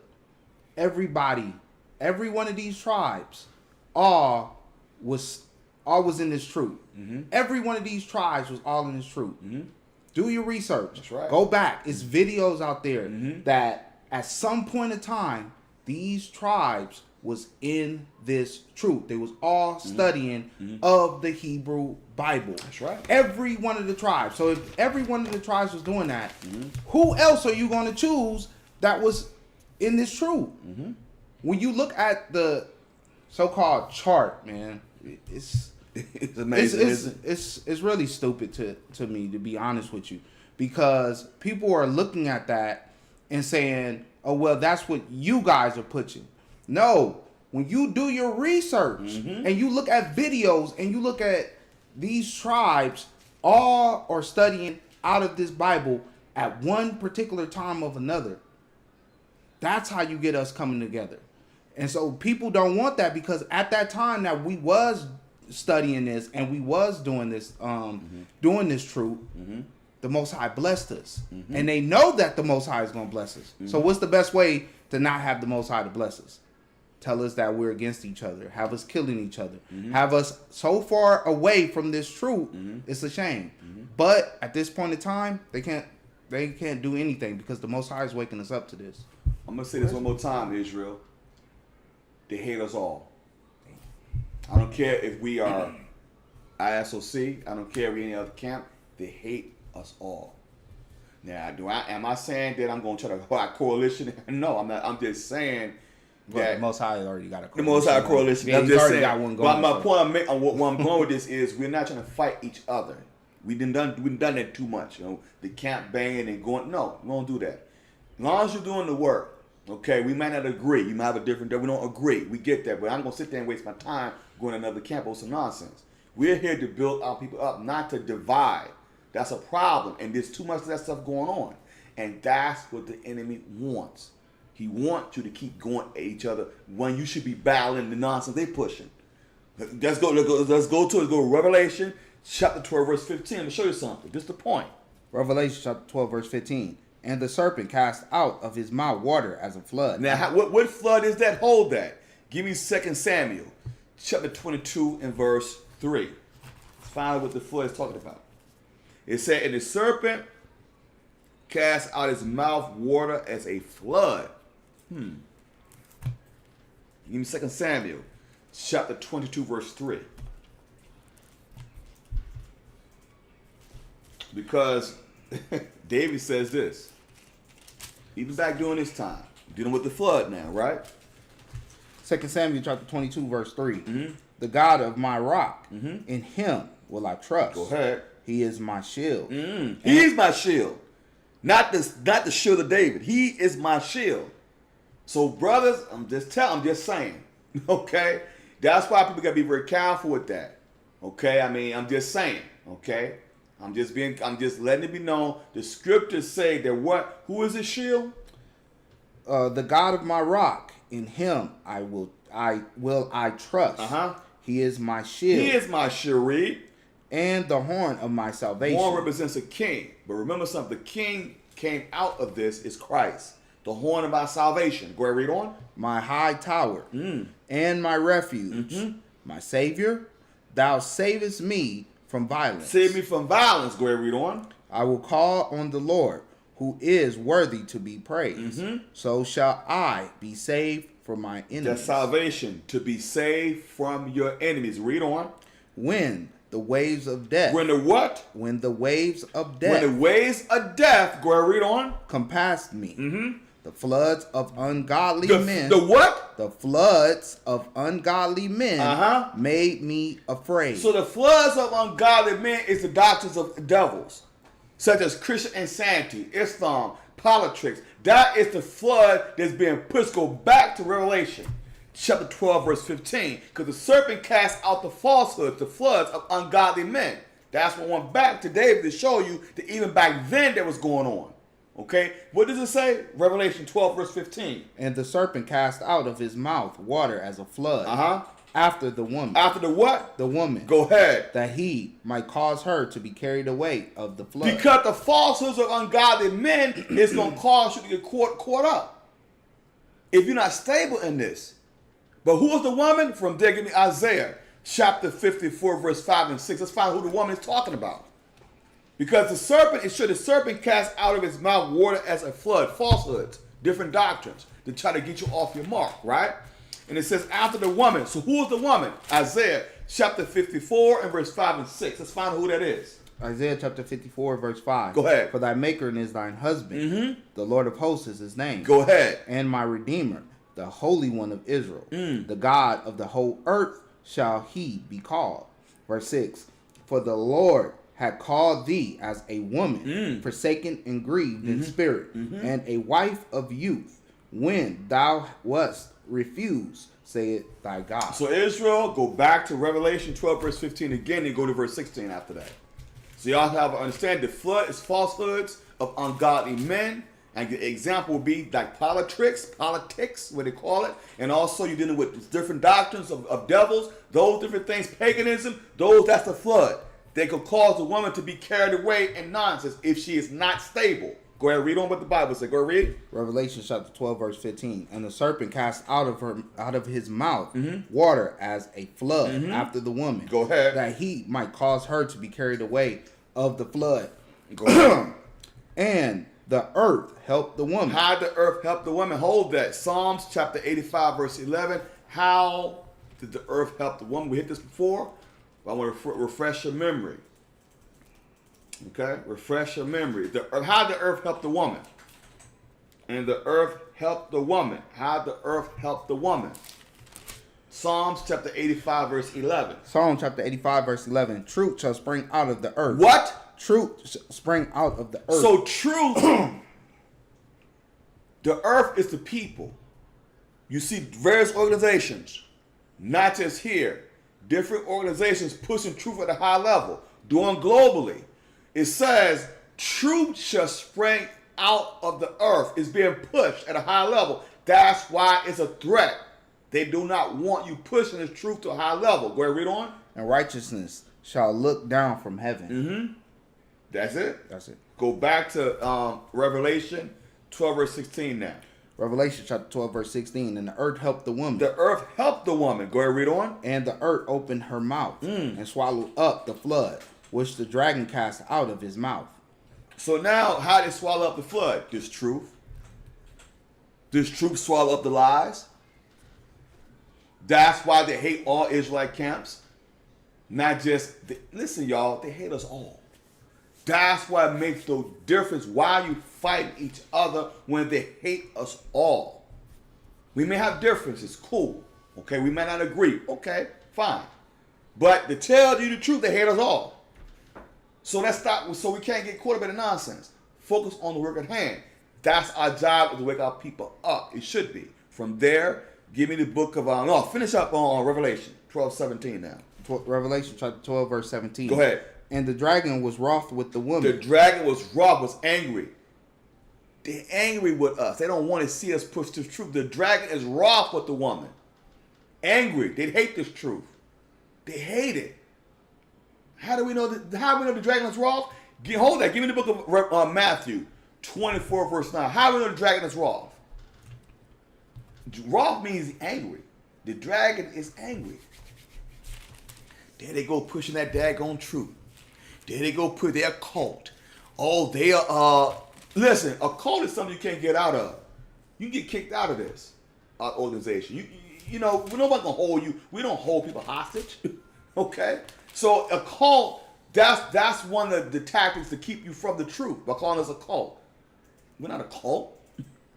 every one of these tribes, all was in this truth. Mm-hmm. Every one of these tribes was all in this truth. Mm-hmm. Do your research. That's right. Go back. It's videos out there Mm-hmm. that at some point in time, these tribes was in this truth. They was all studying of the Hebrew Bible. That's right. Every one of the tribes. So if every one of the tribes was doing that, who else are you going to choose that was in this truth? Mm-hmm. When you look at the so-called chart, man, it's amazing. it's really stupid to me, to be honest with you, because people are looking at that and saying, oh, well, that's what you guys are pushing. No, when you do your research and you look at videos and you look at these tribes, all are studying out of this Bible at one particular time of another. That's how you get us coming together. And so people don't want that, because at that time that we was studying this and we was doing this truth, the Most High blessed us. And they know that the Most High is going to bless us. So what's the best way to not have the Most High to bless us? Tell us that we're against each other, have us killing each other, have us so far away from this truth. It's a shame. But at this point in time, they can't do anything, because the Most High is waking us up to this. I'm going to say this one more time, Israel. They hate us all. I don't care if we are ISOC. I don't care if we're any other camp. They hate us all. Now, am I saying that I'm going to try to go out coalition? No, I'm not. I'm just saying that the Most High already got a coalition. the Most High coalition. Yeah, I'm he's just already saying. got one going. But my point where I'm going with this is we're not trying to fight each other. We've done that too much. The camp banging and going. No, we won't do that. As long as you're doing the work. Okay, we might not agree. You might have a different. We don't agree. We get that, but I'm gonna sit there and waste my time going to another camp over some nonsense. We're here to build our people up, not to divide. That's a problem, and there's too much of that stuff going on, and that's what the enemy wants. He wants you to keep going at each other when you should be battling the nonsense they pushing. Let's go to Revelation chapter 12, verse 15. Let me show you something. This is the point. Revelation chapter 12, verse 15. And the serpent cast out of his mouth water as a flood. Now, what flood is that? Hold that. Give me 2 Samuel, chapter 22 and verse 3. Let's find out what the flood is talking about. It said, and the serpent cast out his mouth water as a flood. Give me 2 Samuel, chapter 22, verse 3. Because David says this. Even back during this time, dealing with the flood now, right? 2 Samuel chapter 22, verse 3. The God of my rock, in him will I trust. Go ahead. He is my shield. He's my shield. Not the shield of David. He is my shield. So, brothers, I'm just saying. Okay? That's why people gotta be very careful with that. Okay? I mean, I'm just saying. Okay? I'm just letting it be known. The scriptures say that what? Who is his shield? The God of my rock, in him I will trust. He is my shield. He is my shield, read. And the horn of my salvation. Horn represents a king. But remember something, the king came out of this is Christ. The horn of our salvation. Go ahead, read on. My high tower and my refuge. My Savior, thou savest me from violence. Save me from violence. Go ahead, read on. I will call on the Lord, who is worthy to be praised. So shall I be saved from my enemies. That's salvation, to be saved from your enemies. Read on. When the waves of death. When the what? When the waves of death. When the waves of death. Go ahead, read on. Compassed me. The floods of ungodly men. The what? The floods of ungodly men made me afraid. So the floods of ungodly men is the doctrines of devils, such as Christian insanity, Islam, politics. That is the flood that's being pushed. Go back to Revelation chapter 12, verse 15. Because the serpent cast out the falsehoods, the floods of ungodly men. That's what went back to David to show you that even back then that was going on. Okay, what does it say? Revelation 12, verse 15. And the serpent cast out of his mouth water as a flood. After the woman. After the what? The woman. Go ahead. That he might cause her to be carried away of the flood. Because the falsehoods of ungodly men is going to cause you to get caught up. If you're not stable in this. But who is the woman? From there, give me Isaiah chapter 54, verse 5 and 6. Let's find out who the woman is talking about. Because the serpent cast out of his mouth water as a flood, falsehoods, different doctrines, to try to get you off your mark, right? And it says, after the woman. So who is the woman? Isaiah chapter 54 and verse 5 and 6. Let's find out who that is. Isaiah chapter 54, verse 5. Go ahead. For thy maker is thine husband. The Lord of hosts is his name. Go ahead. And my Redeemer, the Holy One of Israel. The God of the whole earth shall he be called. Verse 6. For the Lord had called thee as a woman, forsaken and grieved in spirit, and a wife of youth, when thou wast refused, saith thy God. So Israel, go back to Revelation 12, verse 15 again, and go to verse 16 after that. So y'all have to understand the flood is falsehoods of ungodly men. And the example would be like politics, what they call it. And also you're dealing with different doctrines of devils, those different things, paganism, that's the flood. They could cause a woman to be carried away in nonsense if she is not stable. Go ahead, read on what the Bible says. Go ahead, read. Revelation chapter 12, verse 15. And the serpent cast out of his mouth water as a flood after the woman. Go ahead. That he might cause her to be carried away of the flood. Go ahead. And the earth helped the woman. How did the earth help the woman? Hold that. Psalms chapter 85, verse 11. How did the earth help the woman? We hit this before. I want to refresh your memory. Okay? Refresh your memory. How did the earth help the woman? And the earth helped the woman. How did the earth help the woman? Psalms chapter 85, verse 11. Psalm chapter 85, verse 11. Truth shall spring out of the earth. What? Truth shall spring out of the earth. So truth, the earth is the people. You see various organizations, not just here, different organizations pushing truth at a high level, doing globally. It says truth shall spring out of the earth. It's being pushed at a high level. That's why it's a threat. They do not want you pushing the truth to a high level. Go ahead, read on. And righteousness shall look down from heaven. That's it? That's it. Go back to Revelation 12, verse 16 now. Revelation chapter 12, verse 16. And the earth helped the woman. The earth helped the woman. Go ahead, read on. And the earth opened her mouth and swallowed up the flood, which the dragon cast out of his mouth. So now, how did it swallow up the flood? This truth. Does truth swallow up the lies? That's why they hate all Israelite camps. Not just, listen y'all, they hate us all. That's why it makes no difference why you fight each other when they hate us all. We may have differences, cool. Okay, we may not agree. Okay, fine. But to tell you the truth, they hate us all. So let's stop. So we can't get caught up in the nonsense. Focus on the work at hand. That's our job, is to wake our people up. It should be. From there, give me the book of finish up on Revelation 12:17 now. Revelation chapter 12, verse 17. Go ahead. And the dragon was wroth with the woman. The dragon was wroth, was angry. They're angry with us. They don't want to see us push this truth. The dragon is wroth with the woman. Angry. They hate this truth. They hate it. How do we know the dragon is wroth? Hold that. Give me the book of Matthew 24, verse 9. How do we know the dragon is wroth? Wroth means angry. The dragon is angry. There they go pushing that daggone truth. There they go put their cult. Oh, they are, listen, a cult is something you can't get out of. You can get kicked out of this organization. You know, nobody's gonna hold you. We don't hold people hostage. Okay? So a cult, that's one of the tactics to keep you from the truth by calling us a cult. We're not a cult.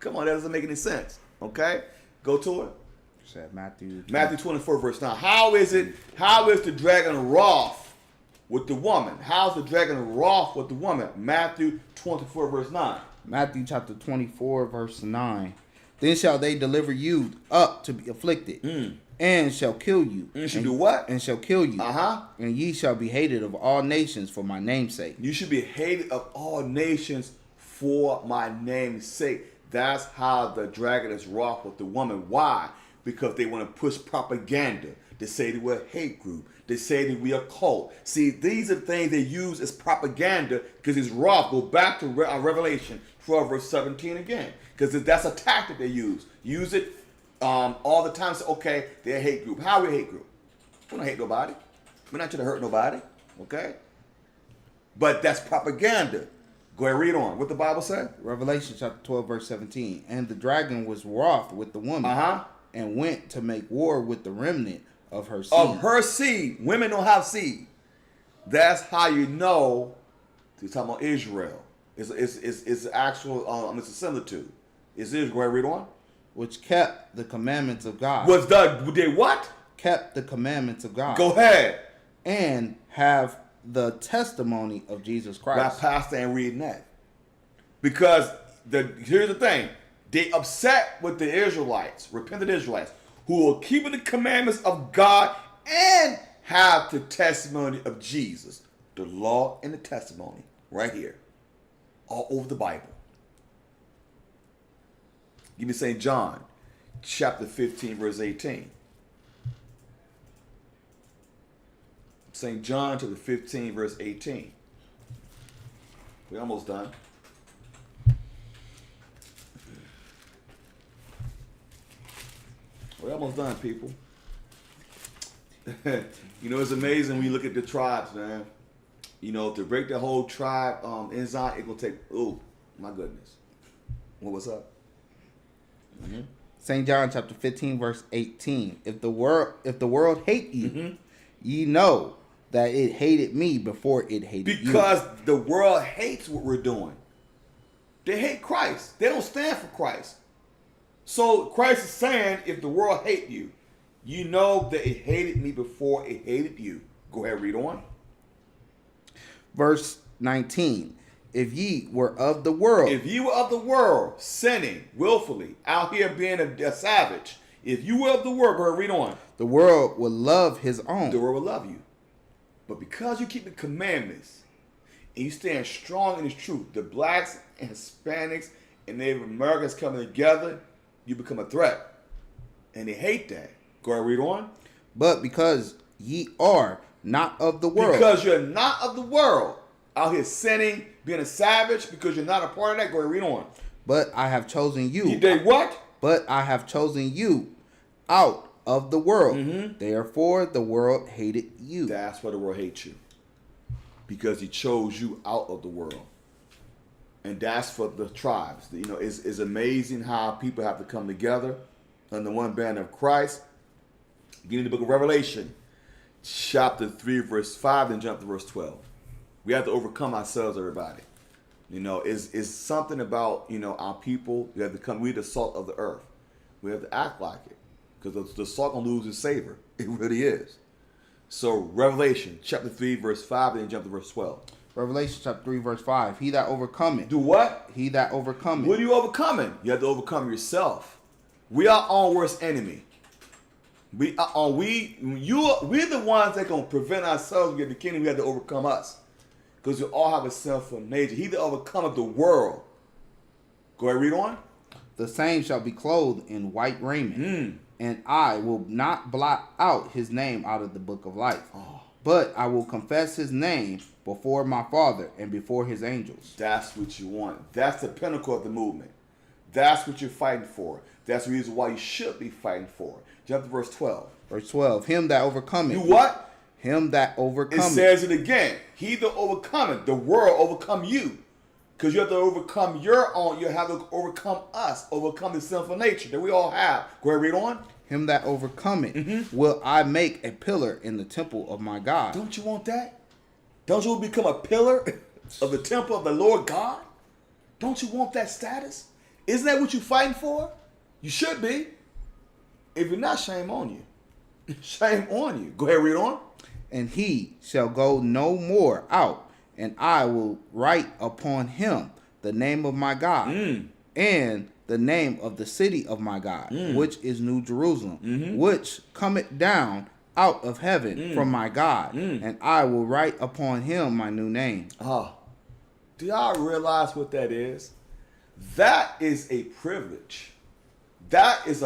Come on, that doesn't make any sense. Okay? Go to it. Said Matthew 24, verse 9. How is the dragon wroth with the woman? How's the dragon wroth with the woman? Matthew 24, verse 9. Matthew chapter 24, verse 9. Then shall they deliver you up to be afflicted, and shall kill you. And shall do what? And shall kill you. Uh-huh. And ye shall be hated of all nations for my name's sake. You should be hated of all nations for my name's sake. That's how the dragon is wroth with the woman. Why? Because they want to push propaganda. They say that we're a hate group. They say that we are a cult. See, these are things they use as propaganda because it's wroth. Go back to Revelation 12, verse 17 again. Because that's a tactic they use. Use it all the time. Say, okay, they're a hate group. How are we a hate group? We don't hate nobody. We're not trying to hurt nobody. Okay? But that's propaganda. Go ahead, read on. What the Bible said? Revelation chapter 12, verse 17. And the dragon was wroth with the woman. Uh-huh. And went to make war with the remnant of her seed. Of her seed. Women don't have seed. That's how you know. He's talking about Israel. It's actual. It's a similitude. Is Israel? Read on. Which kept the commandments of God. They what? Kept the commandments of God. Go ahead. And have the testimony of Jesus Christ. By pastor and reading that. Because here's the thing. They upset with the Israelites, repentant Israelites, who are keeping the commandments of God and have the testimony of Jesus. The law and the testimony right here. All over the Bible. Give me St. John, chapter 15, verse 18. St. John chapter 15, verse 18. We're almost done. We're almost done, people. You know, it's amazing when you look at the tribes, man. You know, to break the whole tribe in Zion, it will take, oh, my goodness. What's up? Mm-hmm. St. John chapter 15, verse 18. If the world hate you, ye know that it hated me before it hated you. Because the world hates what we're doing. They hate Christ. They don't stand for Christ. So Christ is saying, if the world hate you, you know that it hated me before it hated you. Go ahead, read on. Verse 19. If ye were of the world. If you were of the world, sinning willfully, out here being a savage. If you were of the world, go ahead, read on. The world would love his own. The world will love you. But because you keep the commandments and you stand strong in this truth, the blacks and Hispanics and Native Americans coming together, you become a threat. And they hate that. Go ahead, read on. But because ye are not of the world. Because you're not of the world. Out here sinning, being a savage, because you're not a part of that. Go ahead, read on. But I have chosen you. You did what? But I have chosen you out of the world. Therefore the world hated you. That's why the world hates you. Because he chose you out of the world. And that's for the tribes. You know, it's amazing how people have to come together under one banner of Christ. Get in the book of Revelation, chapter 3, verse 5, then jump to verse 12. We have to overcome ourselves, everybody. You know, it's something about, you know, our people. We have to come, we're the salt of the earth. We have to act like it. Because the salt gonna lose its savor. It really is. So Revelation, chapter 3, verse 5, then jump to verse 12. Revelation chapter 3, verse 5. He that overcometh. Do what? He that overcometh. What are you overcoming? You have to overcome yourself. We are our own worst enemy. We're the ones that gonna prevent ourselves from getting the kingdom. We have to overcome us, because we all have a sinful nature. He that overcometh the world. Go ahead, read on. The same shall be clothed in white raiment, and I will not blot out his name out of the book of life, but I will confess his name before my Father and before his angels. That's what you want. That's the pinnacle of the movement. That's what you're fighting for. That's the reason why you should be fighting for. Jump to verse 12. Verse 12. Him that overcometh. You what? Him that overcometh. It says it again. He that overcometh. The world overcome you. Because you have to overcome your own. You have to overcome us. Overcome the sinful nature that we all have. Go ahead, read on. Him that overcometh will I make a pillar in the temple of my God. Don't you want that? Don't you want to become a pillar of the temple of the Lord God? Don't you want that status? Isn't that what you're fighting for? You should be. If you're not, shame on you. Shame on you. Go ahead, read on. And he shall go no more out, and I will write upon him the name of my God, and the name of the city of my God, which is New Jerusalem, which cometh down out of heaven from my God, and I will write upon him my new name. Do y'all realize what that is? That is a privilege. That's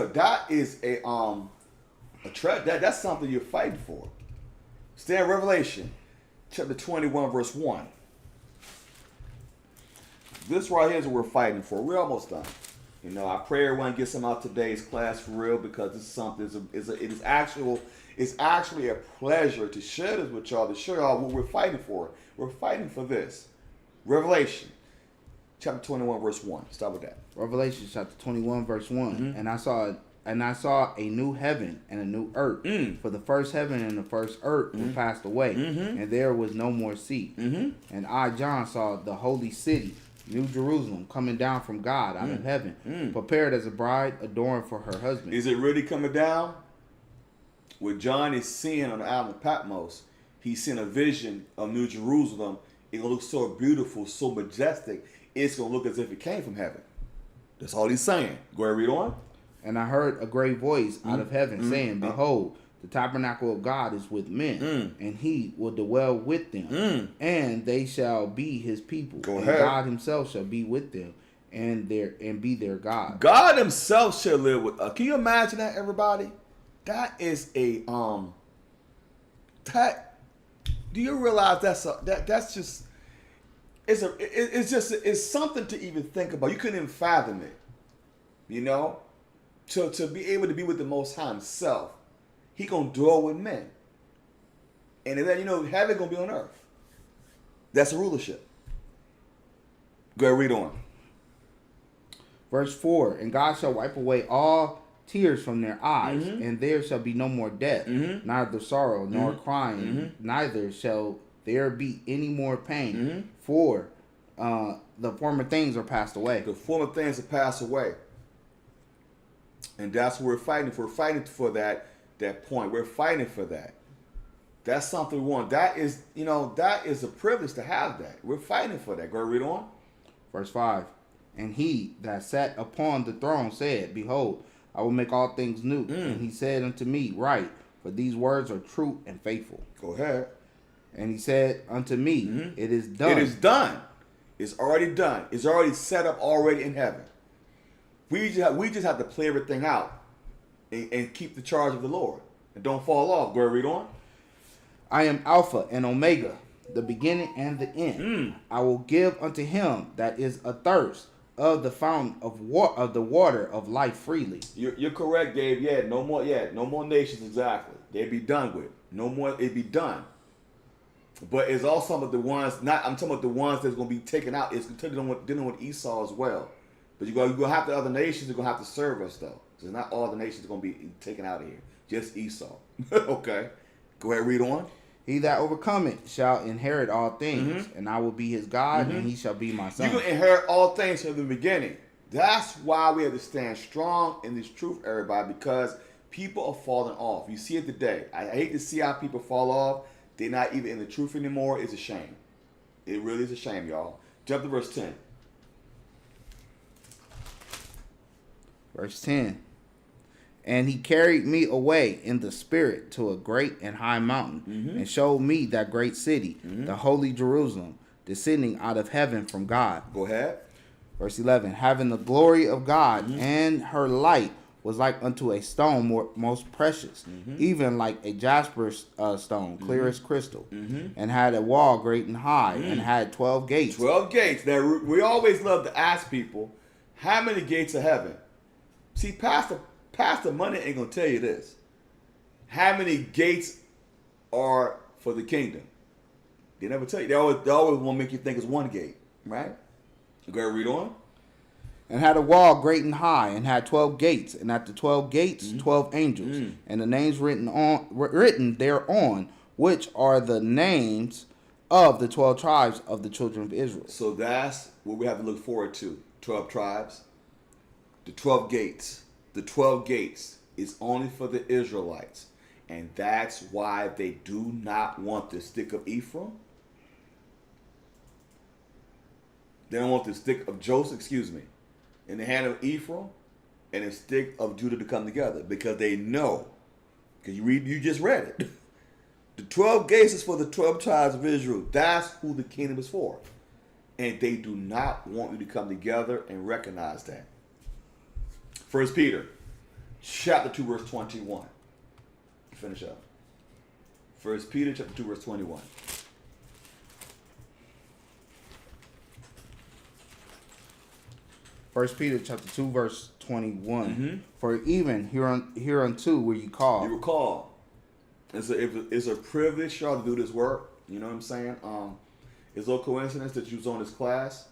something you're fighting for. Stay in Revelation chapter 21, verse 1. This right here is what we're fighting for. We're almost done. You know, I pray everyone gets some out today's class for real, because this is something. It's actually a pleasure to share this with y'all, to show y'all what we're fighting for. We're fighting for this. Revelation chapter 21, verse 1. Start with that. Revelation chapter 21, verse 1. And I saw a new heaven and a new earth. For the first heaven and the first earth were passed away, and there was no more sea. And I, John, saw the holy city, New Jerusalem, coming down from God out of heaven, prepared as a bride adorned for her husband. Is it really coming down? What John is seeing on the island of Patmos, he's seeing a vision of New Jerusalem. It's going to look so beautiful, so majestic, it's going to look as if it came from heaven. That's all he's saying. Go ahead, read on. And I heard a great voice out of heaven saying, Behold, the tabernacle of God is with men, and he will dwell with them, and they shall be his people. Go and ahead. God himself shall be with them, and be their God. God himself shall live with us. Can you imagine that, everybody? That is a do you realize that's just it's something to even think about. You couldn't even fathom it. You know? To be able to be with the Most High himself. He gonna dwell with men. And then, you know, heaven gonna be on earth. That's a rulership. Go ahead, read on. Verse 4, and God shall wipe away all tears from their eyes, and there shall be no more death, neither sorrow nor crying, neither shall there be any more pain, for the former things are passed away. The former things are passed away. And that's what we're fighting for. We're fighting for that point. We're fighting for that. That's something we want. That is a privilege to have that. We're fighting for that. Go ahead, read on. Verse 5, and he that sat upon the throne said, Behold, I will make all things new. And he said unto me, Write, for these words are true and faithful. Go ahead. And he said unto me, It is done. It is done. It's already done. It's already set up already in heaven. We just have to play everything out and keep the charge of the Lord. And don't fall off. Go ahead, read on. I am Alpha and Omega, the beginning and the end. I will give unto him that is athirst of the fountain of the water of life freely. You're correct, Gabe. No more nations, exactly. They'd be done with. No more, it'd be done. But it's also about the ones, I'm talking about the ones that's going to be taken out. It's dealing with Esau as well. But you're going to have the other nations are going to have to serve us, though. So not all the nations are going to be taken out of here. Just Esau. Okay. Go ahead, read on. He that overcometh shall inherit all things, and I will be his God, and he shall be my son. You're going to inherit all things from the beginning. That's why we have to stand strong in this truth, everybody, because people are falling off. You see it today. I hate to see how people fall off. They're not even in the truth anymore. It's a shame. It really is a shame, y'all. Jump to verse 10. Verse 10. And he carried me away in the spirit to a great and high mountain, and showed me that great city, the holy Jerusalem, descending out of heaven from God. Go ahead. Verse 11. Having the glory of God, and her light was like unto a stone most precious, even like a jasper stone, clear as crystal, and had a wall great and high, and had 12 gates. 12 gates. Now, we always love to ask people, how many gates of heaven? See, Pastor Money ain't going to tell you this. How many gates are for the kingdom? They never tell you. They always want to make you think it's one gate, right? Go ahead, read on. And had a wall great and high, and had 12 gates, and at the 12 gates 12 angels, and the names written thereon, which are the names of the 12 tribes of the children of Israel. So that's what we have to look forward to. 12 tribes, the 12 gates. The 12 gates is only for the Israelites. And that's why they do not want the stick of Ephraim. They don't want the stick of Joseph, in the hand of Ephraim and the stick of Judah to come together. Because they know, because you just read it. The 12 gates is for the 12 tribes of Israel. That's who the kingdom is for. And they do not want you to come together and recognize that. 1 Peter chapter 2 verse 21. Finish up. 1 Peter chapter 2 verse 21. First Peter chapter 2 verse 21. For even hereunto were you called. You were called. It's a privilege, y'all, to do this work. You know what I'm saying? It's no coincidence that you was on this class.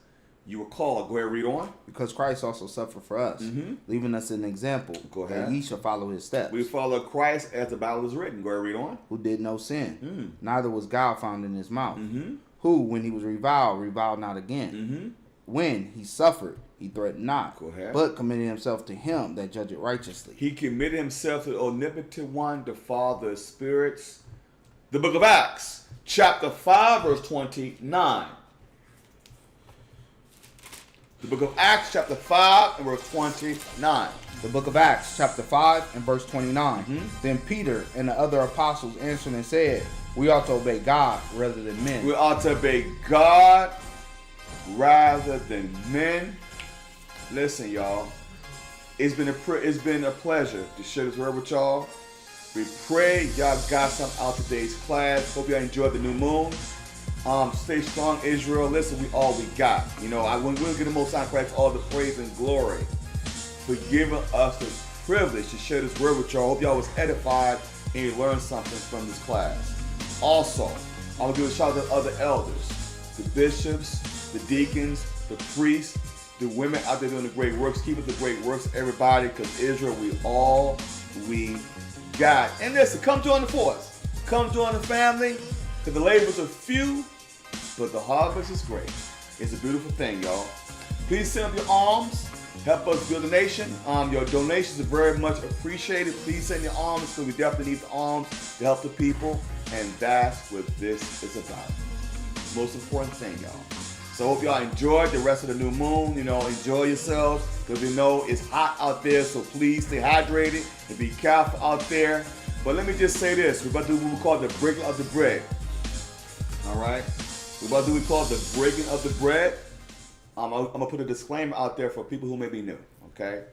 You were called. Go ahead, read on. Because Christ also suffered for us, leaving us an example, Go ahead. that ye shall follow his steps. We follow Christ as the Bible is written. Go ahead, read on. Who did no sin, neither was guile found in his mouth. Who, when he was reviled not again. When he suffered, he threatened not, Go ahead. but committed himself to him that judgeth righteously. He committed himself to the omnipotent one, the Father of spirits. The book of Acts, chapter 5, verse 29. The book of Acts, chapter 5, and verse 29. The book of Acts, chapter 5, and verse 29. Then Peter and the other apostles answered and said, we ought to obey God rather than men. We ought to obey God rather than men. Listen, y'all. It's been a pleasure to share this word with y'all. We pray y'all got something out of today's class. Hope y'all enjoyed the new moon. Stay strong, Israel. Listen, we all we got. You know, we'll give the Most High Christ all the praise and glory for giving us the privilege to share this word with y'all. Hope y'all was edified and you learned something from this class. Also, I'm going to give a shout out to other elders, the bishops, the deacons, the priests, the women out there doing the great works. Keep up the great works, everybody, because Israel, we got. And listen, come join the force. Come join the family, because the labors are few, but the harvest is great. It's a beautiful thing, y'all. Please send up your alms. Help us build a nation. Your donations are very much appreciated. Please send your alms, because we definitely need the alms to help the people. And that's what this is about. Most important thing, y'all. So I hope y'all enjoyed the rest of the new moon. You know, enjoy yourselves, because we know it's hot out there. So please stay hydrated and be careful out there. But let me just say this. We're about to do what we call the breaking of the bread. All right? We're about to do what we call the breaking of the bread. I'm going to put a disclaimer out there for people who may be new. Okay?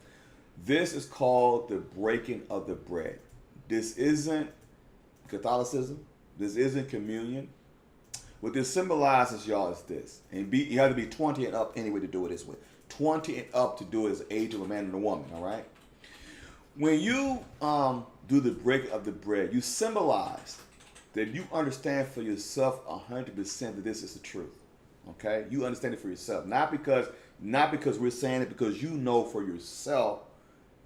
This is called the breaking of the bread. This isn't Catholicism. This isn't communion. What this symbolizes, y'all, is this. And you have to be 20 and up anyway to do it this way. 20 and up to do it as the age of a man and a woman, all right? When you do the breaking of the bread, you symbolize that you understand for yourself 100% that this is the truth, okay? You understand it for yourself. Not because we're saying it, because you know for yourself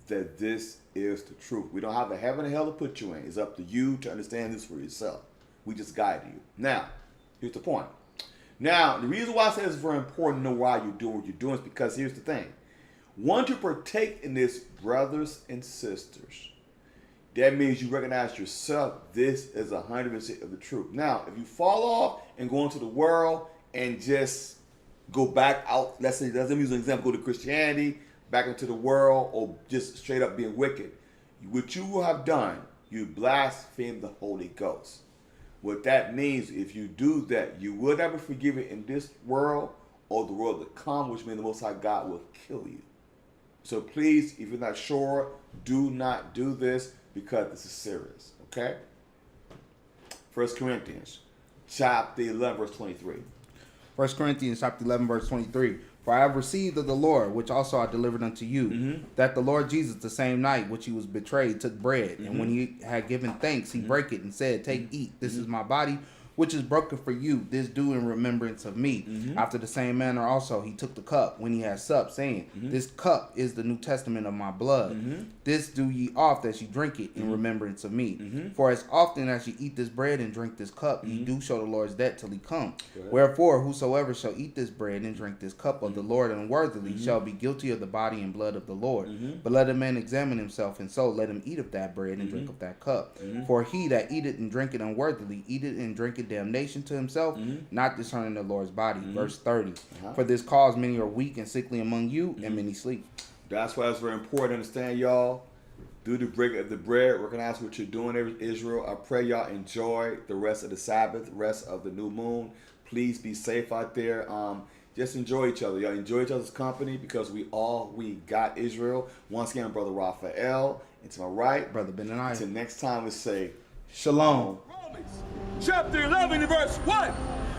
that this is the truth. We don't have a heaven and hell to put you in. It's up to you to understand this for yourself. We just guide you. Now, here's the point. Now, the reason why I say it's very important to know why you're doing what you're doing is because here's the thing. Once you partake in this, brothers and sisters, that means you recognize yourself. This is 100% of the truth. Now, if you fall off and go into the world and just go back out. Let's say, let me use an example, go to Christianity, back into the world, or just straight up being wicked. What you will have done, you blaspheme the Holy Ghost. What that means, if you do that, you will never forgive it in this world or the world to come, which means the Most High God will kill you. So please, if you're not sure, do not do this because this is serious. Okay? 1 Corinthians chapter 11, verse 23. 1 Corinthians chapter 11, verse 23. For I have received of the Lord, which also I delivered unto you, that the Lord Jesus, the same night which he was betrayed, took bread, and when he had given thanks, he brake it and said, Take, eat, this is my body, which is broken for you. This do in remembrance of me. After the same manner also he took the cup when he had supped, saying, This cup is the New Testament of my blood. This do ye oft as ye drink it in remembrance of me. For as often as ye eat this bread and drink this cup, ye do show the Lord's death till he come. Wherefore, whosoever shall eat this bread and drink this cup of the Lord unworthily shall be guilty of the body and blood of the Lord. But let a man examine himself, and so let him eat of that bread and drink of that cup. For he that eateth and drinketh unworthily eateth and drinketh damnation to himself, not discerning the Lord's body. Verse 30. For this cause many are weak and sickly among you, and many sleep. That's why it's very important to understand, y'all. Do the break of the bread. Recognize what you're doing, Israel. I pray y'all enjoy the rest of the Sabbath, the rest of the new moon. Please be safe out there. Just enjoy each other. Y'all enjoy each other's company because we got Israel. Once again, Brother Raphael. And to my right, Brother Ben and I. Until next time, we say Shalom. Romans chapter 11 verse 1.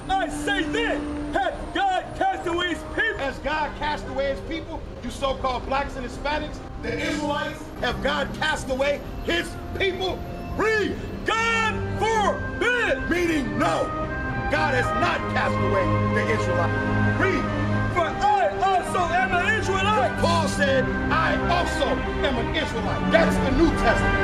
I say then, hath God cast away his people? As God cast away his people, you so-called blacks and Hispanics, the Israelites, have God cast away his people? Read. God forbid. Meaning no. God has not cast away the Israelites. Read. For I also am an Israelite. Paul said, I also am an Israelite. That's the New Testament.